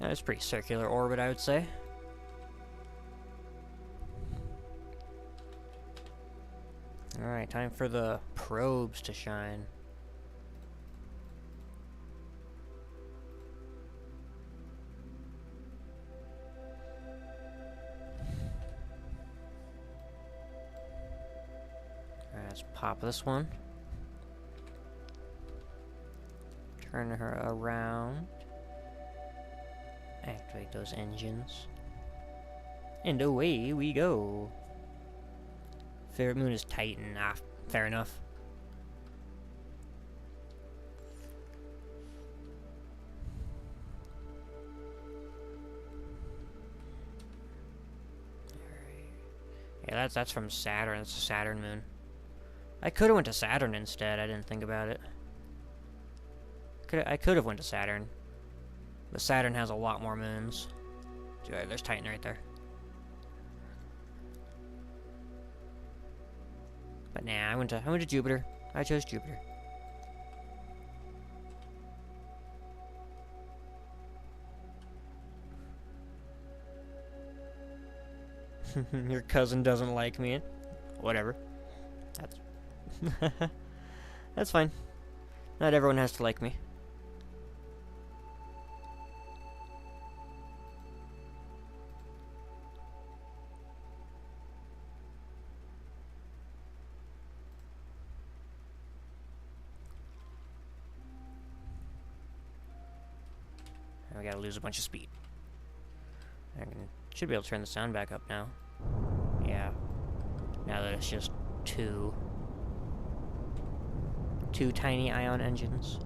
It's pretty circular orbit, I would say. Alright, time for the probes to shine. Alright, let's pop this one. Turn her around. Activate those engines. And away we go. Favorite moon is Titan. Ah, fair enough. Yeah, that's from Saturn. It's a Saturn moon. I could have went to Saturn instead. I didn't think about it. I could have went to Saturn. But Saturn has a lot more moons. There's Titan right there. But nah, I went to Jupiter. I chose Jupiter. Your cousin doesn't like me. Whatever. That's that's fine. Not everyone has to like me. We gotta lose a bunch of speed. Should be able to turn the sound back up now. Yeah. Now that it's just two tiny ion engines.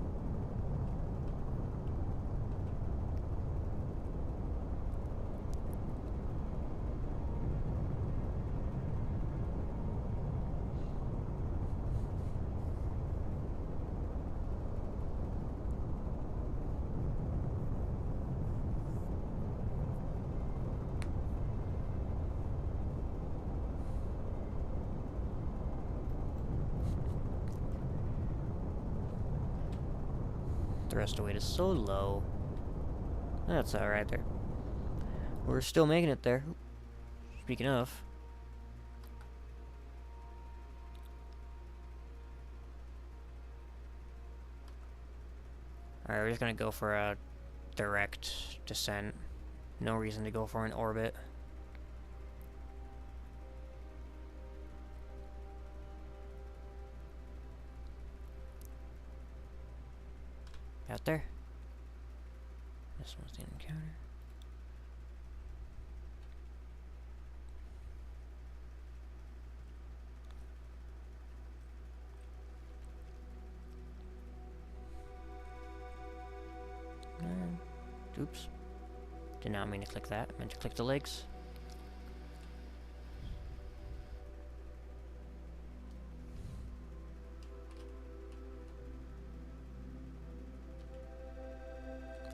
Thrust weight is so low. That's alright there. We're still making it there. Speaking of. Alright, we're just gonna go for a direct descent. No reason to go for an orbit. Out there. This one's the encounter. Oops. Did not mean to click that. I meant to click the legs.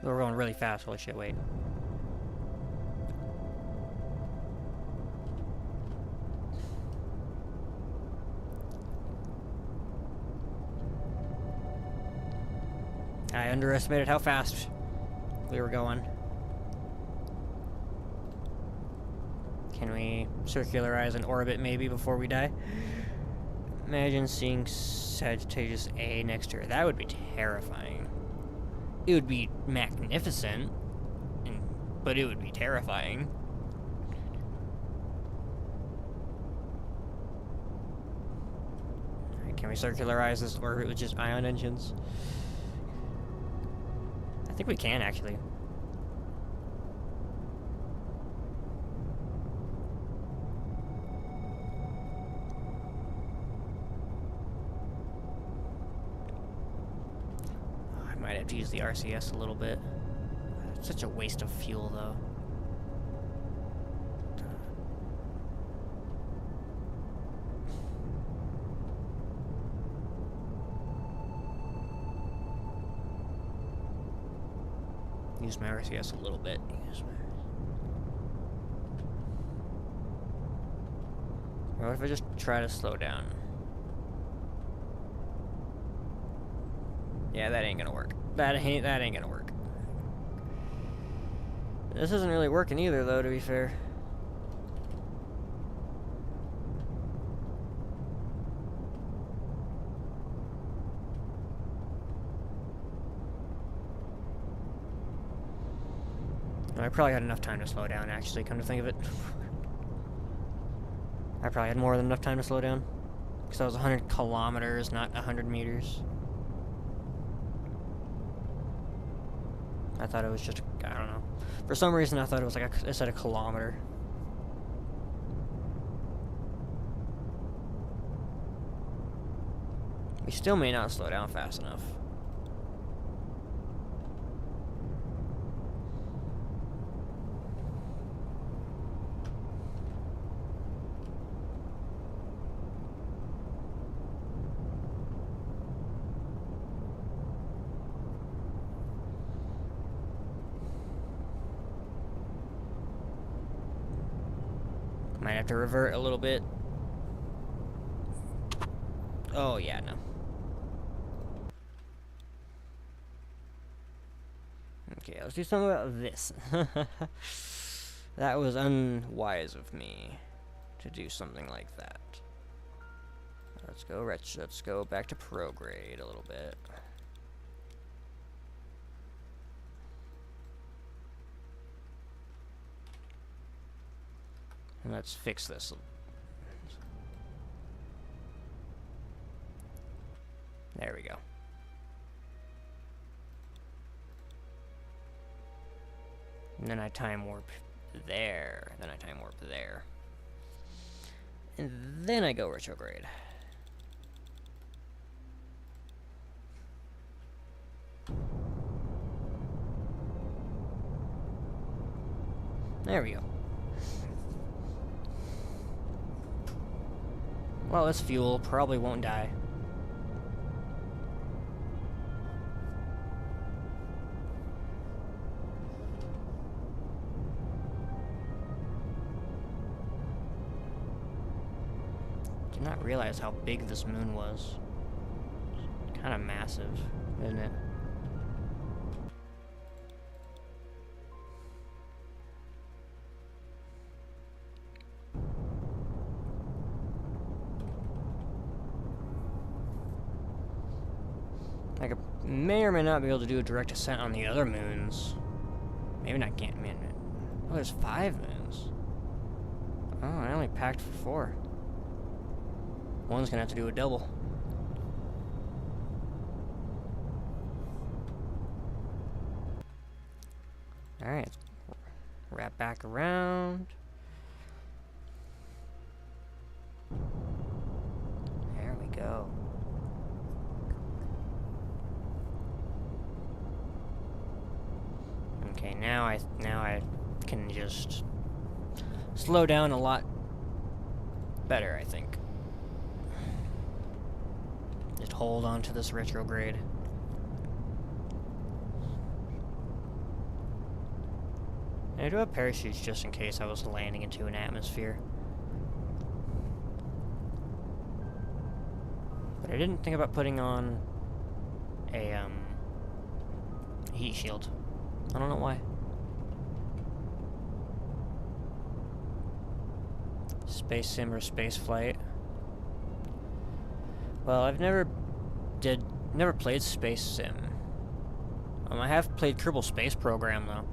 We're going really fast. Holy shit, wait. I underestimated how fast we were going. Can we circularize an orbit maybe before we die? Imagine seeing Sagittarius A next to her. That would be terrifying. It would be magnificent, but it would be terrifying. Alright, can we circularize this orbit with just ion engines? I think we can, actually. Might have to use the RCS a little bit. It's such a waste of fuel, though. Use my RCS a little bit. What if I just try to slow down? Yeah, that ain't gonna work. That ain't gonna work. This isn't really working either, though, to be fair. I probably had enough time to slow down, actually, come to think of it. I probably had more than enough time to slow down. Because that was 100 kilometers, not 100 meters. I thought it was just, I don't know. For some reason, I thought it was like it said a kilometer. We still may not slow down fast enough. Might have to revert a little bit. Oh, yeah, no. Okay, let's do something about this. That was unwise of me to do something like that. Let's go back to prograde a little bit. And let's fix this. There we go. And then I time warp there. Then I time warp there. And then I go retrograde. There we go. Well, this fuel probably won't die. Did not realize how big this moon was. Kind of massive, isn't it? I may or may not be able to do a direct ascent on the other moons. Maybe not man. Oh, there's 5 moons. Oh, I only packed for 4. One's gonna have to do a double. Alright, wrap back around. There we go. Okay, now I can just slow down a lot better, I think. Just hold on to this retrograde. I do have parachutes just in case I was landing into an atmosphere. But I didn't think about putting on a heat shield. I don't know why. Space sim or space flight. Well, I've never played space sim. I have played Kerbal Space Program though.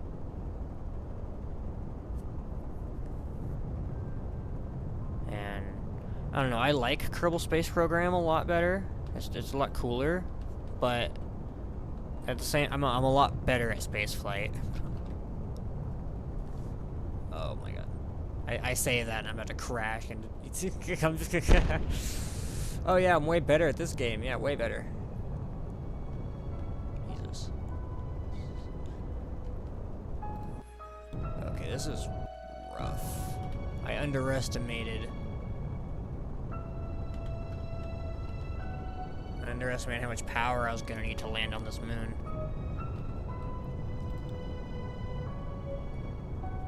And I don't know, I like Kerbal Space Program a lot better. It's a lot cooler, but at the same, I'm a lot better at spaceflight. Oh my god. I say that and I'm about to crash and I'm just gonna oh yeah, I'm way better at this game. Yeah, way better. Jesus. Okay, this is rough. I underestimated how much power I was gonna need to land on this moon.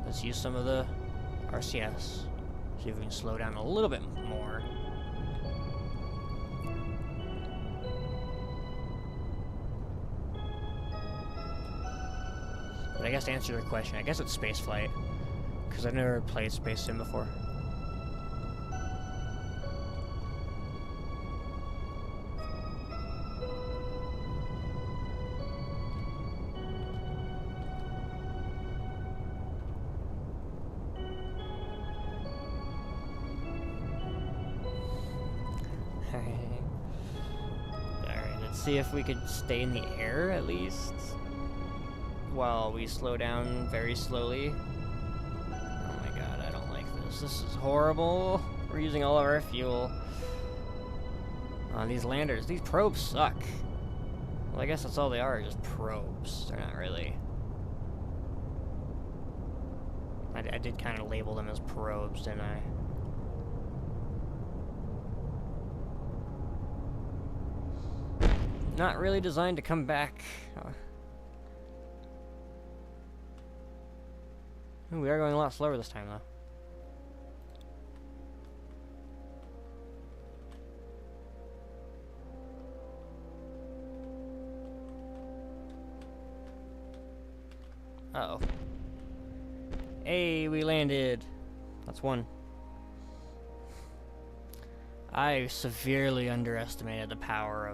Let's use some of the RCS. See if we can slow down a little bit more. But I guess to answer your question, I guess it's spaceflight, because I've never played Space Sim before. Alright, let's see if we could stay in the air at least. while we slow down very slowly. Oh my god, I don't like this. This is horrible. We're using all of our fuel. These landers, these probes suck. Well, I guess that's all they are, just probes. They're not really... I did kind of label them as probes, didn't I? Not really designed to come back. Ooh, we are going a lot slower this time, though. Uh-oh. Hey, we landed. That's one. I severely underestimated the power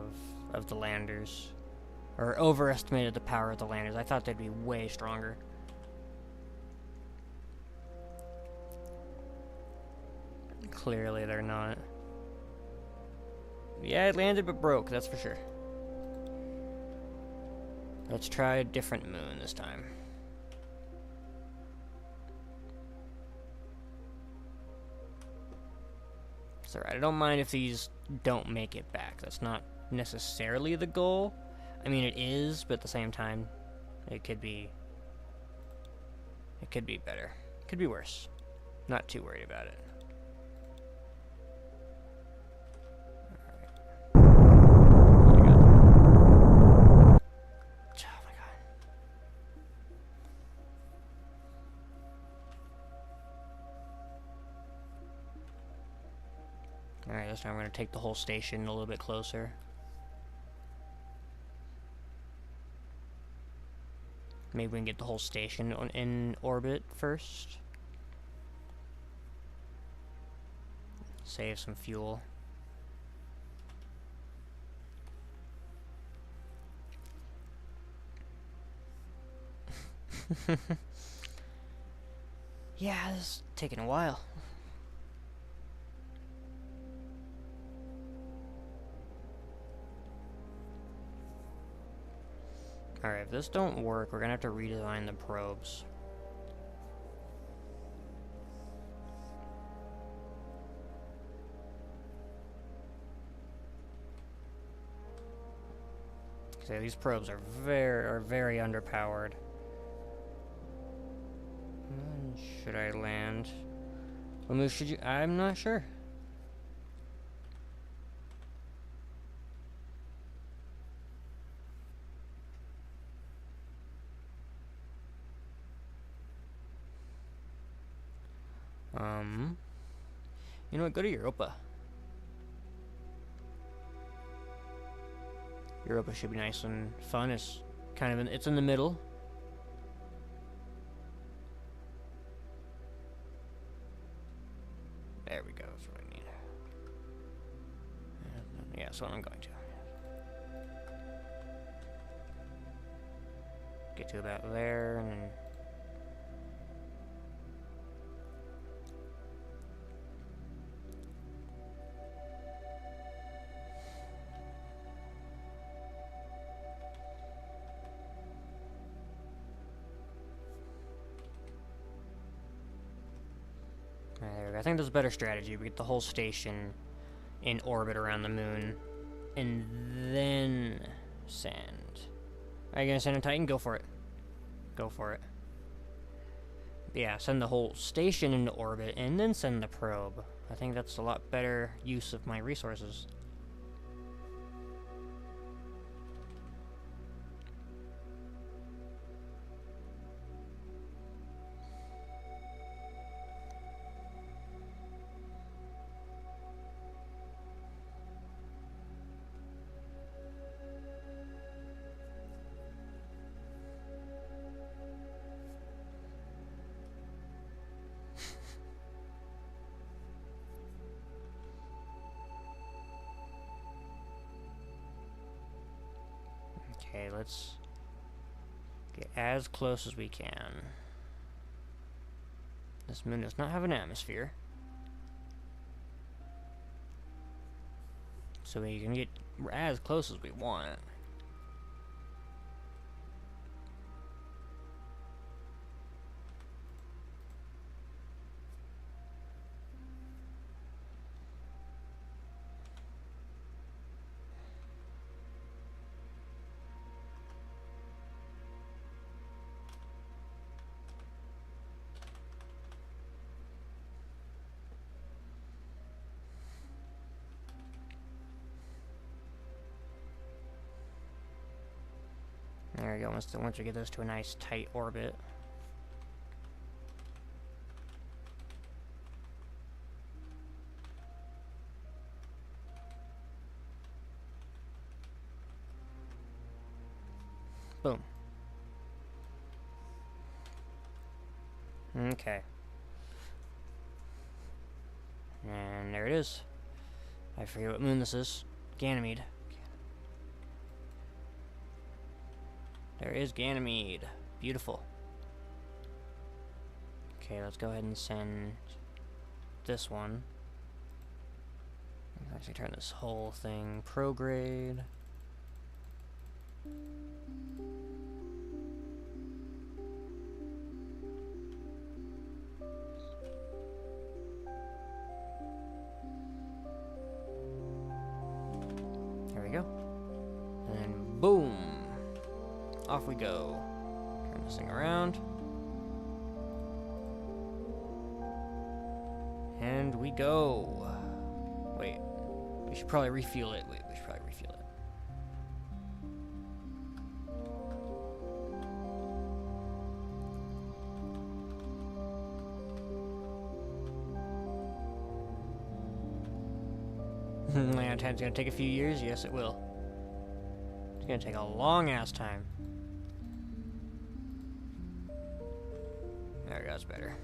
of the landers. Or overestimated the power of the landers. I thought they'd be way stronger. Clearly they're not. Yeah, it landed but broke, that's for sure. Let's try a different moon this time. It's alright, I don't mind if these don't make it back. That's not necessarily the goal. I mean, it is, but at the same time, it could be better. It could be worse. Not too worried about it. Alright, this time we're going to take the whole station a little bit closer. Maybe we can get the whole station in orbit first. Save some fuel. Yeah, this is taking a while. Alright, if this don't work, we're gonna have to redesign the probes. So these probes are very underpowered. Should I land? Well, should you? I'm not sure. You know what? Go to Europa. Europa should be nice and fun. It's kind of it's in the middle. There we go. That's what I need. Yeah, that's what I'm going to. Get to about there and then. I think there's a better strategy. We get the whole station in orbit around the moon, and then send. Are you gonna send a Titan? Go for it. Go for it. Yeah, send the whole station into orbit, and then send the probe. I think that's a lot better use of my resources. Okay, let's get as close as we can. This moon does not have an atmosphere, so we can get as close as we want. we go, once we get this to a nice tight orbit. Boom. Okay. And there it is. I forget what moon this is. Ganymede. There is Ganymede. Beautiful. Okay, let's go ahead and send this one. Let's actually turn this whole thing prograde. There we go. And then boom! Off we go. Turn this thing around. And we go. Wait. We should probably refuel it. Wait, we should probably refuel it. It's gonna take a few years? Yes, it will. It's gonna take a long ass time. There we go, that's better.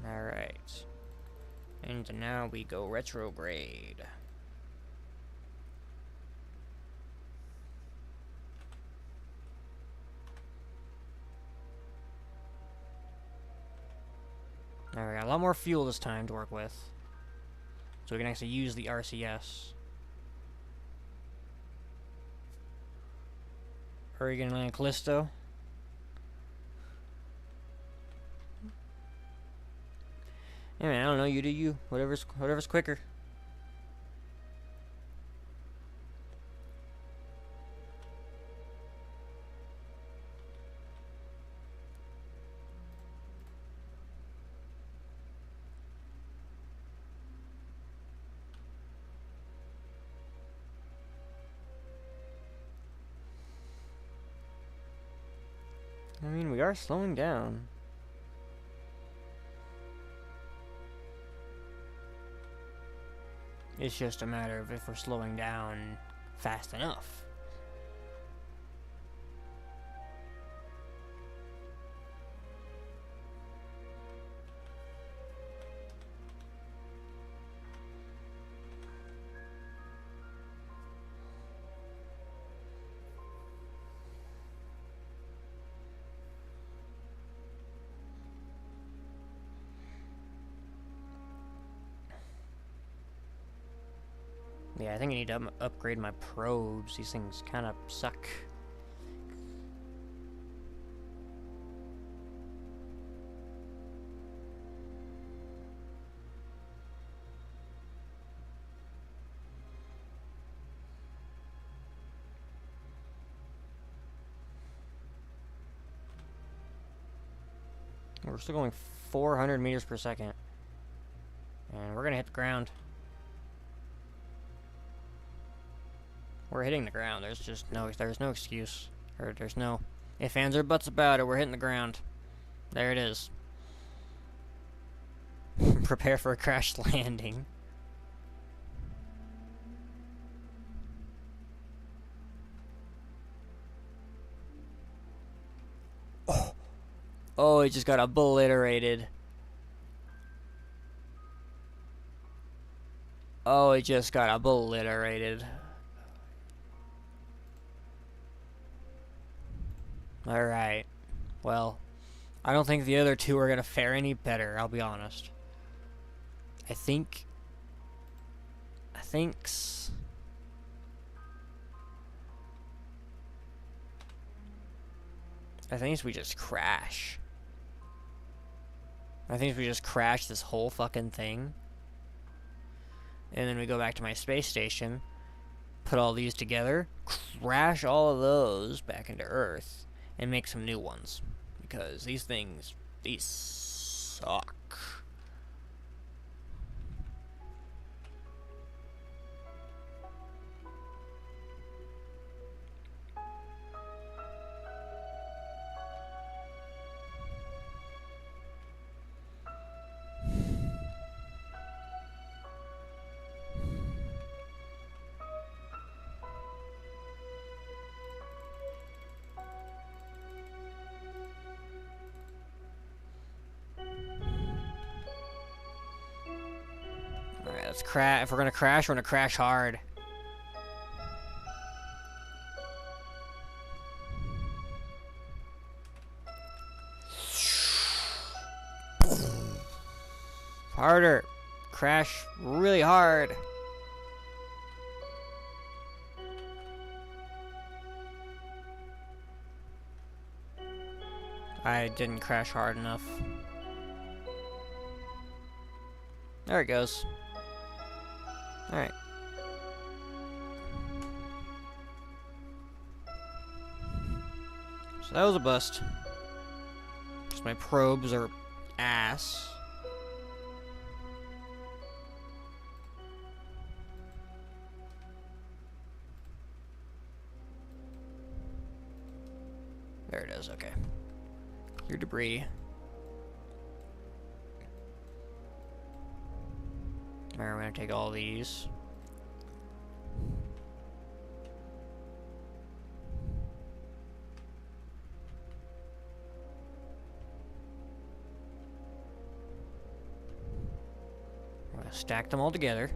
Alright. And now we go retrograde. Now we got a lot more fuel this time to work with. So we can actually use the RCS. Are you gonna land Callisto? Yeah, man, I don't know. You do you. Whatever's quicker. I mean, we are slowing down. It's just a matter of if we're slowing down fast enough. Yeah, I think I need to upgrade my probes. These things kind of suck. We're still going 400 meters per second. And we're gonna hit the ground. We're hitting the ground. There's no excuse. Or there's no ifs, ands, or buts about it. We're hitting the ground. There it is. Prepare for a crash landing. Oh, it just got obliterated. Oh, it just got obliterated. Alright. Well, I don't think the other two are going to fare any better, I'll be honest. I think we just crash. I think we just crash this whole fucking thing. And then we go back to my space station, put all these together, crash all of those back into Earth, and make some new ones. Because these suck. Let's crash. If we're gonna crash, we're gonna crash hard. Harder. Crash really hard. I didn't crash hard enough. There it goes. Alright. So that was a bust. Just my probes are ass. There it is, okay. Your debris. Alright, we're gonna take all these. We're gonna stack them all together.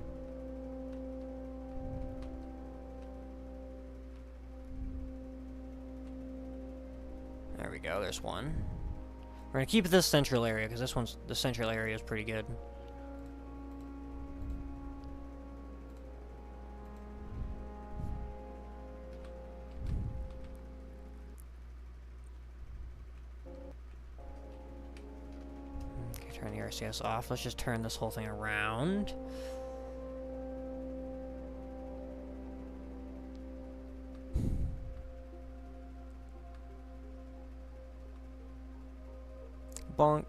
There we go, there's one. We're gonna keep this central area, because the central area is pretty good. Okay, turn the RCS off. Let's just turn this whole thing around. Bonk.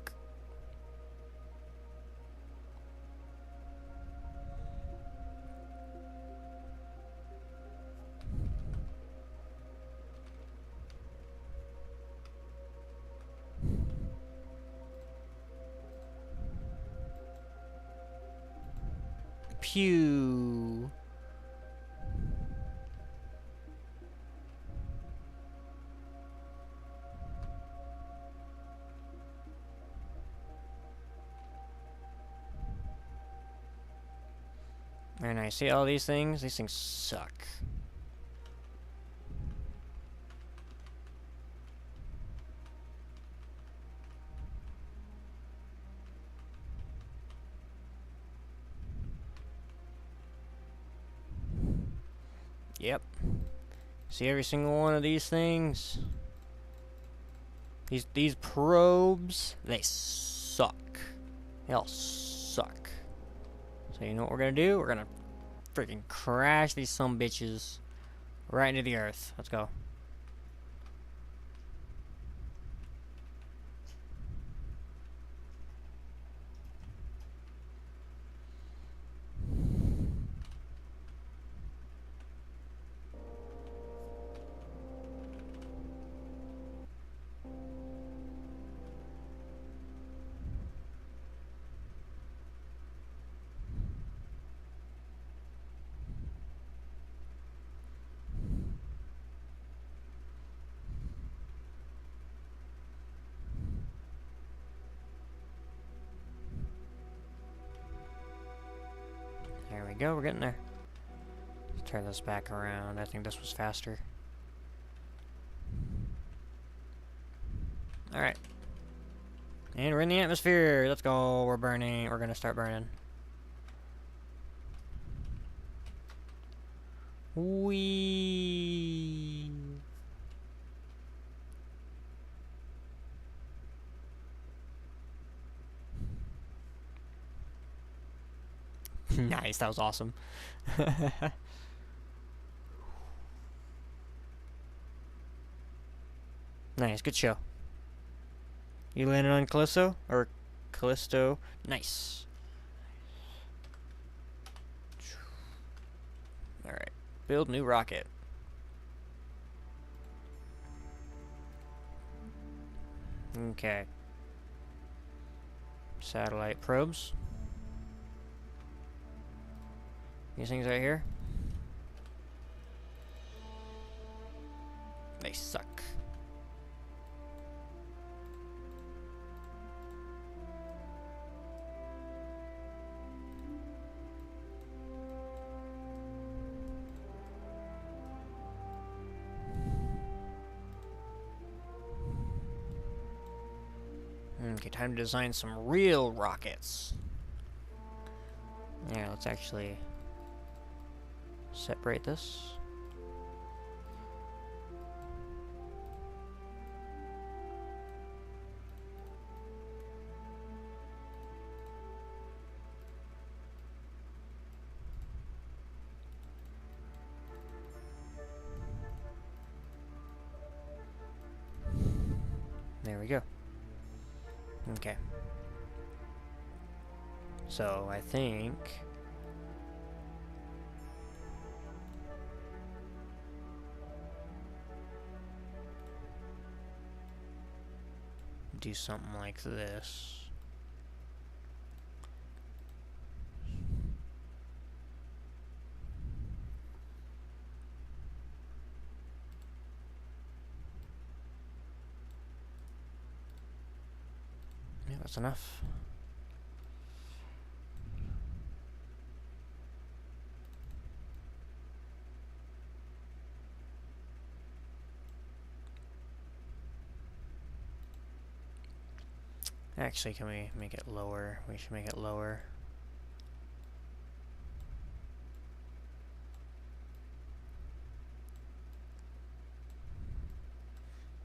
Pew. Very nice. See all these things? These things suck. Yep. See every single one of these things? These probes, they suck. They all suck. So you know what we're gonna do? We're gonna freaking crash these sumbitches right into the earth. Let's go. There we go, we're getting there. Let's turn this back around. I think this was faster. Alright. And we're in the atmosphere. Let's go. We're burning. We're gonna start burning. Whee! Nice, that was awesome. Nice, good show. You landed on Callisto? Or Callisto? Nice. Alright. Build new rocket. Okay. Satellite probes. These things right here. They suck. Okay, time to design some real rockets. Yeah, let's actually separate this. There we go. Okay. So, I think... do something like this. Yeah, that's enough. Actually, can we make it lower? We should make it lower.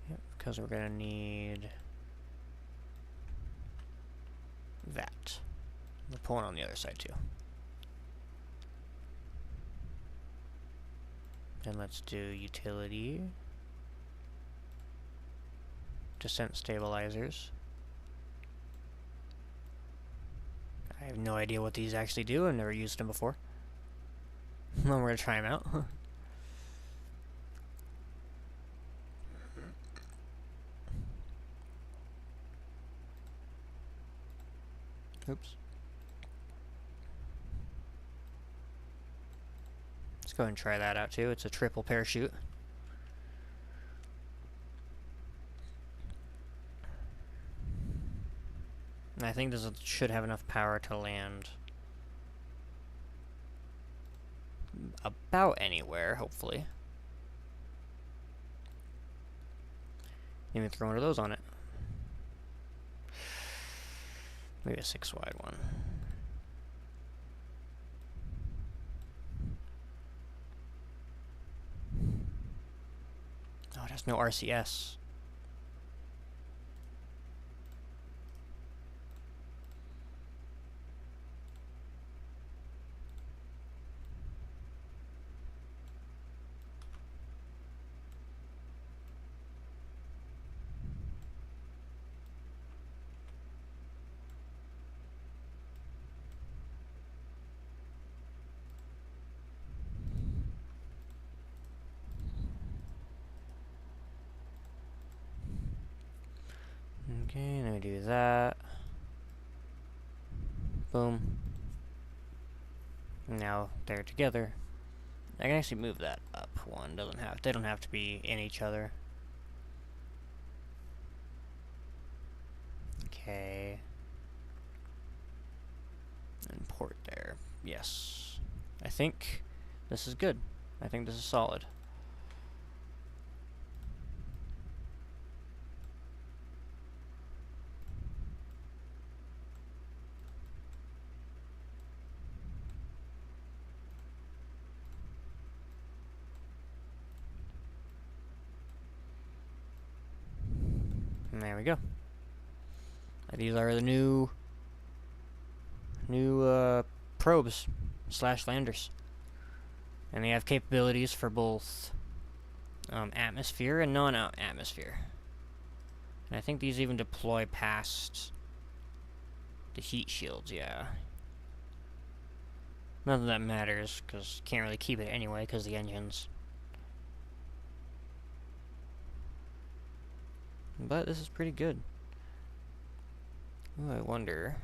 Yep, because we're gonna need that. We'll pull it on the other side too. Then let's do utility. Descent stabilizers. I have no idea what these actually do. I've never used them before. Well, we're gonna try them out. Oops. Let's go ahead and try that out too. It's a triple parachute. And I think this should have enough power to land about anywhere, hopefully. Even throw one of those on it. Maybe a 6-wide one. Oh, it has no RCS. Okay, let me do that. Boom. Now they're together. I can actually move that up one. They don't have to be in each other. Okay. And port there. Yes. I think this is good. I think this is solid. And there we go. These are the new probes / landers, and they have capabilities for both atmosphere and non-atmosphere. And I think these even deploy past the heat shields. Yeah. Not that that matters, because can't really keep it anyway, because the engines. But this is pretty good. Ooh, I wonder.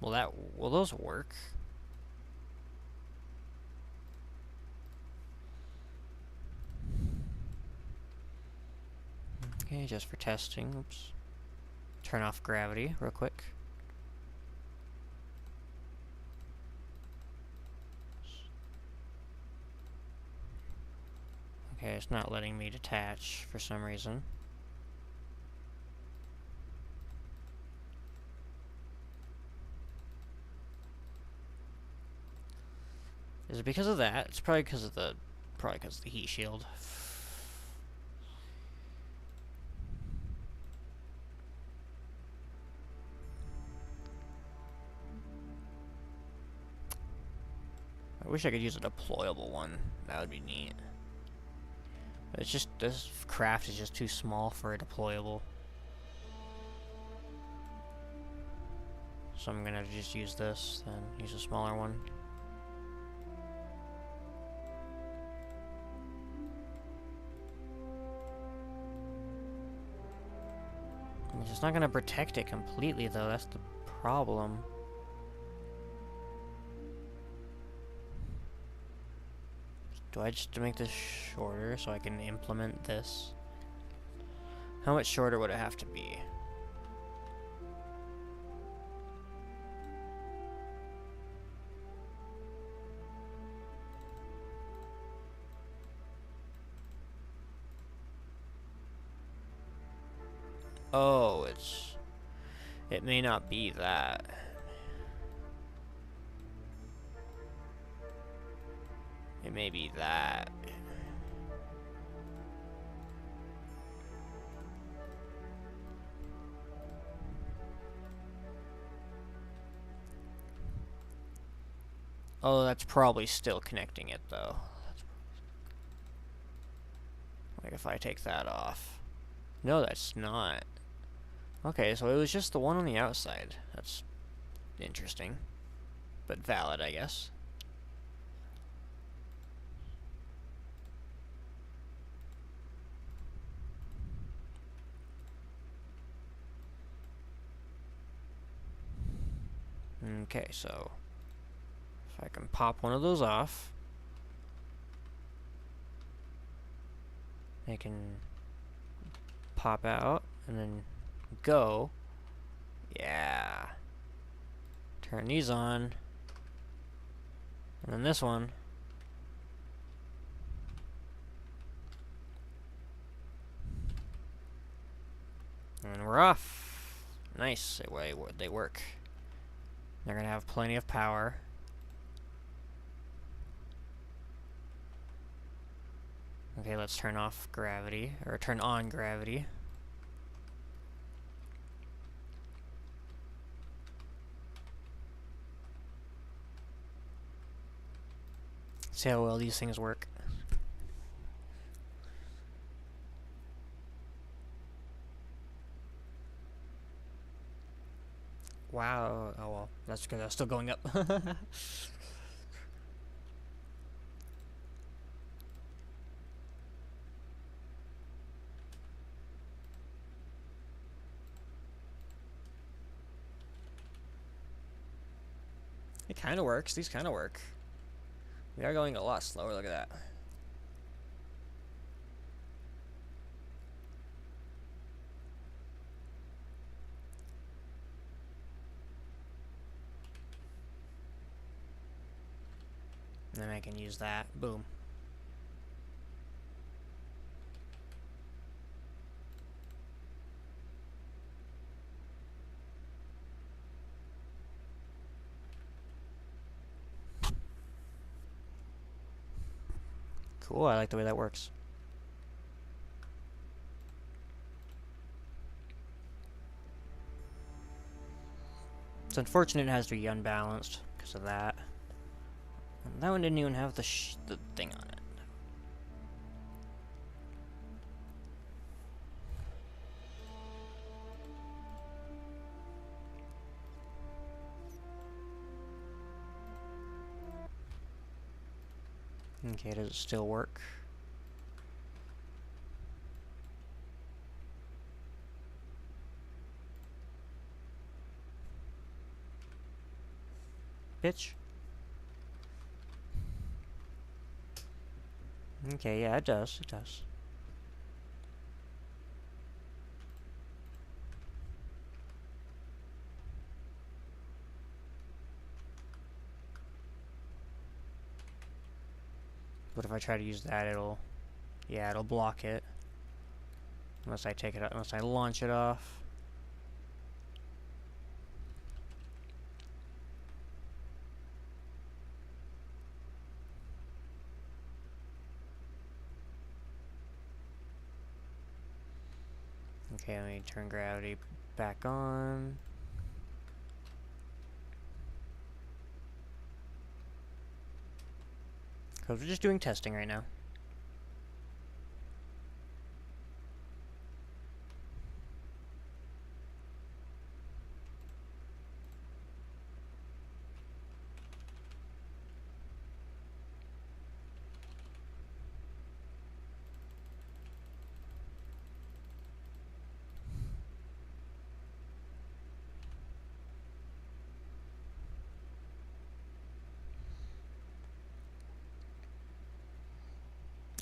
Will those work? Okay, just for testing. Oops. Turn off gravity real quick. Okay, it's not letting me detach for some reason. Is it because of that? It's probably because of the heat shield. I wish I could use a deployable one. That would be neat. But it's just, this craft is just too small for a deployable. So I'm gonna just use this, then use a smaller one. It's not gonna protect it completely though, that's the problem. Do I just make this shorter so I can implement this? How much shorter would it have to be? Oh, it may not be that. It may be that. Oh, that's probably still connecting it though. Like if I take that off. No, that's not. Okay, so it was just the one on the outside. That's interesting. But valid, I guess. Okay, so if I can pop one of those off, they can pop out and then go. Yeah. Turn these on. And then this one. And we're off. Nice. They work. They're gonna have plenty of power. Okay, let's turn off gravity, or turn on gravity. See how well these things work. Wow. Oh well, that's because that's still going up. It kind of works. These kind of work. We are going a lot slower. Look at that. And then I can use that. Boom. Cool, I like the way that works. It's unfortunate it has to be unbalanced because of that. And that one didn't even have the thing on it. Okay, does it still work? Bitch. Okay, yeah, it does. It does. But if I try to use that, it'll block it. Unless I take it out, unless I launch it off. Okay, let me turn gravity back on. Because we're just doing testing right now.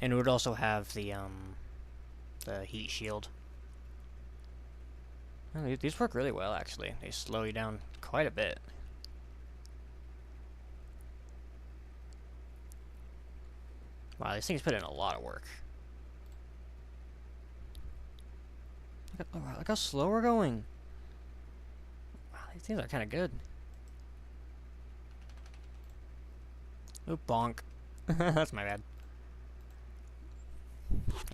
And it would also have the heat shield. Oh, these work really well, actually. They slow you down quite a bit. Wow, these things put in a lot of work. Look how slow we're going. Wow, these things are kind of good. Oh, bonk. That's my bad.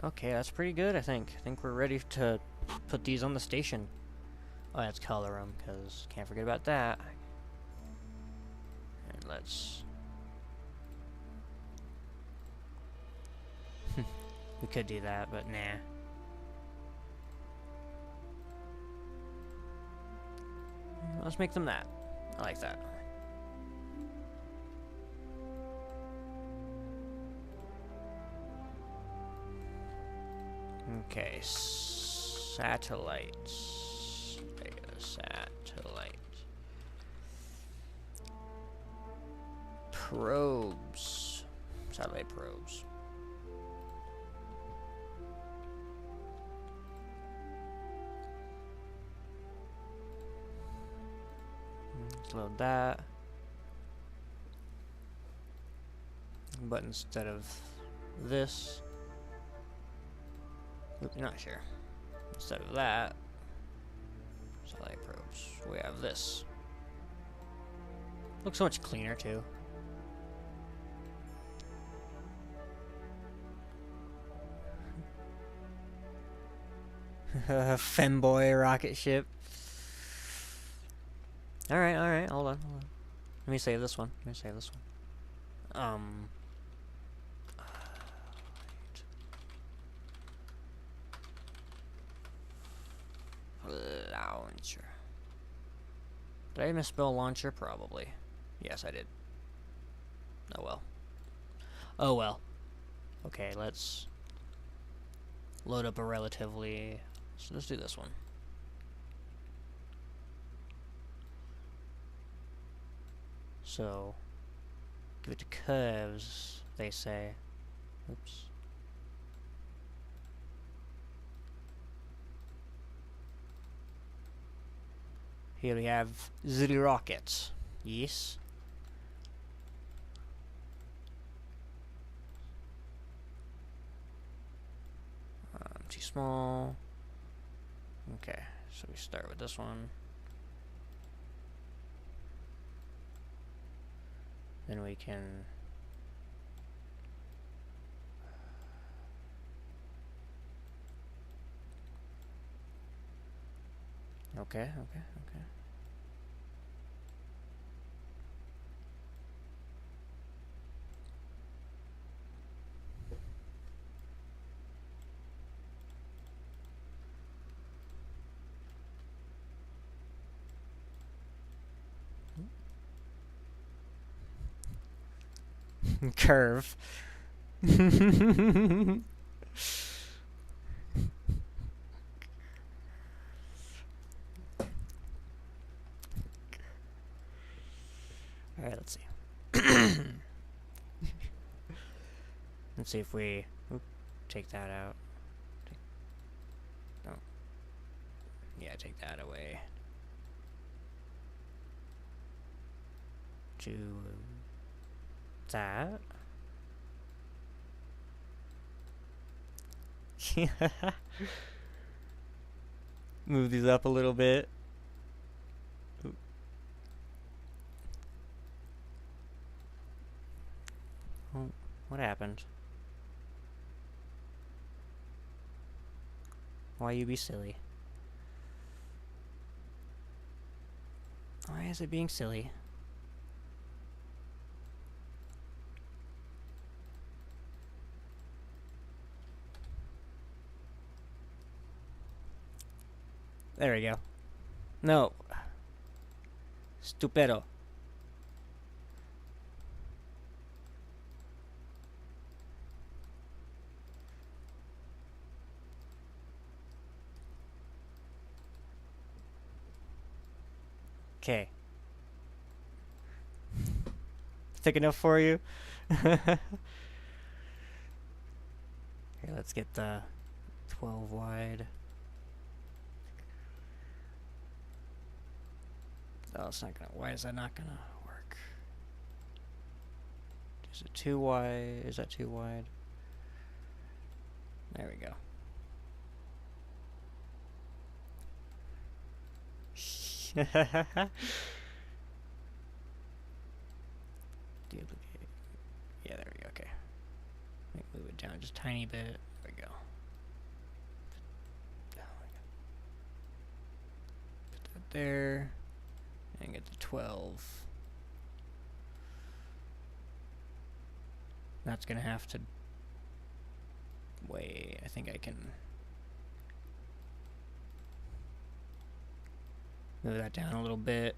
Okay, that's pretty good, I think. I think we're ready to put these on the station. Oh, let's color them, because can't forget about that. And let's... we could do that, but nah. Let's make them that. I like that. Okay, satellites. Satellite. Probes. Satellite probes. Let's load that. But instead of this, not sure. Instead of that, satellite probes, we have this. Looks so much cleaner too. Femboy rocket ship. Alright, hold on. Let me save this one. Launcher. Did I misspell launcher? Probably. Yes, I did. Oh well. Okay, let's load up a relatively... So let's do this one. So, give it to curves, they say. Oops. Here we have the rockets. Yes. Too small. Okay, so we start with this one. Then we can... Okay. Curve. Alright, let's see. Let's see if we... take that out. No. Yeah, take that away. To... that. Move these up a little bit. Oh, what happened? Why you be silly? Why is it being silly? There we go. No. Stupido. Okay. Thick enough for you? Here, let's get the 12 wide. Oh, it's not gonna. Why is that not gonna work? Is it too wide? Is that too wide? There we go. Duplicate. Yeah, there we go. Okay. Move it down just a tiny bit. There we go. Put that there. And get the 12. That's gonna have to wait. I think I can move that down a little bit.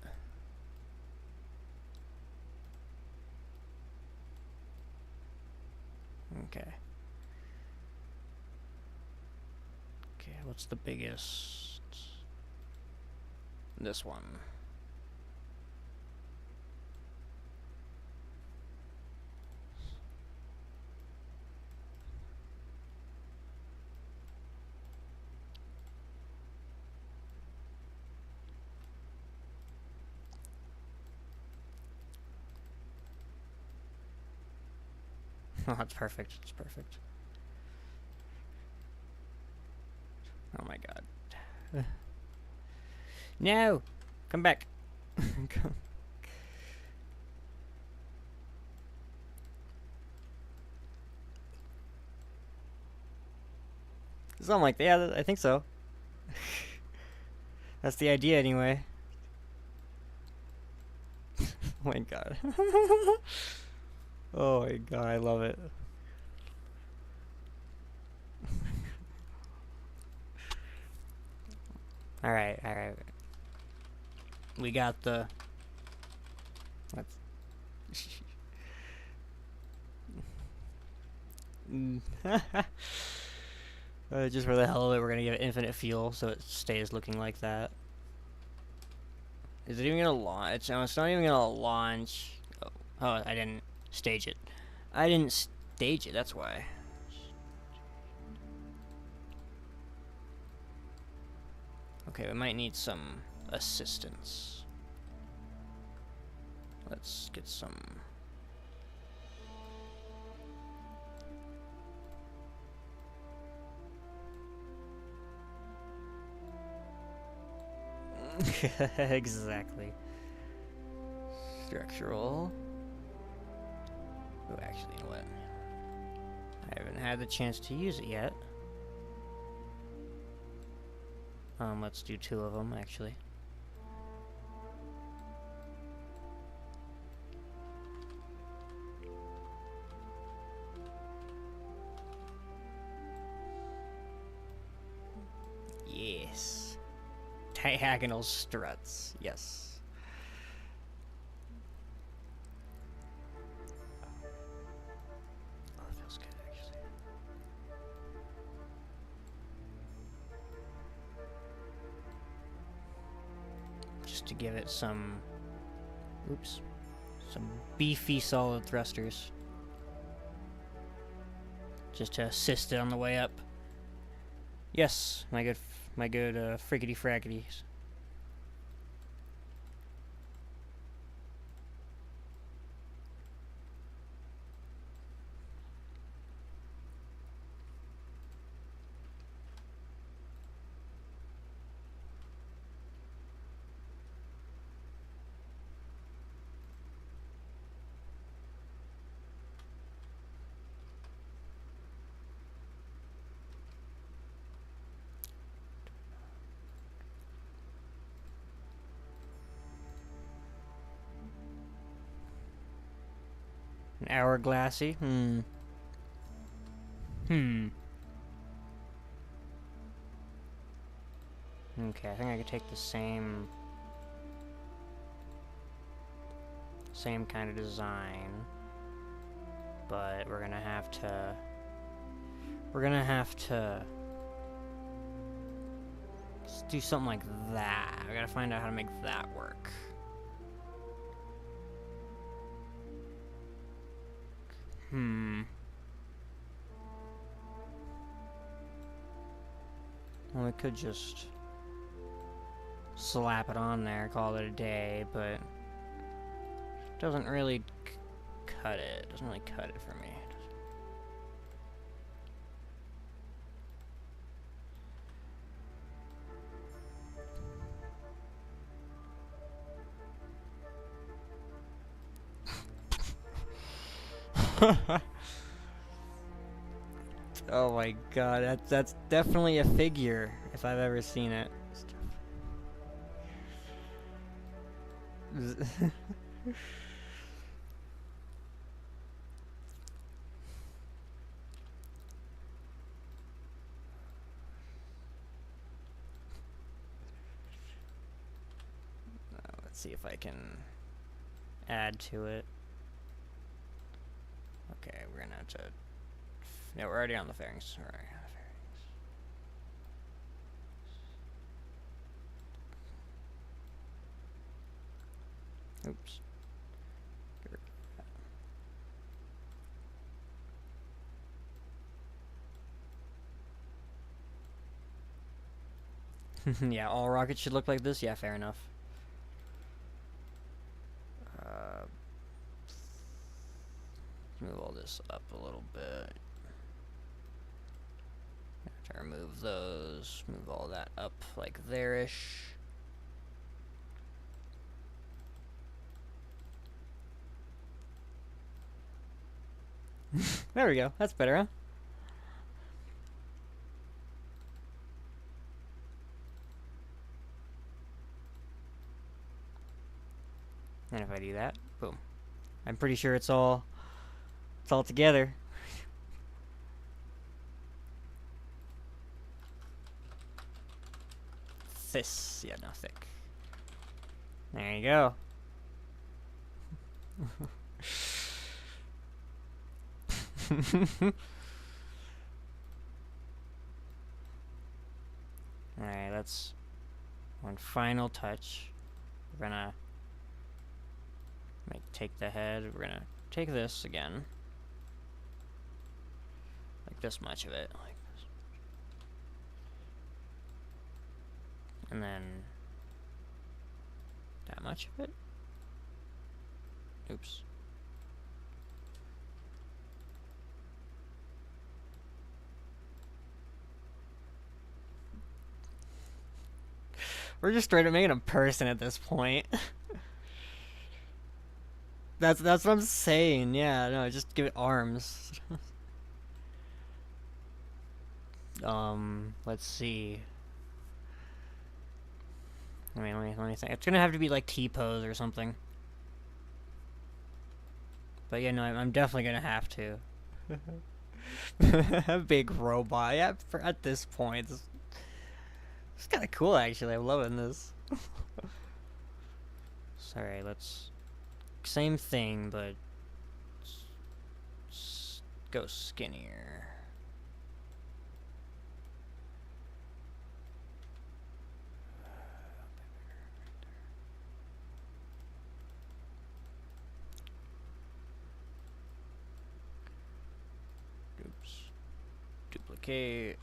Okay. Okay, what's the biggest? This one. Oh, that's perfect. It's perfect. Oh my god. No! Come back. Something like that. Yeah, I think so. That's the idea anyway. Oh my god. Oh my god, I love it. Alright, alright. We got the... Let's... just for the hell of it, we're gonna give it infinite fuel so it stays looking like that. Is it even gonna launch? It's not even gonna launch. Oh, I didn't stage it. I didn't stage it, that's why. Okay, we might need some assistance. Let's get some... Exactly. Structural. Oh, actually, you know what? I haven't had the chance to use it yet. Let's do 2 of them, actually. Yes. Diagonal struts. Yes. Oh, it feels good, actually. Just to give it some... Oops. Some beefy solid thrusters. Just to assist it on the way up. Yes, my good friggity fraggities. An hourglassy? Hmm. Okay, I think I could take the same kind of design, but we're gonna have to just do something like that. I gotta find out how to make that work. Well, we could just slap it on there, call it a day, but it doesn't really cut it. It doesn't really cut it for me. Oh my god, that's definitely a figure if I've ever seen it. Let's see if I can add to it. Okay, we're gonna have to. Yeah, we're already on the fairings. Alright, on the fairings. Oops. Yeah, all rockets should look like this? Yeah, fair enough. Move all this up a little bit. Have to remove those. Move all that up like there-ish. There we go. That's better, huh? And if I do that, boom. I'm pretty sure it's all together. This, yeah, no, thick. There you go. Alright, that's one final touch. We're gonna take the head. We're gonna take this again. Like this much of it. Like this. And then that much of it. Oops. We're just straight up making a person at this point. That's what I'm saying. Yeah, no, just give it arms. Let's see. I mean, let me think. It's gonna have to be like T-pose or something. But yeah, no, I'm definitely gonna have to. A big robot. Yeah, at this point, it's kind of cool actually. I'm loving this. Sorry, let's same thing, but go skinnier. Oops. Duplicate.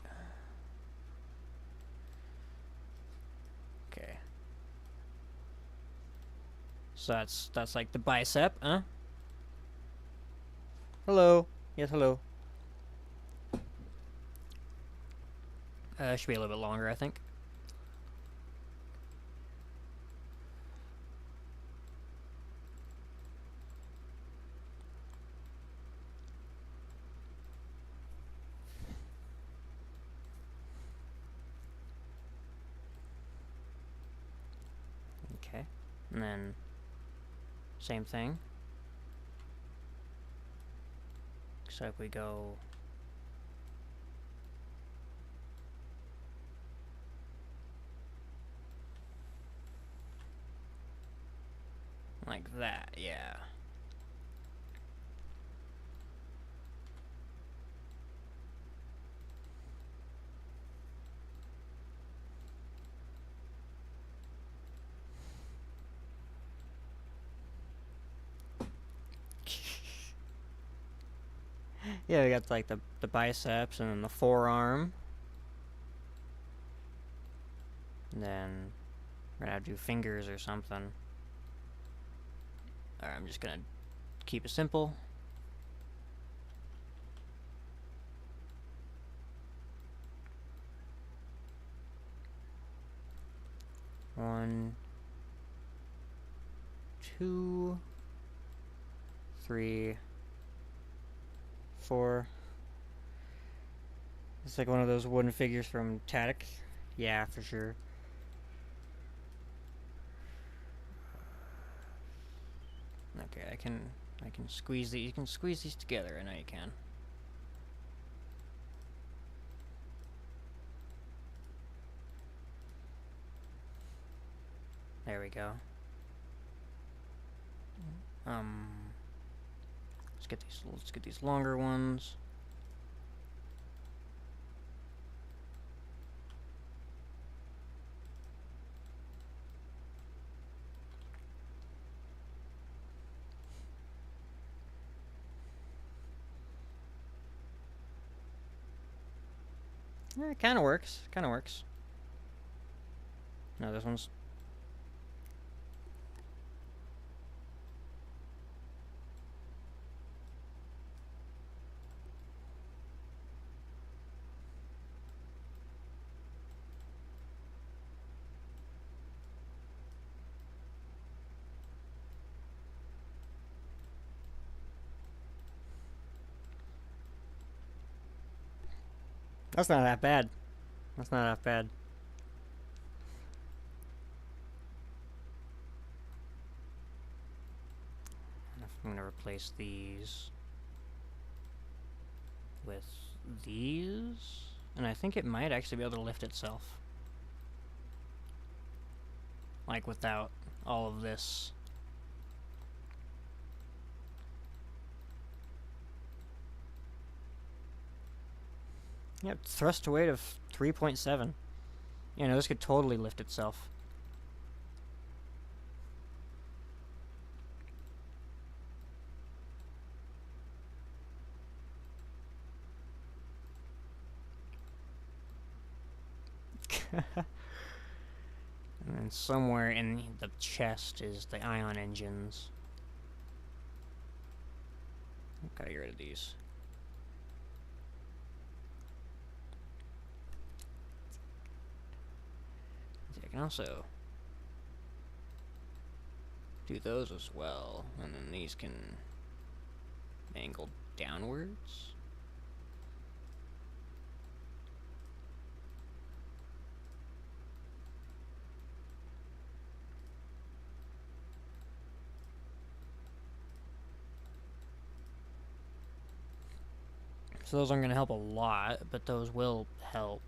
Okay. So that's like the bicep, huh? Hello. Yes, hello. Should be a little bit longer, I think. Okay. And then same thing. Looks like we go like that, yeah. Yeah, we got like the biceps and then the forearm. And then we're gonna have to do fingers or something. Alright, I'm just gonna keep it simple. One, two, three, four. It's like one of those wooden figures from Tadic. Yeah, for sure. Okay, I can squeeze these. You can squeeze these together. I know you can. There we go. Let's get these longer ones. Yeah, it kind of works. Kind of works. No, this one's... That's not that bad. That's not that bad. I'm gonna replace these with these, and I think it might actually be able to lift itself, like without all of this. Yep, thrust to weight of 3.7. You know, this could totally lift itself. And then somewhere in the chest is the ion engines. Gotta get rid of these. I can also do those as well, and then these can angle downwards. So those aren't going to help a lot, but those will help.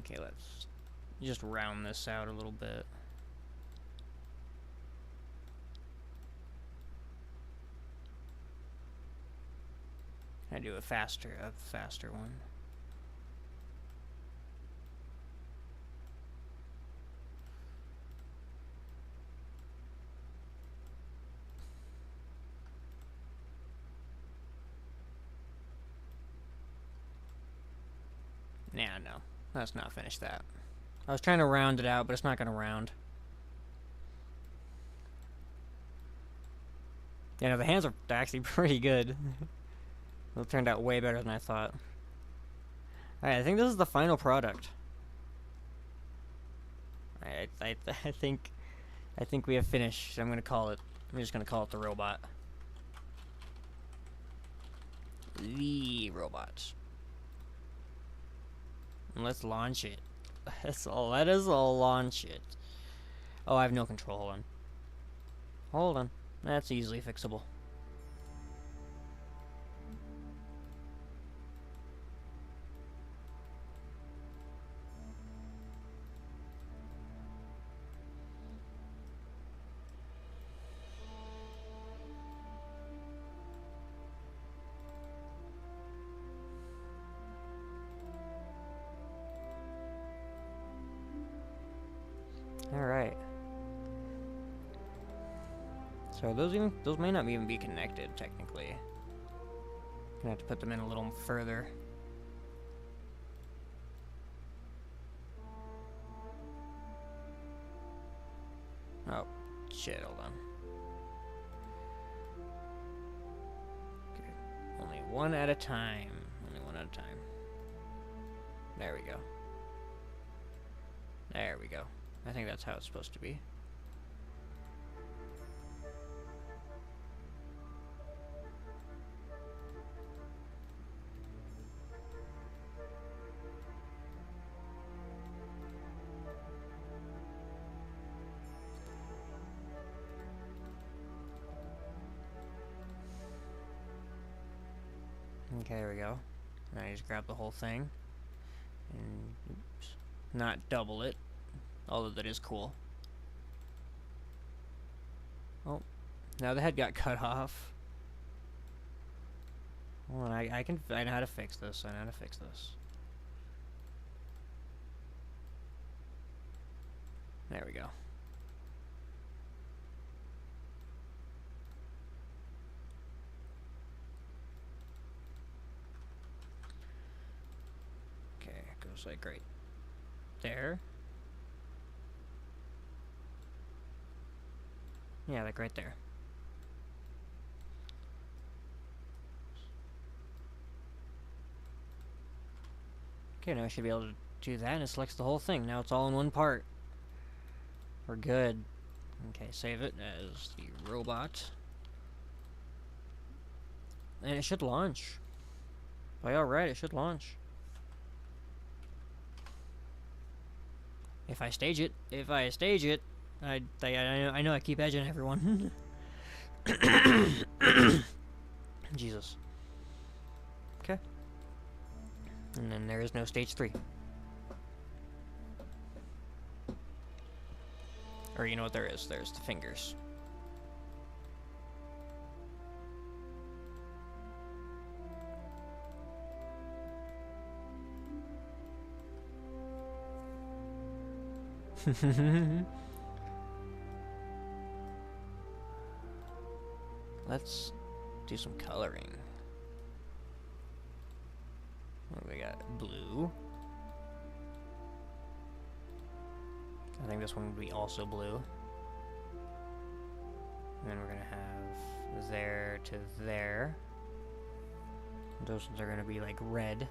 Okay, let's just round this out a little bit. I do a faster one. Nah, no. Let's not finish that. I was trying to round it out, but it's not going to round. Yeah, no, the hands are actually pretty good. It turned out way better than I thought. Alright, I think this is the final product. I think we have finished. I'm just gonna call it the robot. The robot. And let's launch it. Let us all launch it. Oh, I have no control. Hold on. Hold on. That's easily fixable. Alright. So those may not even be connected, technically. Gonna have to put them in a little further. Oh, shit, hold on. Okay. Only one at a time. Only one at a time. There we go. There we go. I think that's how it's supposed to be. Okay, there we go. Now you just grab the whole thing. And, oops. Not double it. Although that is cool. Oh. Now the head got cut off. Hold on, I know how to fix this. I know how to fix this. There we go. Okay, it goes like right there. Yeah, like right there. Okay, now I should be able to do that, and it selects the whole thing. Now it's all in one part. We're good. Okay, save it as the robot. And it should launch. By alright, it should launch. If I stage it, I know I keep edging everyone. Jesus. Okay. And then there is no stage 3. Or you know what there is? There's the fingers. Let's do some coloring. What do we got? Blue. I think this one would be also blue. And then we're gonna have there to there. Those ones are gonna be like red.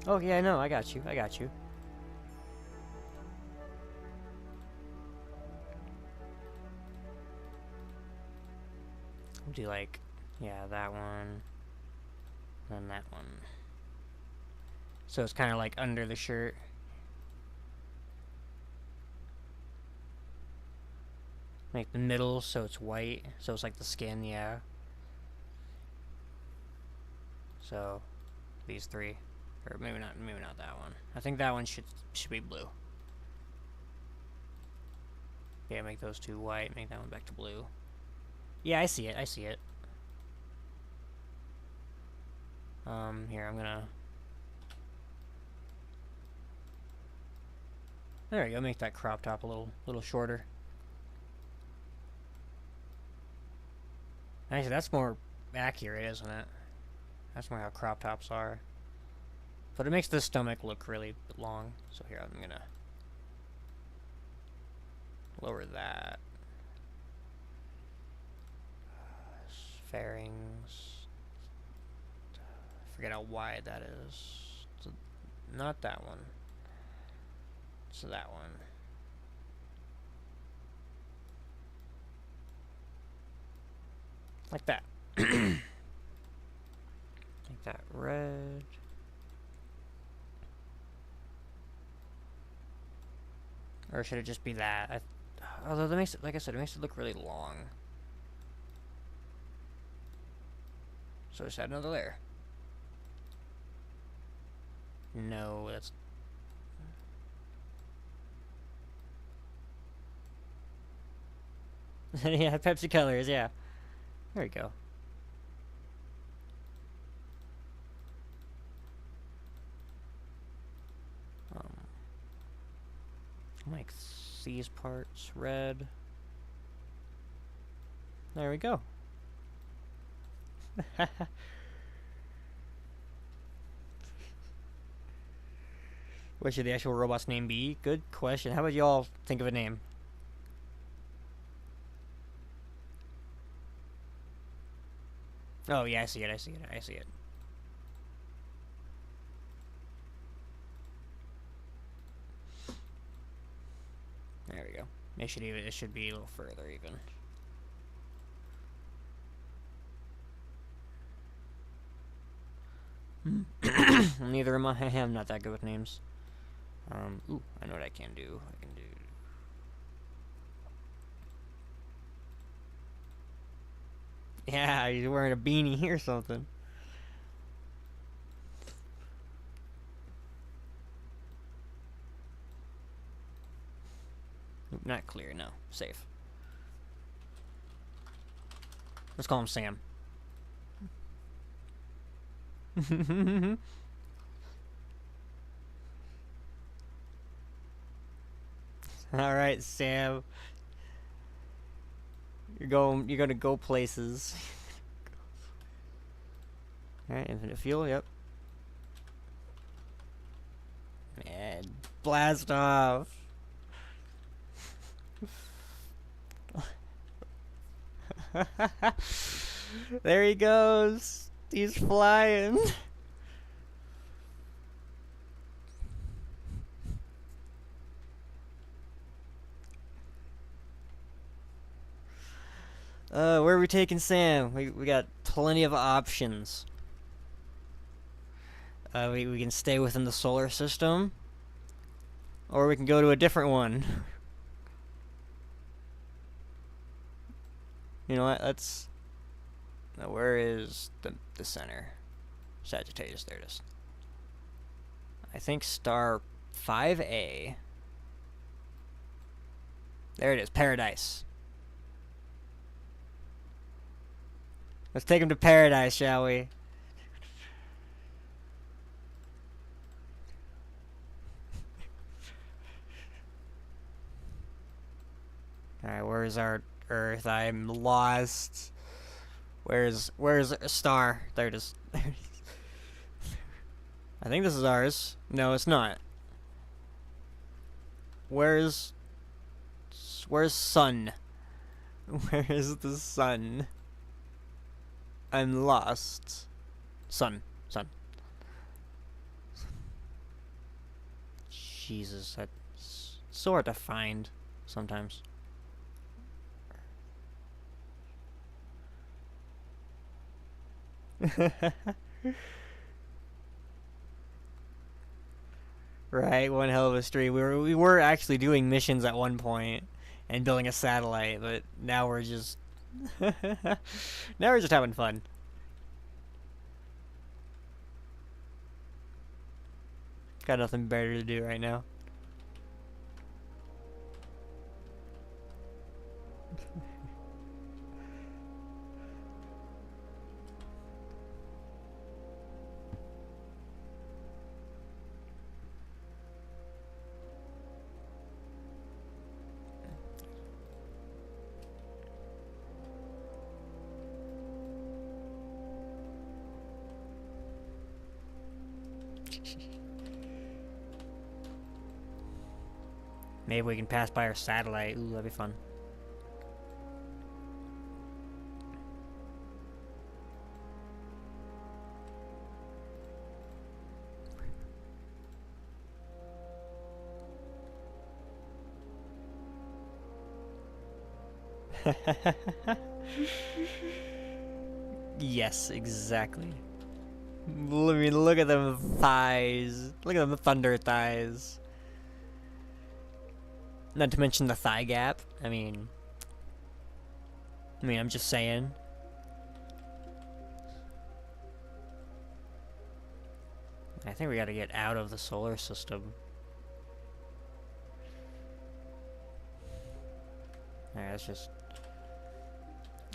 Oh yeah, no, I got you. I got you. Do like, yeah, that one, then that one. So it's kind of like under the shirt. Make the middle so it's white, so it's like the skin, yeah. So these three, or maybe not that one. I think that one should be blue. Yeah, make those two white, make that one back to blue. Yeah, I see it. I see it. Here, I'm gonna... There we go, make that crop top a little shorter. Actually, that's more accurate, isn't it? That's more how crop tops are. But it makes the stomach look really long. So here, I'm gonna... lower that. Fairings. I forget how wide that is. So not that one. So that one. Like that. Make that red. Or should it just be that? Although that makes it, like I said, it makes it look really long. So just add another layer. No, that's... yeah, Pepsi colors, yeah. There we go. Like these parts red. There we go. What should the actual robot's name be? Good question. How about y'all think of a name? Oh yeah, I see it, I see it, I see it. There we go. It should be a little further even. Neither am I. I'm not that good with names. Ooh, I know what I can do. I can do... Yeah, he's wearing a beanie or something. Oop, not clear, no. Safe. Let's call him Sam. Alright, Sam. You're gonna go places. Alright, infinite fuel, yep. And blast off. There he goes. He's flying. Where are we taking Sam? We got plenty of options. We can stay within the solar system, or we can go to a different one. You know what? Let's... Now, where is the center? Sagittarius, there it is. I think star 5A. There it is, Paradise. Let's take him to paradise, shall we? Alright, where's our Earth? I'm lost. Where's a star? There it is. I think this is ours. No, it's not. Where's sun? Where is the sun? I'm lost. Sun. Jesus, that's so hard to find sometimes. Right, one hell of a stream. We were actually doing missions at one point and building a satellite, but now we're just now we're just having fun. Got nothing better to do right now. Maybe we can pass by our satellite. Ooh, that'd be fun. Yes, exactly. I mean, look at them thighs. Look at them thunder thighs. Not to mention the thigh gap. I'm just saying. I think we gotta get out of the solar system. Alright, let's just...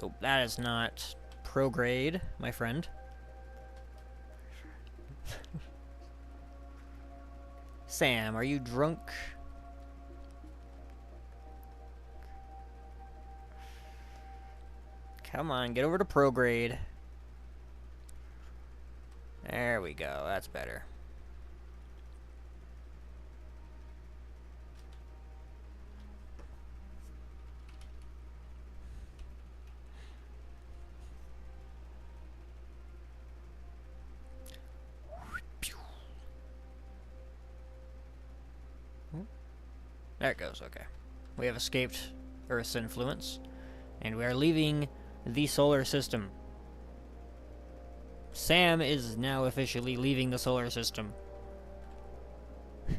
Oh, that is not prograde, my friend. Sam, are you drunk? Come on, get over to prograde. There we go, that's better. There it goes, okay. We have escaped Earth's influence, and we are leaving the solar system. Sam is now officially leaving the solar system. Oh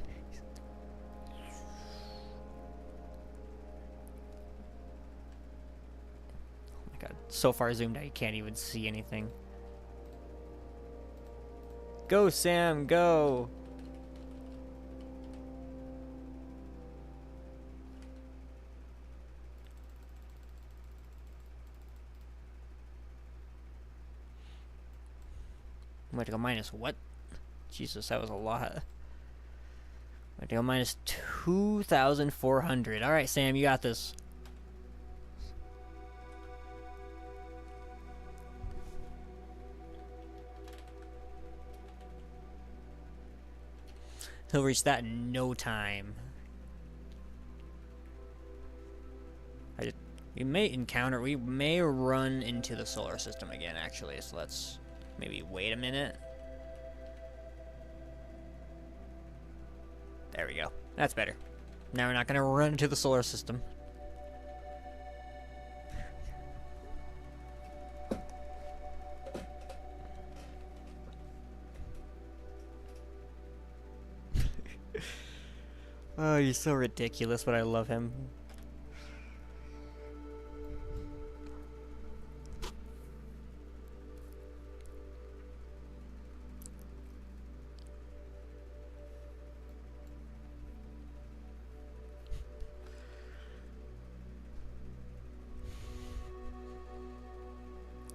my god, so far zoomed out you can't even see anything. Go, Sam, go! I'm going to go minus what? Jesus, that was a lot. I'm going to go minus 2,400. Alright, Sam, you got this. He'll reach that in no time. We may run into the solar system again, actually, so let's maybe wait a minute. There we go. That's better. Now we're not gonna run into the solar system. Oh, he's so ridiculous, but I love him.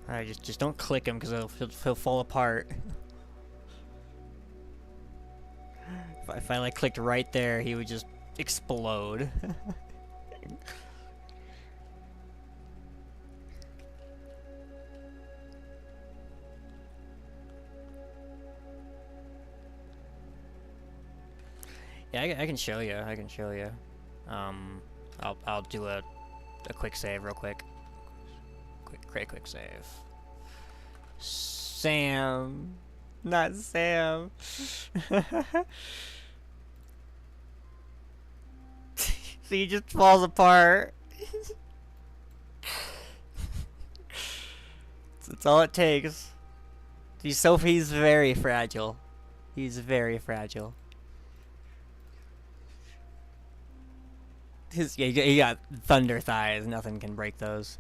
Alright, just don't click him because he'll fall apart. If I like clicked right there, he would just explode. Yeah, I can show you. I can show you. I'll do a quick save real quick. Quick save. Sam, not Sam. So he just falls apart. That's all it takes. He's very fragile. He's very fragile. He got thunder thighs. Nothing can break those.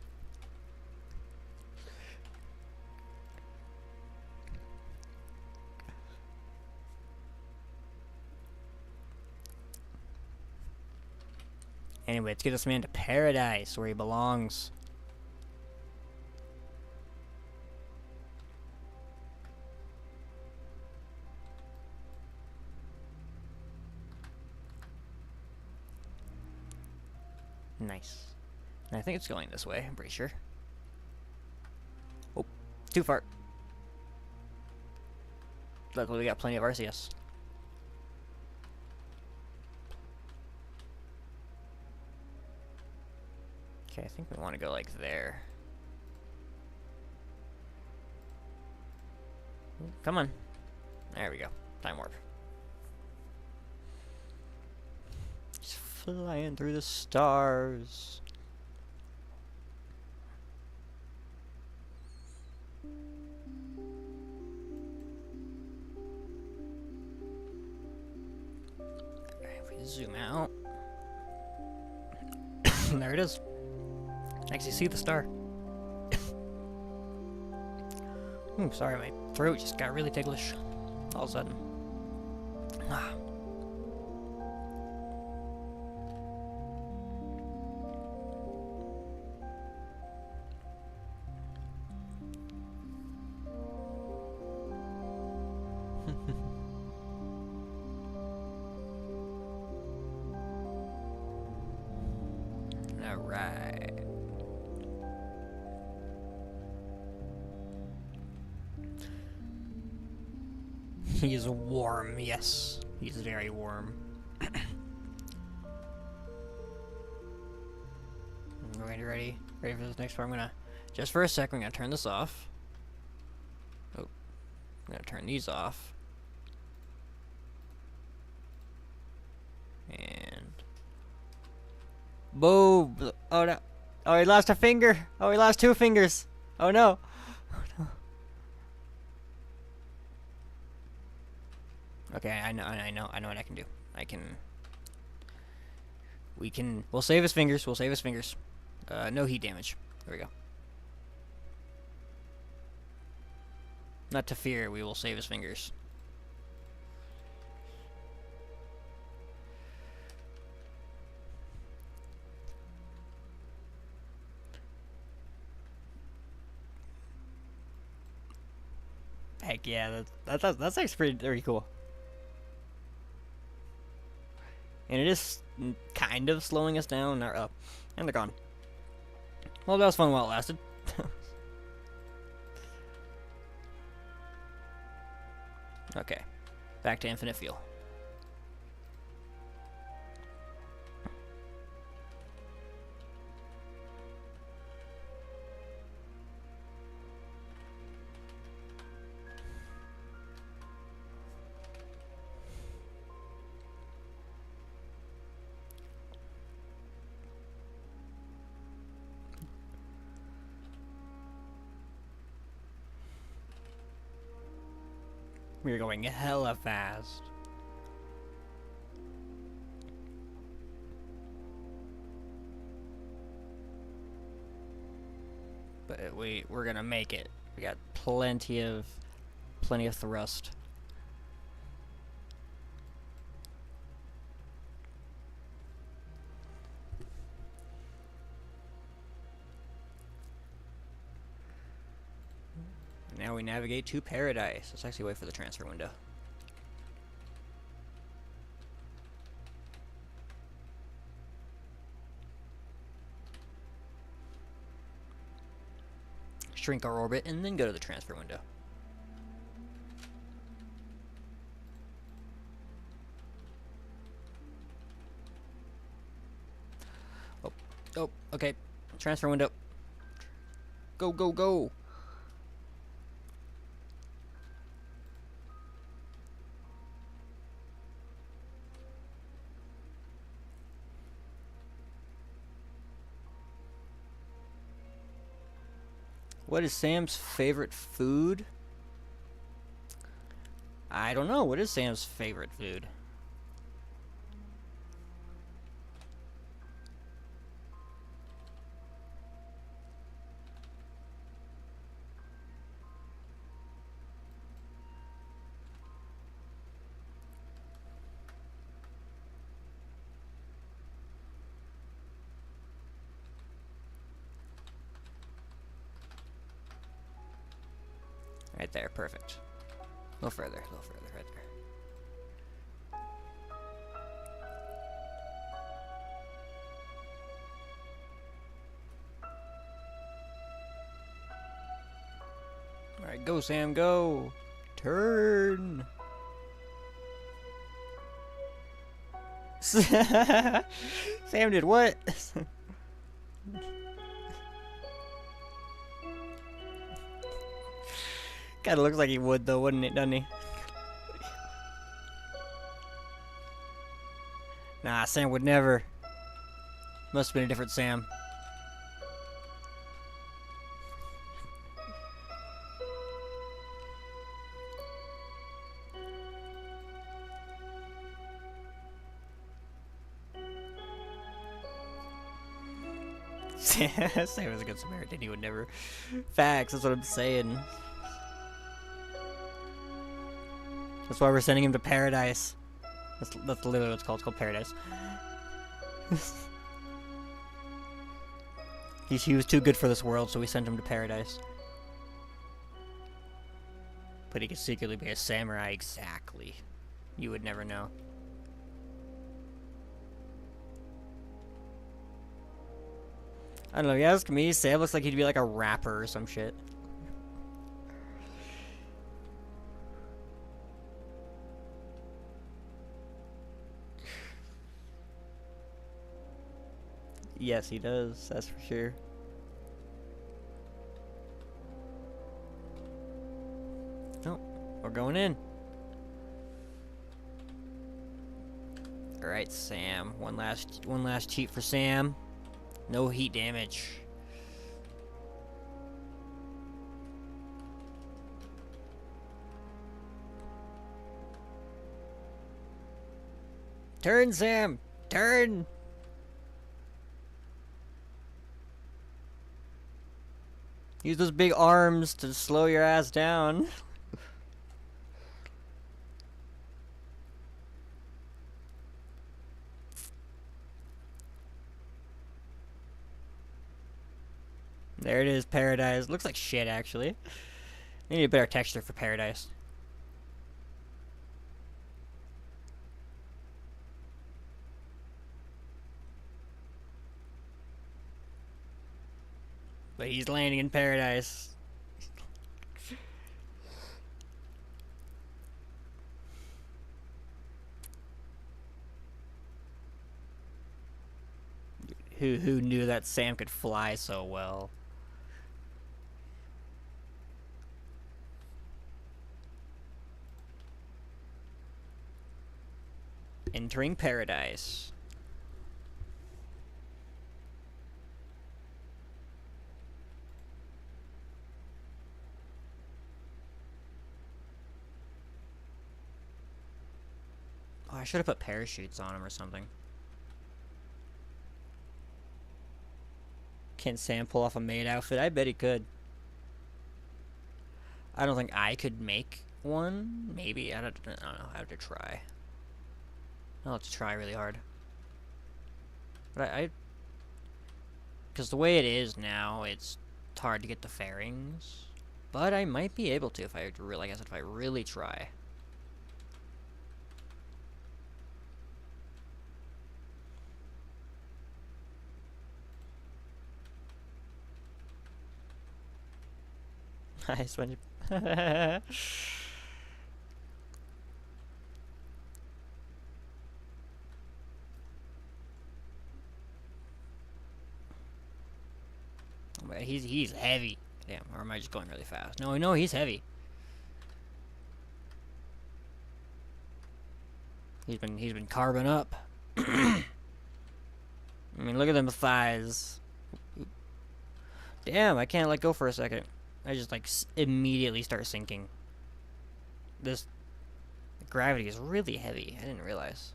Anyway, let's get this man to paradise, where he belongs. Nice. And I think it's going this way, I'm pretty sure. Oh, too far. Luckily we got plenty of RCS. Okay, I think we want to go like there. Come on. There we go. Time warp. Just flying through the stars. Zoom out. There it is. Actually see the star. Ooh, sorry, my throat just got really ticklish all of a sudden. Ah. All right. He is warm, yes. He's very warm. Ready for this next part. I'm gonna, just for a second, I'm gonna turn this off. Oh, I'm gonna turn these off. And boom! Oh no! Oh, he lost a finger! Oh, he lost 2 fingers! Oh no! Oh no! Okay, I know what I can do. We'll save his fingers. We'll save his fingers. No heat damage. There we go. Not to fear, we will save his fingers. Heck yeah, that's actually pretty cool. And it is kind of slowing us down. And they're gone. Well, that was fun while it lasted. Okay, back to infinite fuel. We're going hella fast. But we're gonna make it. We got plenty of thrust. Now we navigate to paradise. Let's actually wait for the transfer window. Shrink our orbit and then go to the transfer window. Oh, okay. Transfer window. Go, go, go. What is Sam's favorite food? I don't know. What is Sam's favorite food? Right there, perfect. A little further, right there. Alright, go Sam, go! Turn! Sam did what? Kinda looks like he would though, wouldn't it, doesn't he? Nah, Sam would never. Must have been a different Sam. Sam was a good Samaritan. He would never. Facts. That's what I'm saying. That's why we're sending him to paradise. That's literally what it's called. It's called paradise. He was too good for this world, so we sent him to paradise. But he could secretly be a samurai, exactly. You would never know. I don't know, if you ask me, Sam looks like he'd be like a rapper or some shit. Yes, he does, that's for sure. Oh, we're going in. Alright, Sam. One last cheat for Sam. No heat damage. Turn, Sam! Turn! Use those big arms to slow your ass down. There it is, paradise. Looks like shit, actually. They need a better texture for paradise. But he's landing in paradise. Who knew that Sam could fly so well? Entering paradise. Oh, I should have put parachutes on him or something. Can Sam pull off a maid outfit? I bet he could. I don't think I could make one. Maybe. I don't know. I have to try. I'll have to try really hard. But because the way it is now, it's hard to get the fairings. But I might be able to if I really, like I said, if I really try. Nice when you. He's heavy. Damn, or am I just going really fast? No, he's heavy. He's been carving up. I mean, look at them thighs. Damn, I can't let go for a second. I just like immediately start sinking. This gravity is really heavy. I didn't realize.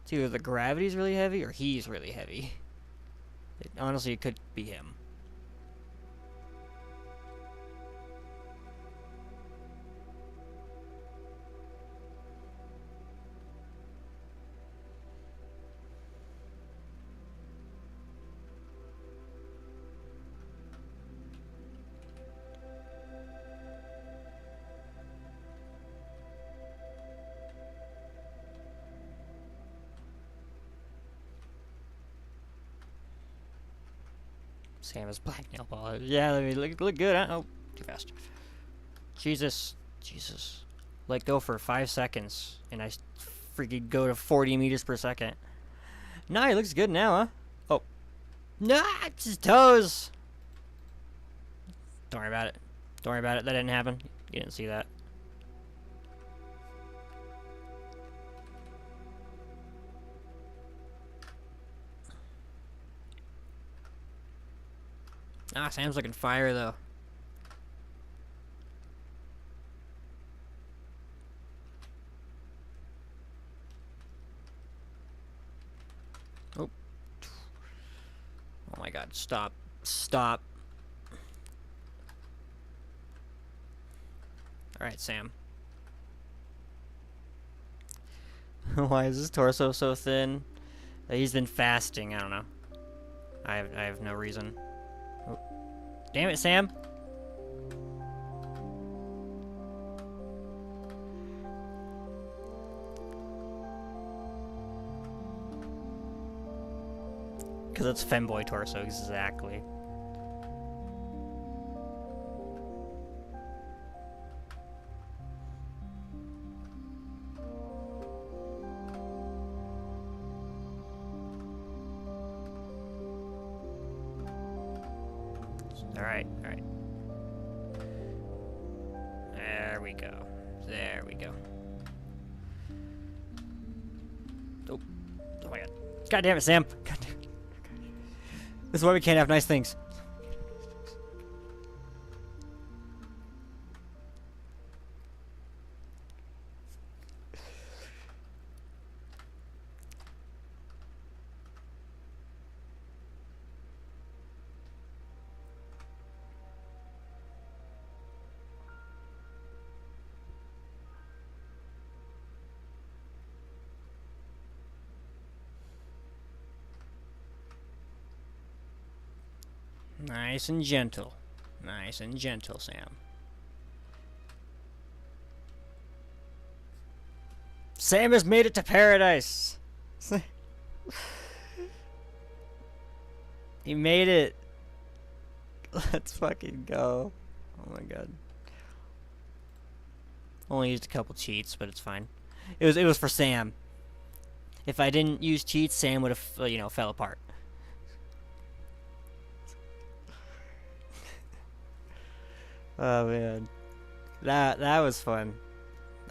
It's either the gravity's really heavy or he's really heavy. Honestly, it could be him. Sam is black nail polish. Yeah, let me look good. Huh? Oh, too fast. Jesus. Let go for 5 seconds, and I freaking go to 40 meters per second. Nah, he looks good now, huh? Oh. Nah, it's his toes. Don't worry about it. Don't worry about it. That didn't happen. You didn't see that. Ah, Sam's looking fire, though. Oh. Oh my god, stop. Stop. Alright, Sam. Why is his torso so thin? He's been fasting, I don't know. I have no reason. Oh. Damn it, Sam! Because it's femboy torso, exactly. Alright, alright. There we go. There we go. Oh. Oh my god. God damn it, Sam! God damn it. This is why we can't have nice things. Nice and gentle. Nice and gentle, Sam. Sam has made it to paradise! He made it! Let's fucking go. Oh my god. Only used a couple cheats, but it's fine. It was for Sam. If I didn't use cheats, Sam would have, you know, fell apart. Oh man, that was fun.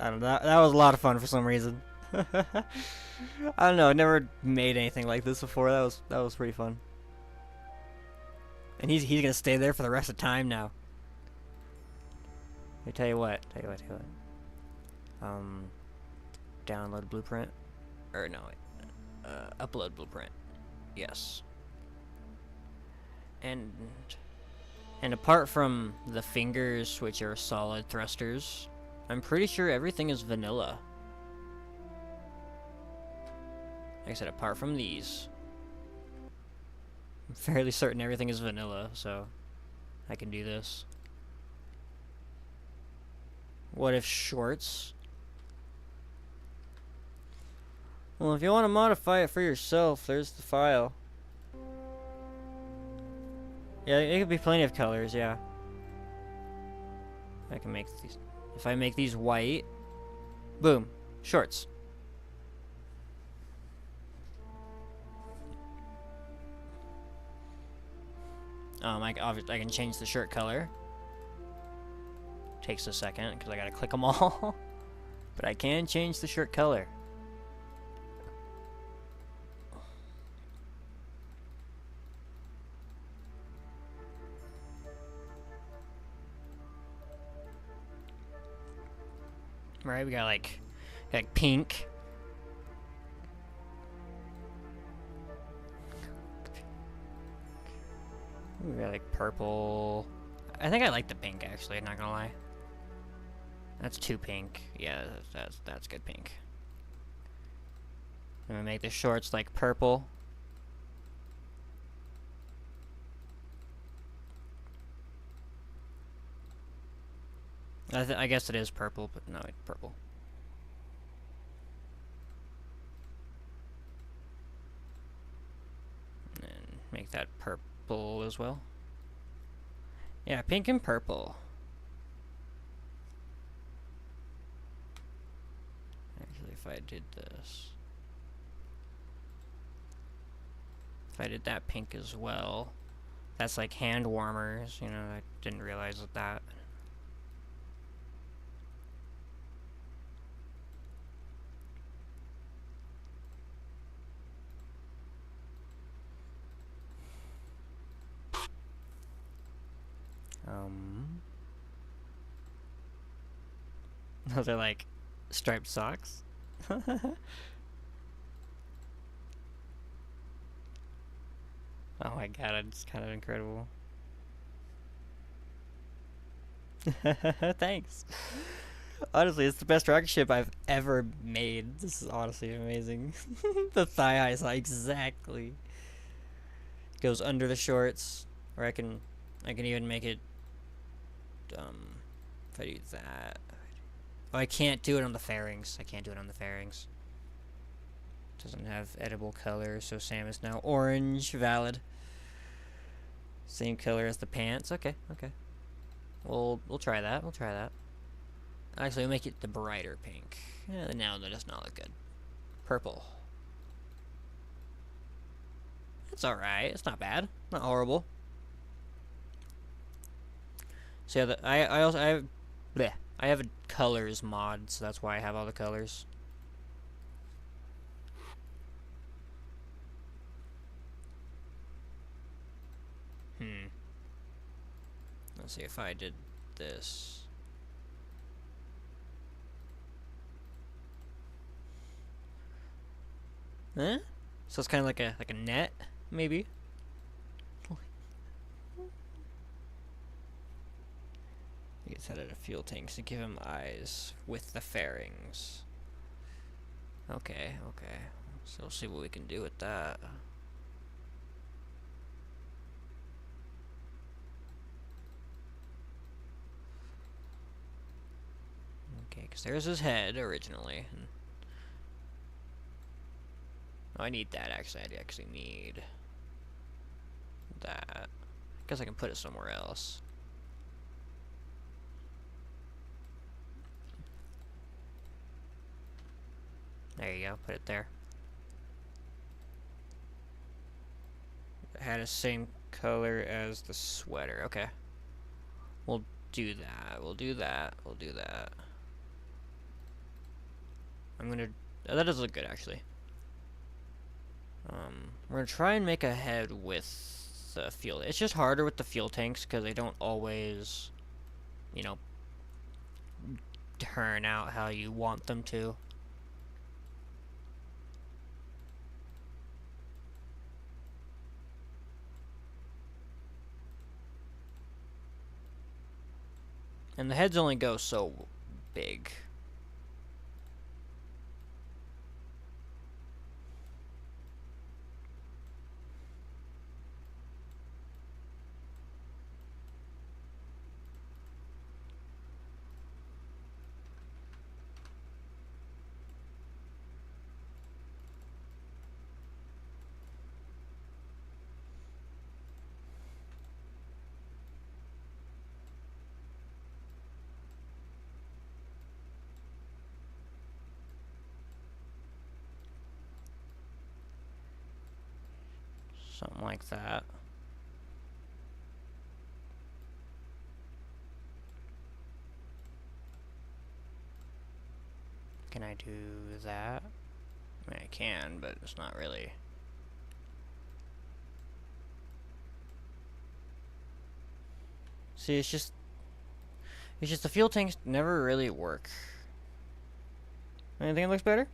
I don't know. That was a lot of fun for some reason. I don't know. I never made anything like this before. That was pretty fun. And he's gonna stay there for the rest of time now. I tell you what. Download blueprint, or no, upload blueprint. Yes. And apart from the fingers, which are solid thrusters, I'm pretty sure everything is vanilla. Like I said, apart from these. I'm fairly certain everything is vanilla, so I can do this. What if shorts? Well, if you want to modify it for yourself, there's the file. Yeah, it could be plenty of colors, yeah. I can make these. If I make these white, boom, shorts. I can change the shirt color. Takes a second because I gotta click them all, but I can change the shirt color. Right, we got like pink. We got like purple. I think I like the pink actually, not gonna lie. That's too pink. Yeah, that's good pink. I'm gonna make the shorts like purple. I guess it is purple, but no, it's purple. And make that purple as well. Yeah, pink and purple. Actually, if I did this. If I did that pink as well. That's like hand warmers, you know, I didn't realize that. Those are like striped socks. Oh my god, it's kind of incredible. Thanks. Honestly, it's the best rocket ship I've ever made. This is honestly amazing. The thigh high saw exactly goes under the shorts, or I can even make it. If I do that, oh, I can't do it on the fairings. I can't do it on the fairings. Doesn't have edible color, so Sam is now orange. Valid. Same color as the pants. Okay, okay. We'll try that. We'll try that. Actually, we'll make it the brighter pink. Now that does not look good. Purple. It's alright. It's not bad. Not horrible. So yeah, I also I have a colors mod, so that's why I have all the colors. Let's see if I did this. Huh? So it's kind of like a net, maybe. You can set it at fuel tanks to give him eyes with the fairings. Okay, okay. So we'll see what we can do with that. Okay, because there's his head originally. Oh, I need that actually. I actually need that. I guess I can put it somewhere else. There you go. Put it there. It had the same color as the sweater. Okay. We'll do that. We'll do that. We'll do that. I'm gonna... Oh, that does look good, actually. We're gonna try and make a head with the fuel. It's just harder with the fuel tanks because they don't always, you know, turn out how you want them to. And the heads only go so big. Something like that. Can I do that? I mean, I can, but it's not really. See, it's just the fuel tanks never really work. Anything that looks better?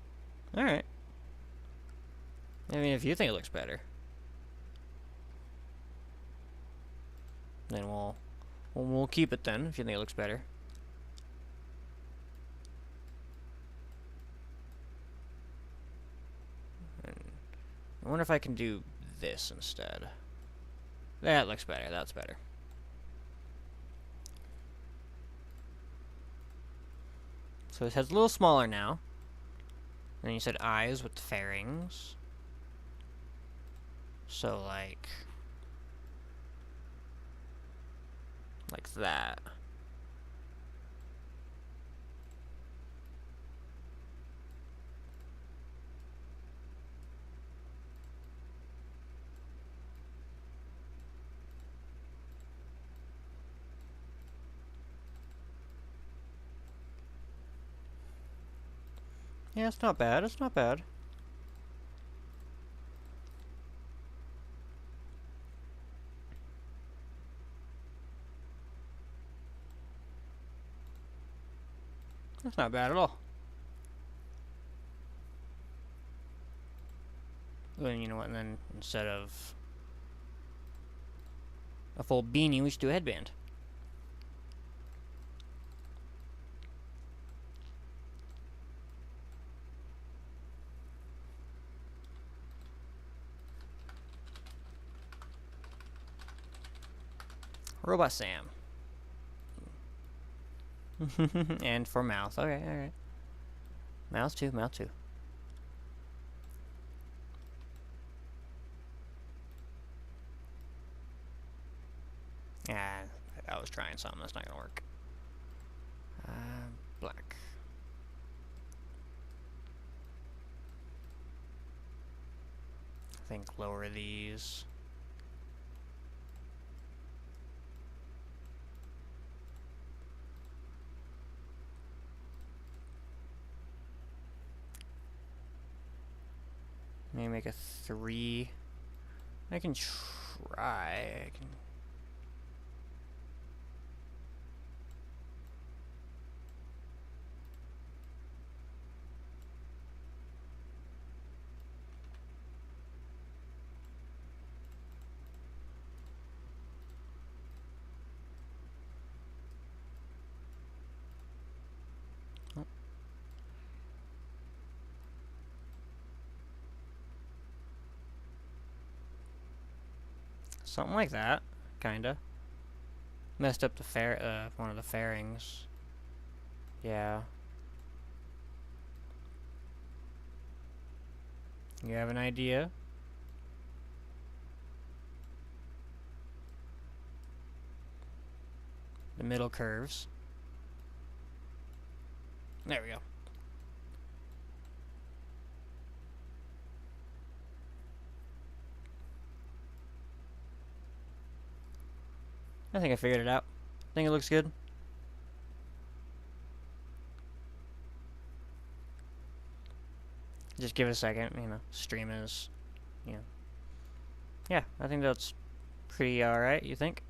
Alright. I mean, if you think it looks better, then we'll keep it then, if you think it looks better. And I wonder if I can do this instead. That looks better. That's better. So his head's a little smaller now. And you said eyes with the fairings. So like that. Yeah, it's not bad. It's not bad. That's not bad at all. Then you know what? And then instead of a full beanie, we should do a headband. Robot Sam. And for mouth. Okay, alright. Mouth too, mouth too. Ah, I was trying something that's not gonna work. Black. I think lower these. Maybe make a 3. I can try. I can. Oh. Something like that, kinda. Messed up the one of the fairings. Yeah. You have an idea? The middle curves. There we go. I think I figured it out. I think it looks good. Just give it a second, you know, stream is, you know. Yeah, I think that's pretty alright, you think?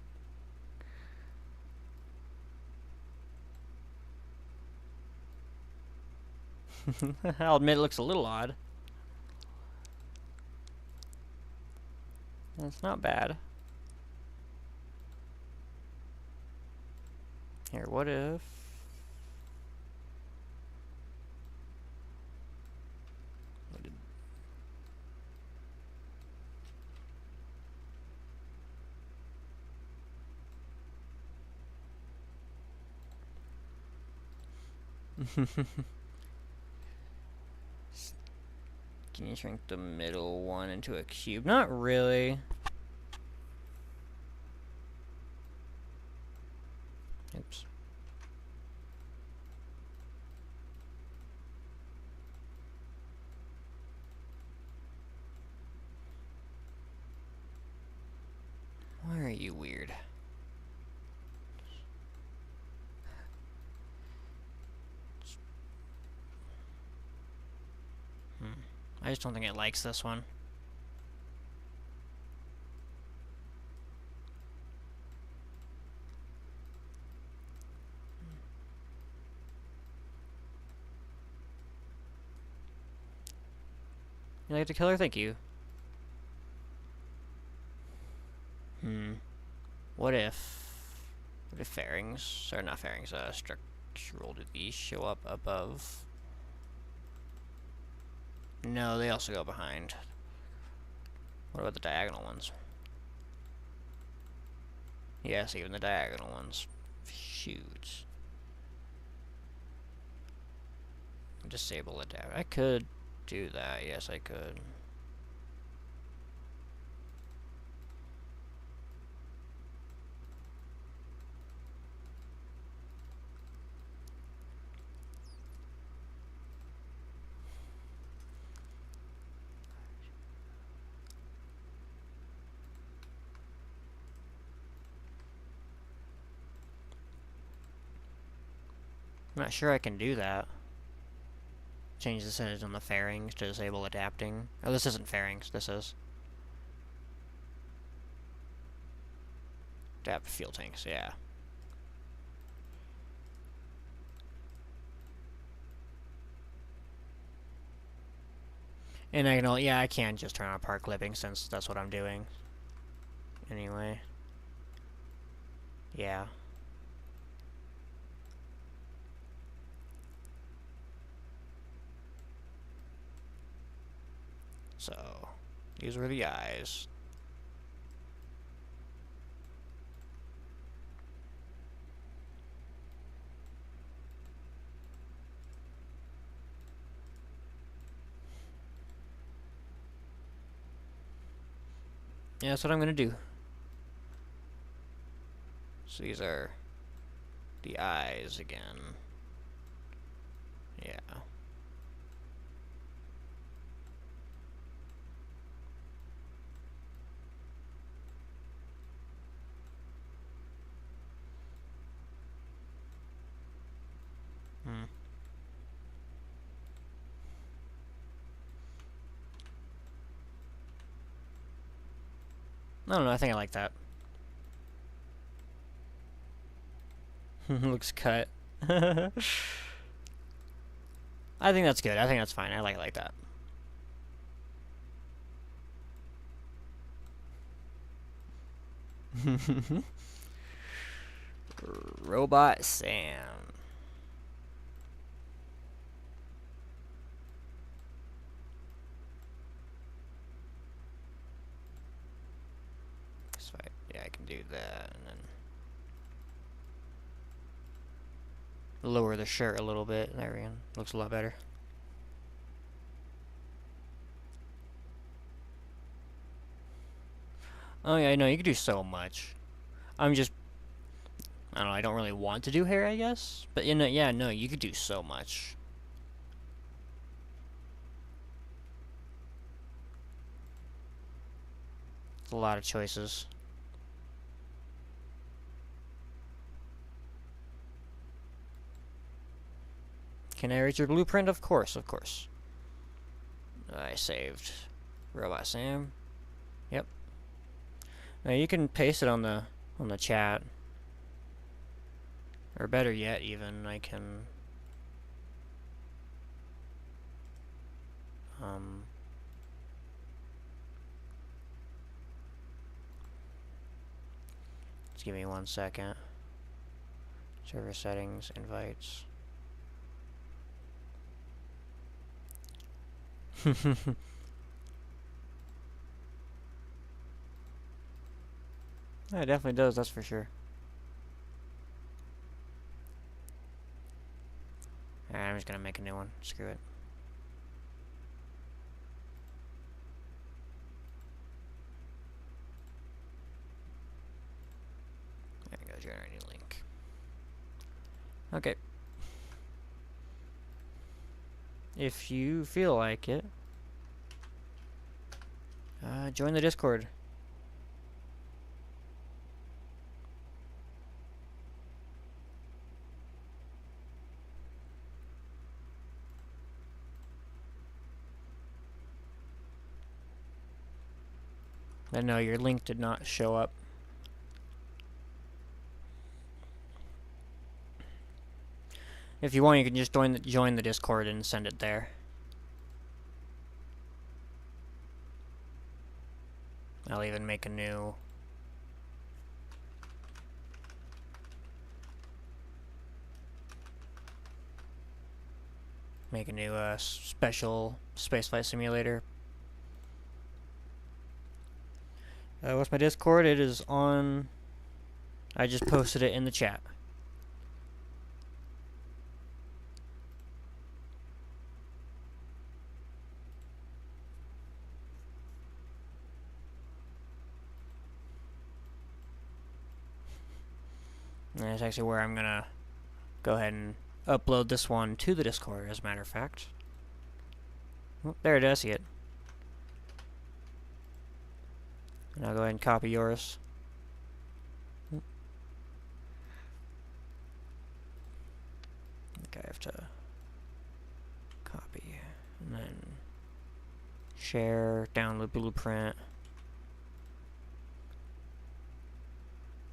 I'll admit it looks a little odd. It's not bad. Here, what if... Can you shrink the middle one into a cube? Not really. Oops. Why are you weird? I just don't think it likes this one. You like the color? Thank you. What if fairings, or not fairings, structural, do these show up above? No, they also go behind. What about the diagonal ones? Yes, even the diagonal ones. Shoot. Disable adapt. I could do that. Yes, I could. I'm not sure I can do that. Change the settings on the fairings to disable adapting. Oh, this isn't fairings, this is. Adapt fuel tanks, yeah. And I can just turn on park clipping since that's what I'm doing. Anyway. Yeah. So, these were the eyes. Yeah, that's what I'm gonna do. So these are the eyes again. Yeah. Hmm. I don't know, I think I like that. Looks cut. I think that's good. I think that's fine. I like it like that. Robot Sam. So yeah, I can do that, and then lower the shirt a little bit. There we go. Looks a lot better. Oh yeah, I know you could do so much. I'm just, I don't know. I don't really want to do hair, I guess. But you know, yeah, no, you could do so much. It's a lot of choices. Can I read your blueprint? Of course, of course. I saved Robot Sam. Yep. Now you can paste it on the chat. Or better yet, even, I can just give me 1 second. Server settings, invites. It definitely does, that's for sure. Alright, I'm just gonna make a new one. Screw it. There we go, generate new link. Okay. If you feel like it, join the Discord. I know your link did not show up. If you want, you can just join the Discord and send it there. I'll even make a new special spaceflight simulator. What's my Discord? It is on. I just posted it in the chat. And that's actually where I'm gonna go ahead and upload this one to the Discord, as a matter of fact. Oh, there it is, I see it. And I'll go ahead and copy yours. I think I have to copy and then share, download blueprint.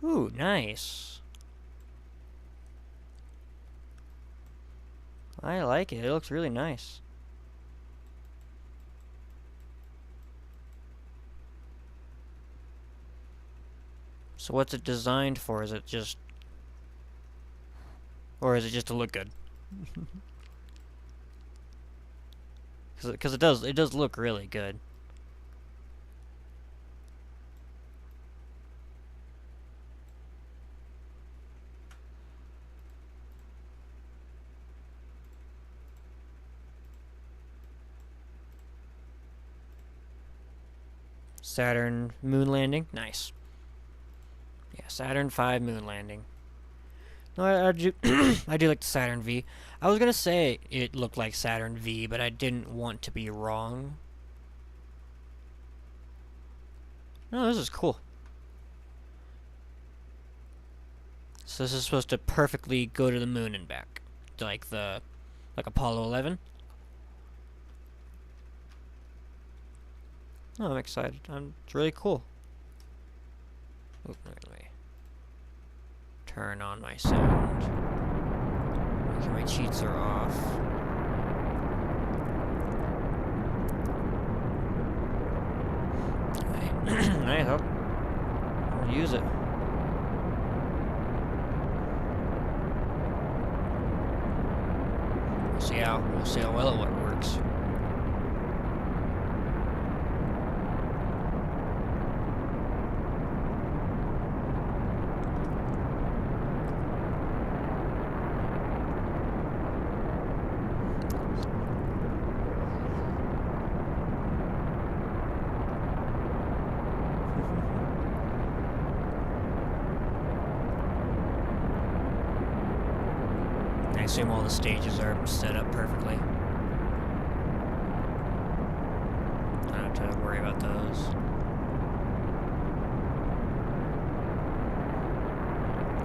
Ooh, nice. I like it. It looks really nice. So what's it designed for? Is it just... Or is it just to look good? Because it does look really good. Saturn moon landing, nice. Yeah, Saturn 5 moon landing. No, I do I do like the Saturn V. I was gonna say it looked like Saturn V, but I didn't want to be wrong. No, this is cool. So this is supposed to perfectly go to the moon and back, like Apollo 11. Oh, I'm excited. It's really cool. Oh, let me turn on my sound. Okay, my cheats are off. Alright, I'll use it. We'll see how well it works. I assume all the stages are set up perfectly. I don't have to worry about those.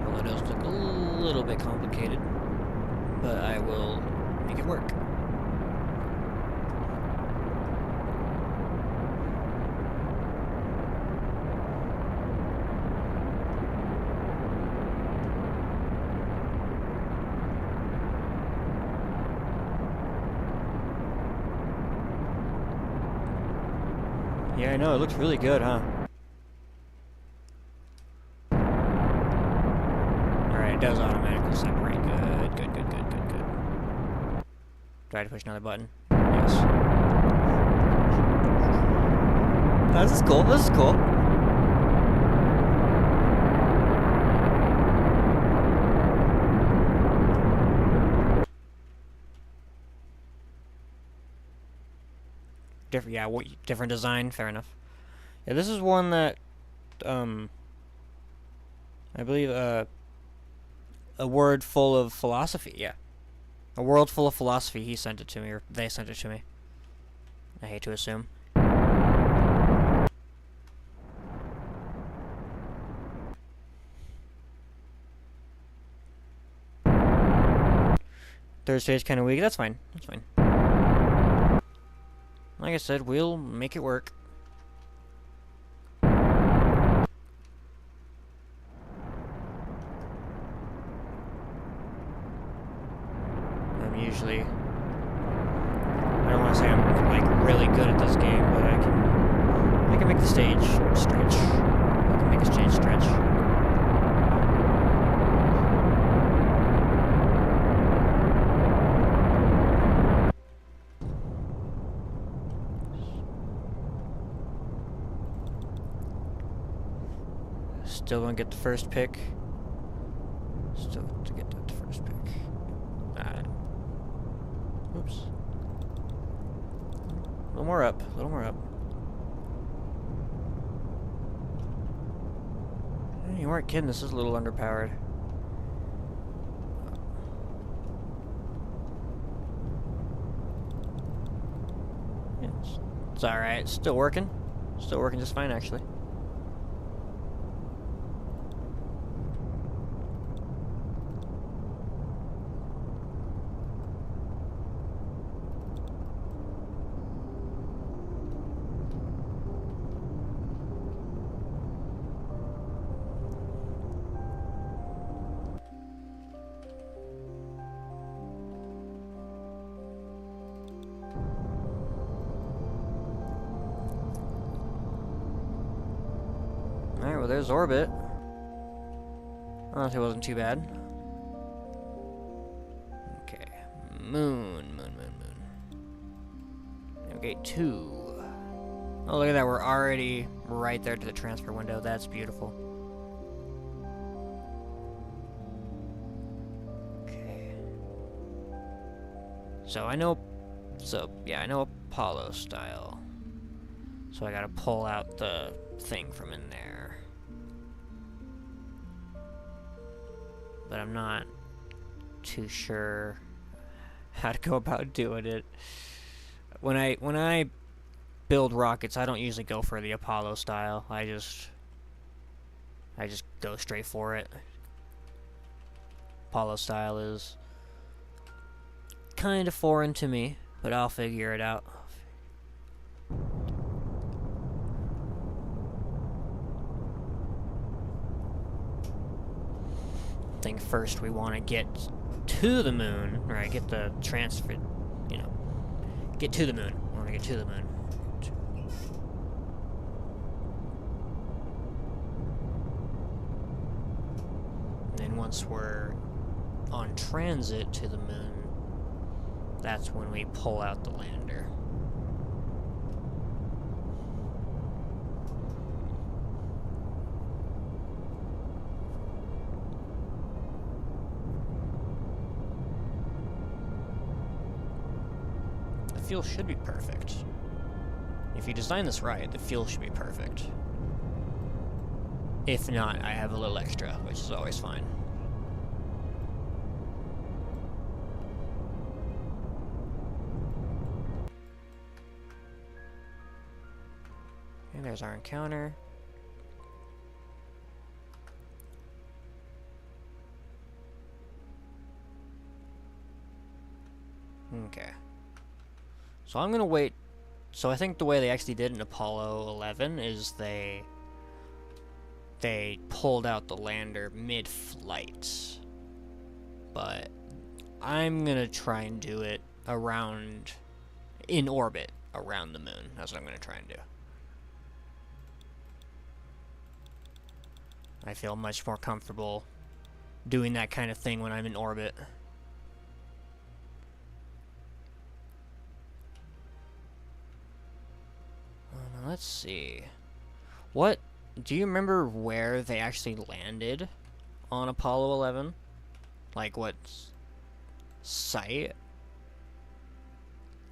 Well, it does look a little bit complicated, but I will make it work. Yeah, I know, it looks really good, huh? Alright, it does automatically separate. Good. Do I have to push another button? Yes. Oh, this is cool, this is cool. Different design, fair enough. Yeah, this is one that, I believe, a word full of philosophy, yeah. A world full of philosophy, he sent it to me, or they sent it to me. I hate to assume. Third stage kind of weak, that's fine, that's fine. Like I said, we'll make it work. I don't want to say I'm like really good at this game, but I can make the stage stretch. I can make a stage stretch. Still gonna get the first pick. Still to get the first pick. Oops. A little more up. A little more up. You weren't kidding. This is a little underpowered. Yeah, it's alright. It's still working. Still working just fine, actually. Alright, well there's orbit. Honestly, it wasn't too bad. Okay. Moon. Okay, 2. Oh, look at that. We're already right there to the transfer window. That's beautiful. Okay. So, I know Apollo style. So I gotta pull out the thing from in there. But I'm not too sure how to go about doing it. When I build rockets, I don't usually go for the Apollo style. I just go straight for it. Apollo style is kind of foreign to me, but I'll figure it out. I think first we want to get to the moon, right? Get the transfer, you know, get to the moon. We want to get to the moon. And then once we're on transit to the moon, that's when we pull out the lander. The fuel should be perfect. If you design this right, the fuel should be perfect. If not, I have a little extra, which is always fine. And there's our encounter. Okay. So I'm gonna wait. So I think the way they actually did in Apollo 11 is they pulled out the lander mid-flight. But I'm gonna try and do it around, in orbit around the moon. That's what I'm gonna try and do. I feel much more comfortable doing that kind of thing when I'm in orbit. Let's see. What? Do you remember where they actually landed on Apollo 11? Like, what site?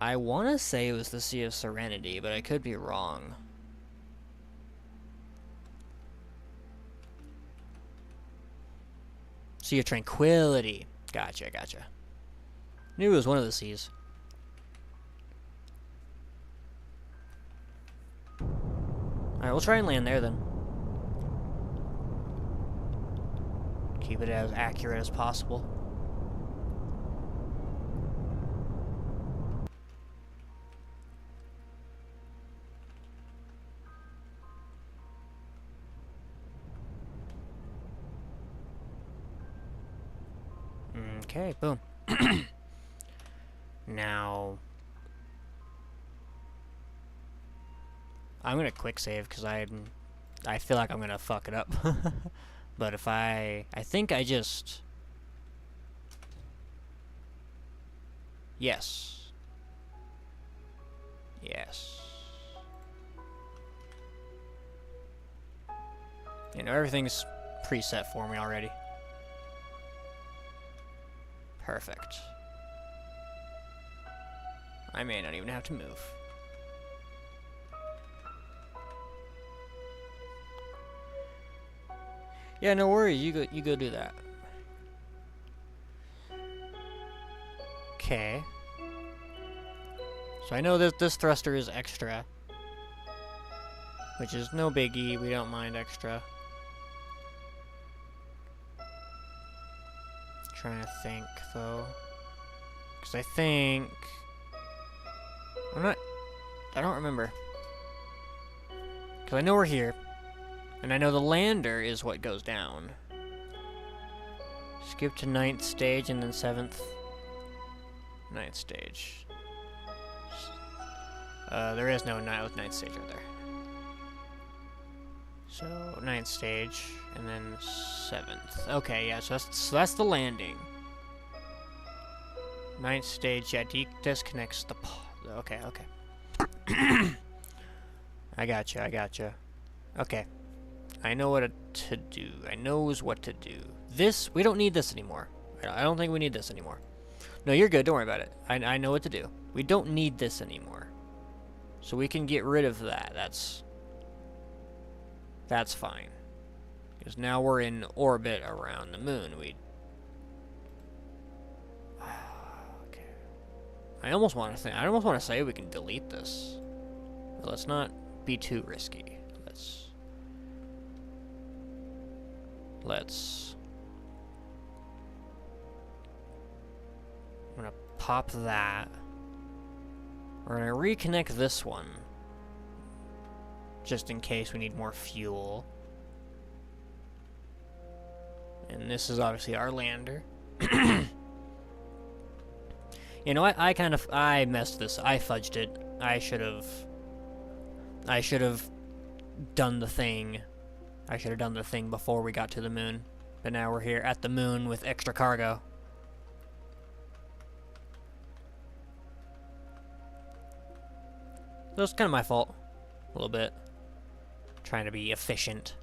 I want to say it was the Sea of Serenity, but I could be wrong. Sea of Tranquility. Gotcha. Knew it was one of the seas. Alright, we'll try and land there then. Keep it as accurate as possible. Okay, boom. Now, I'm gonna quick save because I feel like I'm gonna fuck it up. But if I think I just, yes, you know, everything's preset for me already. Perfect. I may not even have to move. Yeah, no worries. You go do that. Okay. So I know that this thruster is extra, which is no biggie. We don't mind extra. Trying to think though, because I think I don't remember, because I know we're here, and I know the lander is what goes down. Skip to 9th stage and then 7th. 9th stage. There is no 9th stage right there. So, ninth stage, and then 7th. Okay, yeah, so that's the landing. Ninth stage, yeah, disconnects the... Okay, okay. I gotcha. Okay. I know what to do. I knows what to do. We don't need this anymore. I don't think we need this anymore. No, you're good. Don't worry about it. I know what to do. We don't need this anymore. So we can get rid of that. That's fine. Because now we're in orbit around the moon. Okay. I almost want to say we can delete this. But let's not be too risky. I'm gonna pop that. We're gonna reconnect this one. Just in case we need more fuel. And this is obviously our lander. You know, I messed this. I fudged it. I should have done the thing. I should have done the thing before we got to the moon. But now we're here at the moon with extra cargo. So it's kind of my fault. A little bit. Trying to be efficient.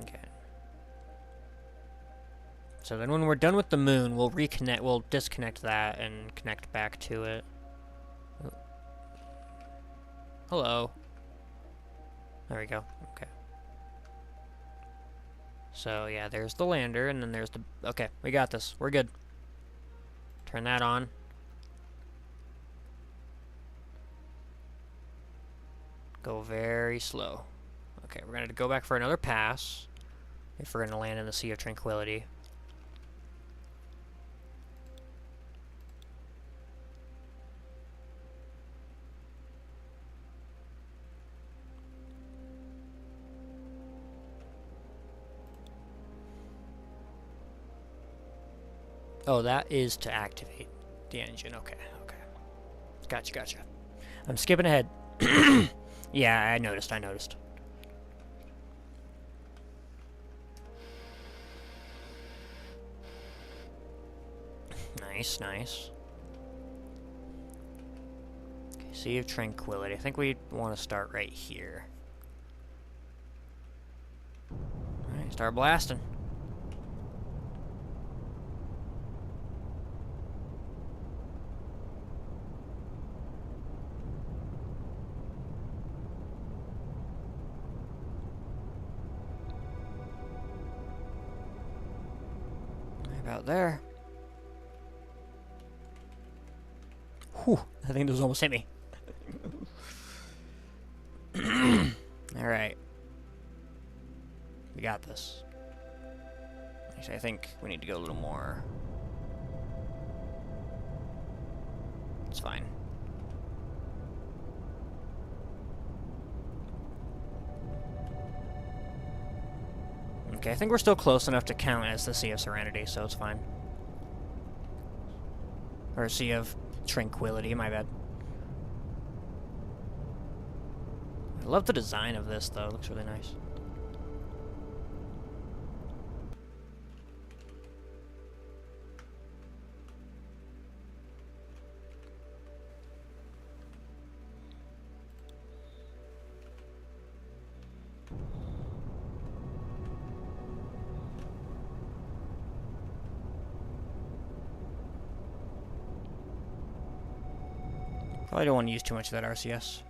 Okay. So then when we're done with the moon, we'll disconnect that and connect back to it. Oh. Hello. There we go. Okay. So yeah, there's the lander, and then there's the... Okay, we got this. We're good. Turn that on. Go very slow. Okay, we're gonna go back for another pass. If we're gonna land in the Sea of Tranquility. Oh, that is to activate the engine. Okay, okay. Gotcha. I'm skipping ahead. Yeah, I noticed. Nice. Okay, Sea of Tranquility. I think we want to start right here. Alright, start blasting. About there. Whew, I think those almost hit me. Alright. We got this. Actually, I think we need to go a little more. It's fine. Okay, I think we're still close enough to count as the Sea of Serenity, so it's fine. Or Sea of Tranquility, my bad. I love the design of this, though. It looks really nice. Probably don't want to use too much of that RCS.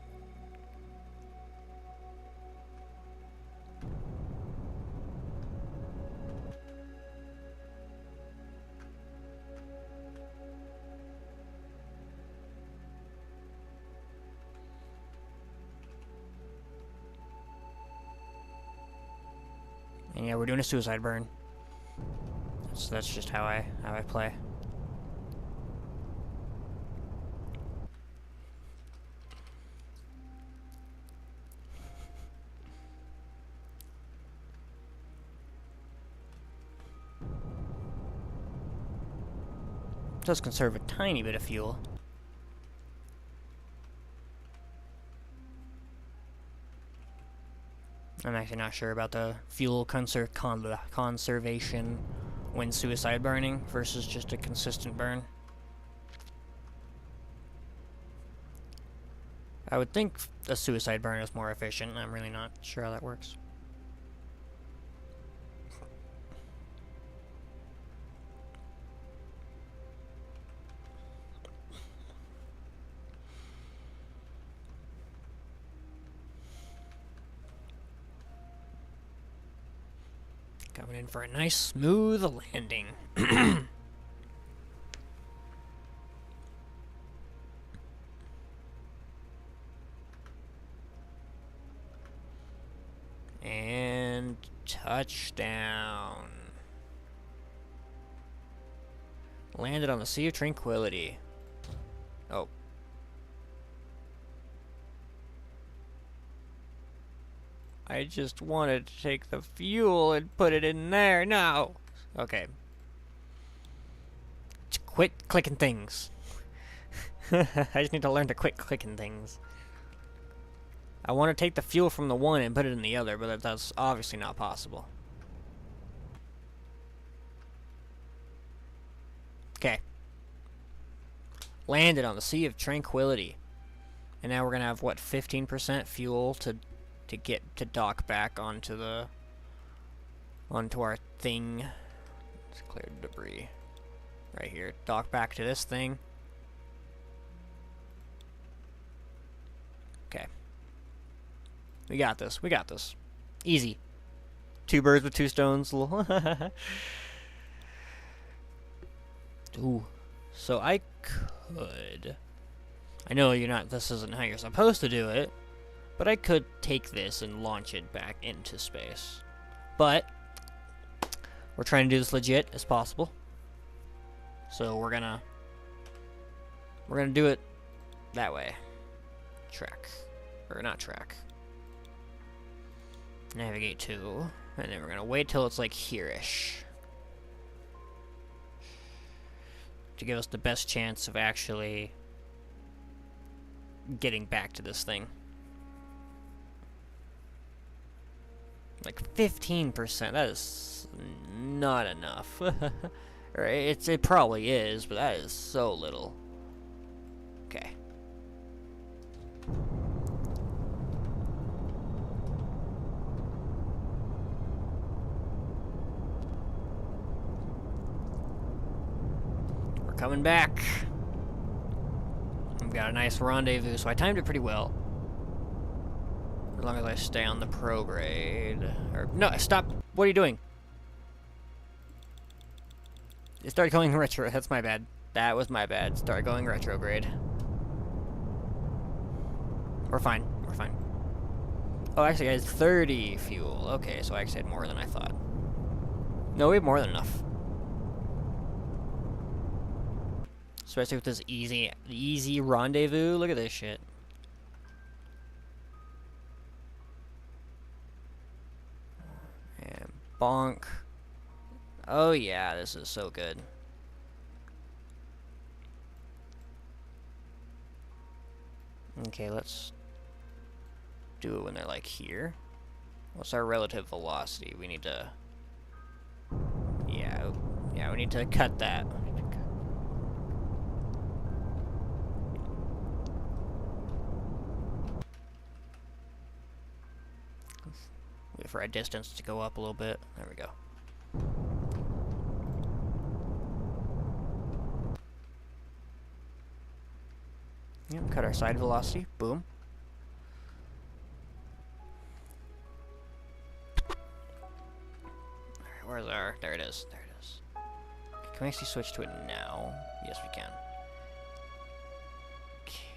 And yeah, we're doing a suicide burn. That's just how I play. does conserve a tiny bit of fuel. I'm actually not sure about the fuel conservation when suicide burning versus just a consistent burn. I would think a suicide burn is more efficient. I'm really not sure how that works. Coming in for a nice smooth landing. And touchdown. Landed on the Sea of Tranquility. Oh. I just wanted to take the fuel and put it in there. No. Okay. Just quit clicking things. I just need to learn to quit clicking things. I want to take the fuel from the one and put it in the other, but that's obviously not possible. Okay. Landed on the Sea of Tranquility. And now we're going to have, what, 15% fuel to get to dock back onto our thing. Let's clear debris. Right here. Dock back to this thing. Okay. We got this. We got this. Easy. 2 birds with 2 stones. Ooh. So I could... I know this isn't how you're supposed to do it, but I could take this and launch it back into space. But we're trying to do this legit as possible. So we're gonna do it that way. Track. Or not track. Navigate to, and then we're gonna wait till it's like here-ish to give us the best chance of actually getting back to this thing. Like 15%, that is not enough. Or it probably is, but that is so little. Okay. We're coming back. We've got a nice rendezvous, so I timed it pretty well. As long as I stay on the prograde. Or, no, stop! What are you doing? It started going retro. That's my bad. That was my bad. Started going retrograde. We're fine. We're fine. Oh, actually, I had 30 fuel. Okay, so I actually had more than I thought. No, we have more than enough. Especially with this easy rendezvous. Look at this shit. And bonk. Oh yeah, this is so good. Okay, let's do it when they're like here. What's our relative velocity? We need to... Yeah, we need to cut that. Wait for our distance to go up a little bit. There we go. Yep, cut our side velocity. Boom. Alright, where's our... There it is. There it is. Okay, can we actually switch to it now? Yes, we can. Okay.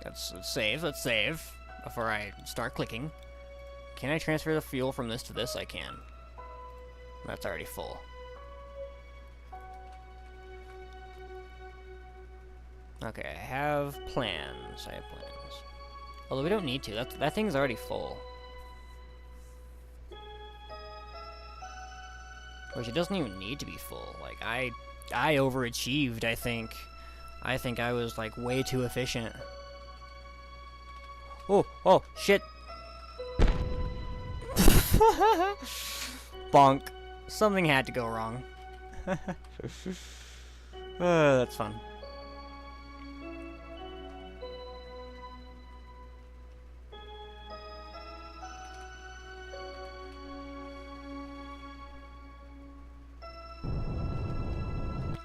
Let's save. Let's save before I start clicking. Can I transfer the fuel from this to this? I can. That's already full. Okay, I have plans. I have plans. Although we don't need to. That thing's already full. Which it doesn't even need to be full. Like, I overachieved, I think. I think I was, like, way too efficient. Oh, shit. Bonk. Something had to go wrong. That's fun.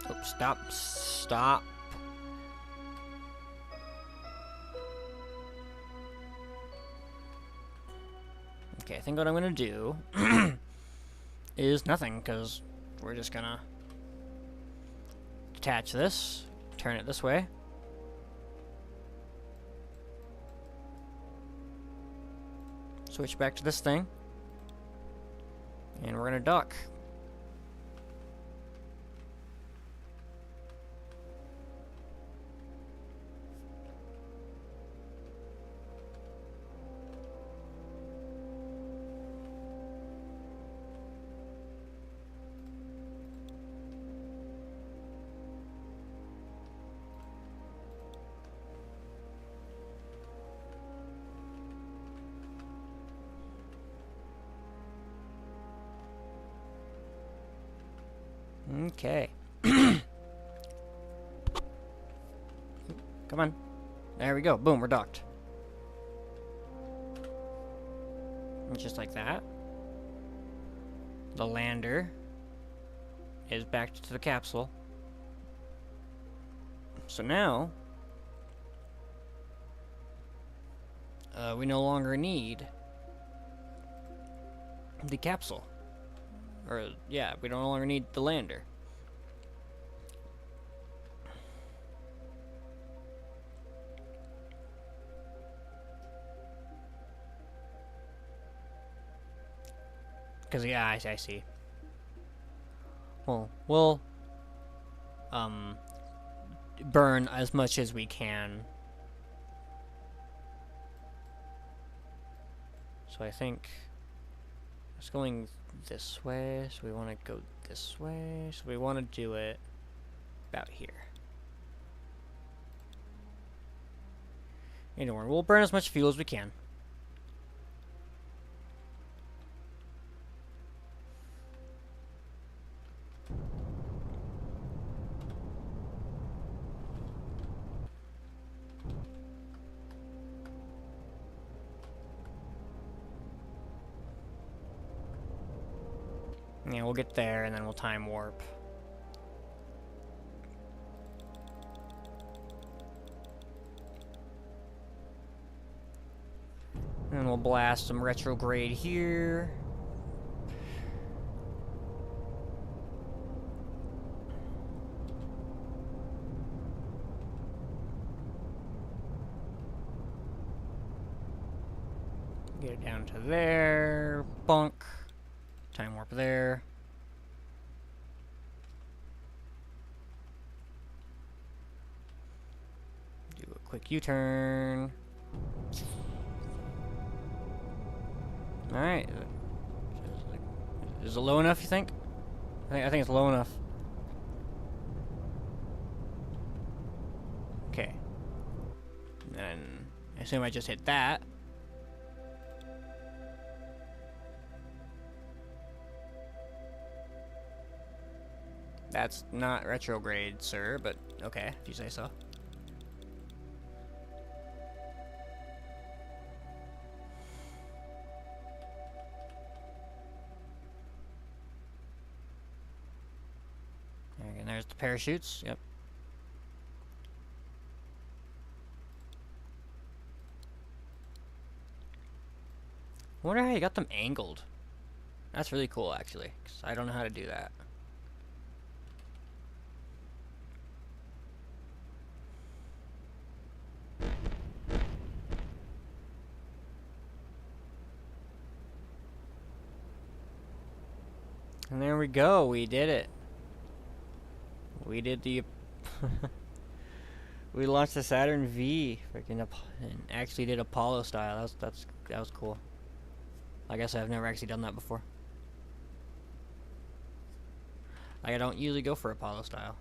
Oh, stop. Okay, I think what I'm gonna do is nothing, because we're just gonna detach this, turn it this way. Switch back to this thing. And we're gonna dock. Okay. Come on. There we go. Boom, we're docked. And just like that. The lander is back to the capsule. So now, we no longer need the capsule. Or, yeah, we no longer need the lander. Because, yeah, I see. Well, we'll, burn as much as we can. So I think it's going this way, so we want to go this way, so we want to do it about here. Anyway, we'll burn as much fuel as we can. Yeah, we'll get there, and then we'll time warp. And we'll blast some retrograde here. Get it down to there. Bunk. Time warp there. Do a quick U-turn. Alright. Is it low enough, you think? I think it's low enough. Okay. Then I assume I just hit that. That's not retrograde, sir, but okay, if you say so. And there's the parachutes, yep. I wonder how you got them angled. That's really cool, actually, because I don't know how to do that. And there we go, we did it. We did the... we launched the Saturn V, freaking up, and actually did Apollo style. That was cool. I guess I've never actually done that before. Like, I don't usually go for Apollo style.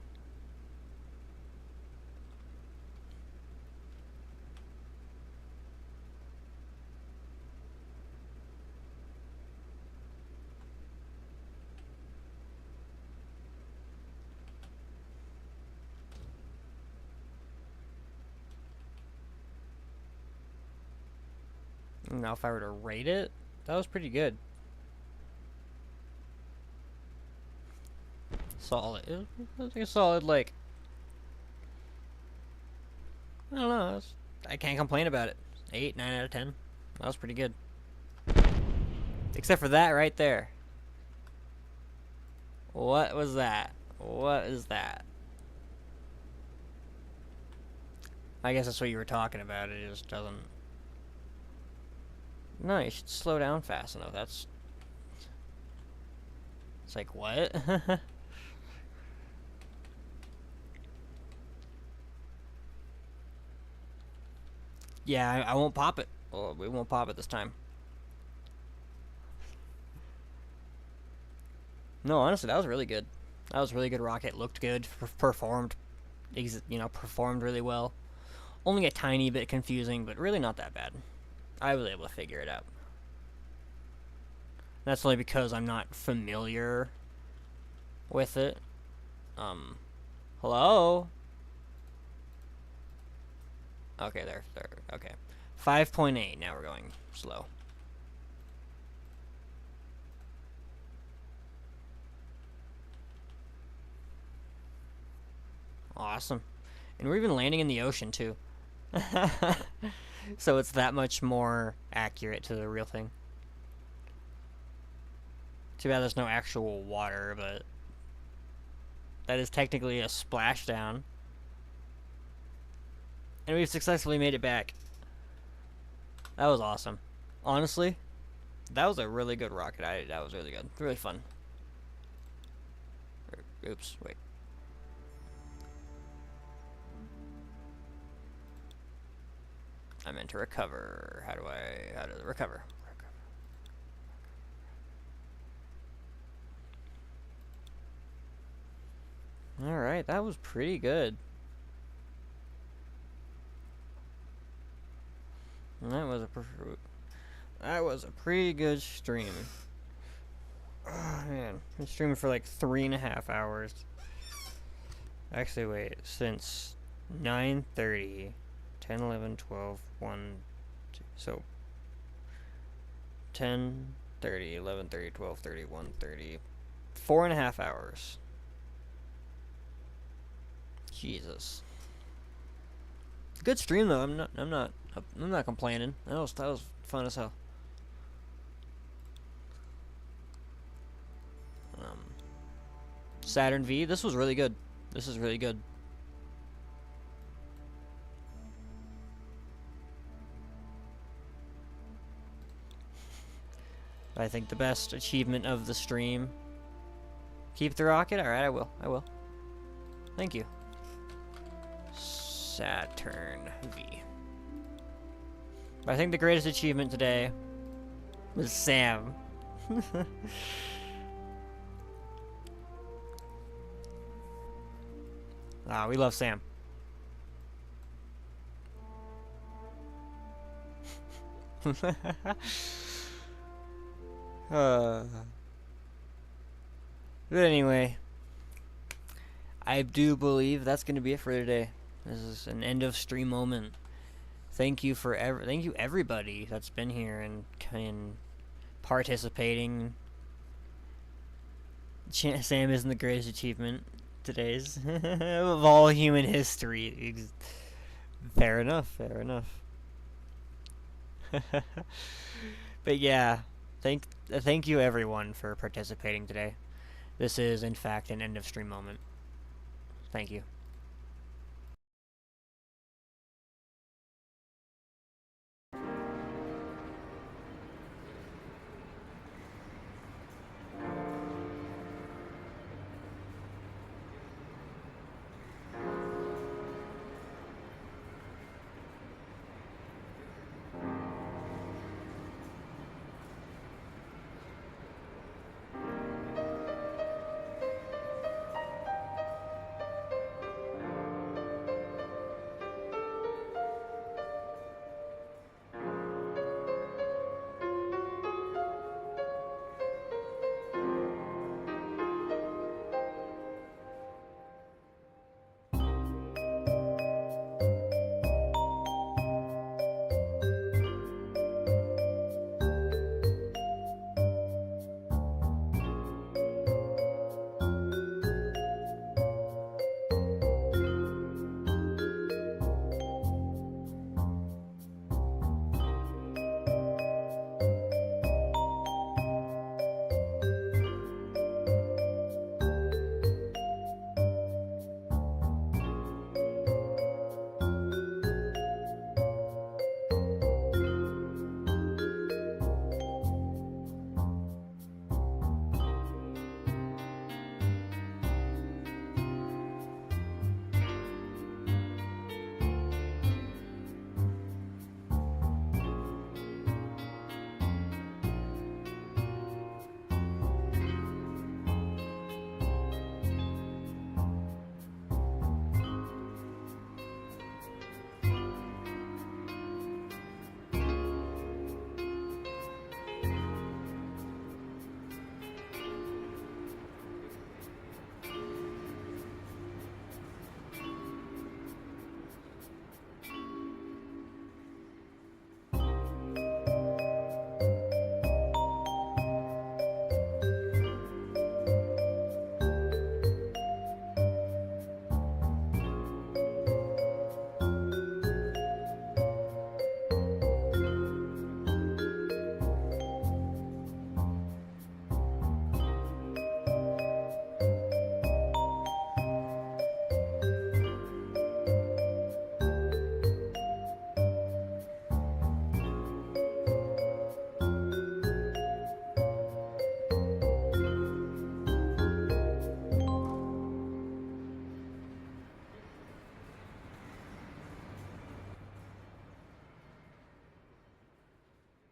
Now, if I were to rate it, that was pretty good. Solid. It was like a solid, like, I don't know. I can't complain about it. 8, 9 out of 10. That was pretty good. Except for that right there. What was that? What is that? I guess that's what you were talking about. It just doesn't... No, you should slow down fast enough. That's... It's like, what? Yeah, I won't pop it. Well, we won't pop it this time. No, honestly, that was really good. That was a really good rocket. Looked good. Performed, performed really well. Only a tiny bit confusing, but really not that bad. I was able to figure it out. That's only because I'm not familiar with it. Hello? Okay, there, okay. 5.8, now we're going slow. Awesome. And we're even landing in the ocean, too. So it's that much more accurate to the real thing. Too bad there's no actual water, but that is technically a splashdown. And we've successfully made it back. That was awesome. Honestly, that was a really good rocket. That was really good. Really fun. Oops, wait. I meant to recover. How do recover? Alright, that was pretty good. That was a pretty good stream. Oh man, been streaming for like 3.5 hours. Actually, wait, since 9:30, 10, 11, 12, 1, 2, so 10:30, 11:30, 12:30, 1:30, 4.5 hours. Jesus. Good stream though. I'm not complaining. That was fun as hell. Saturn V. This was really good. This is really good. I think the best achievement of the stream. Keep the rocket? Alright, I will. Thank you. Saturn V. But I think the greatest achievement today was Sam. Ah, we love Sam. But anyway, I do believe that's going to be it for today. This is an end of stream moment. Thank you everybody that's been here and participating. Sam isn't the greatest achievement today's of all human history. Fair enough. But yeah, thank you everyone for participating today. This is in fact an end of stream moment. Thank you.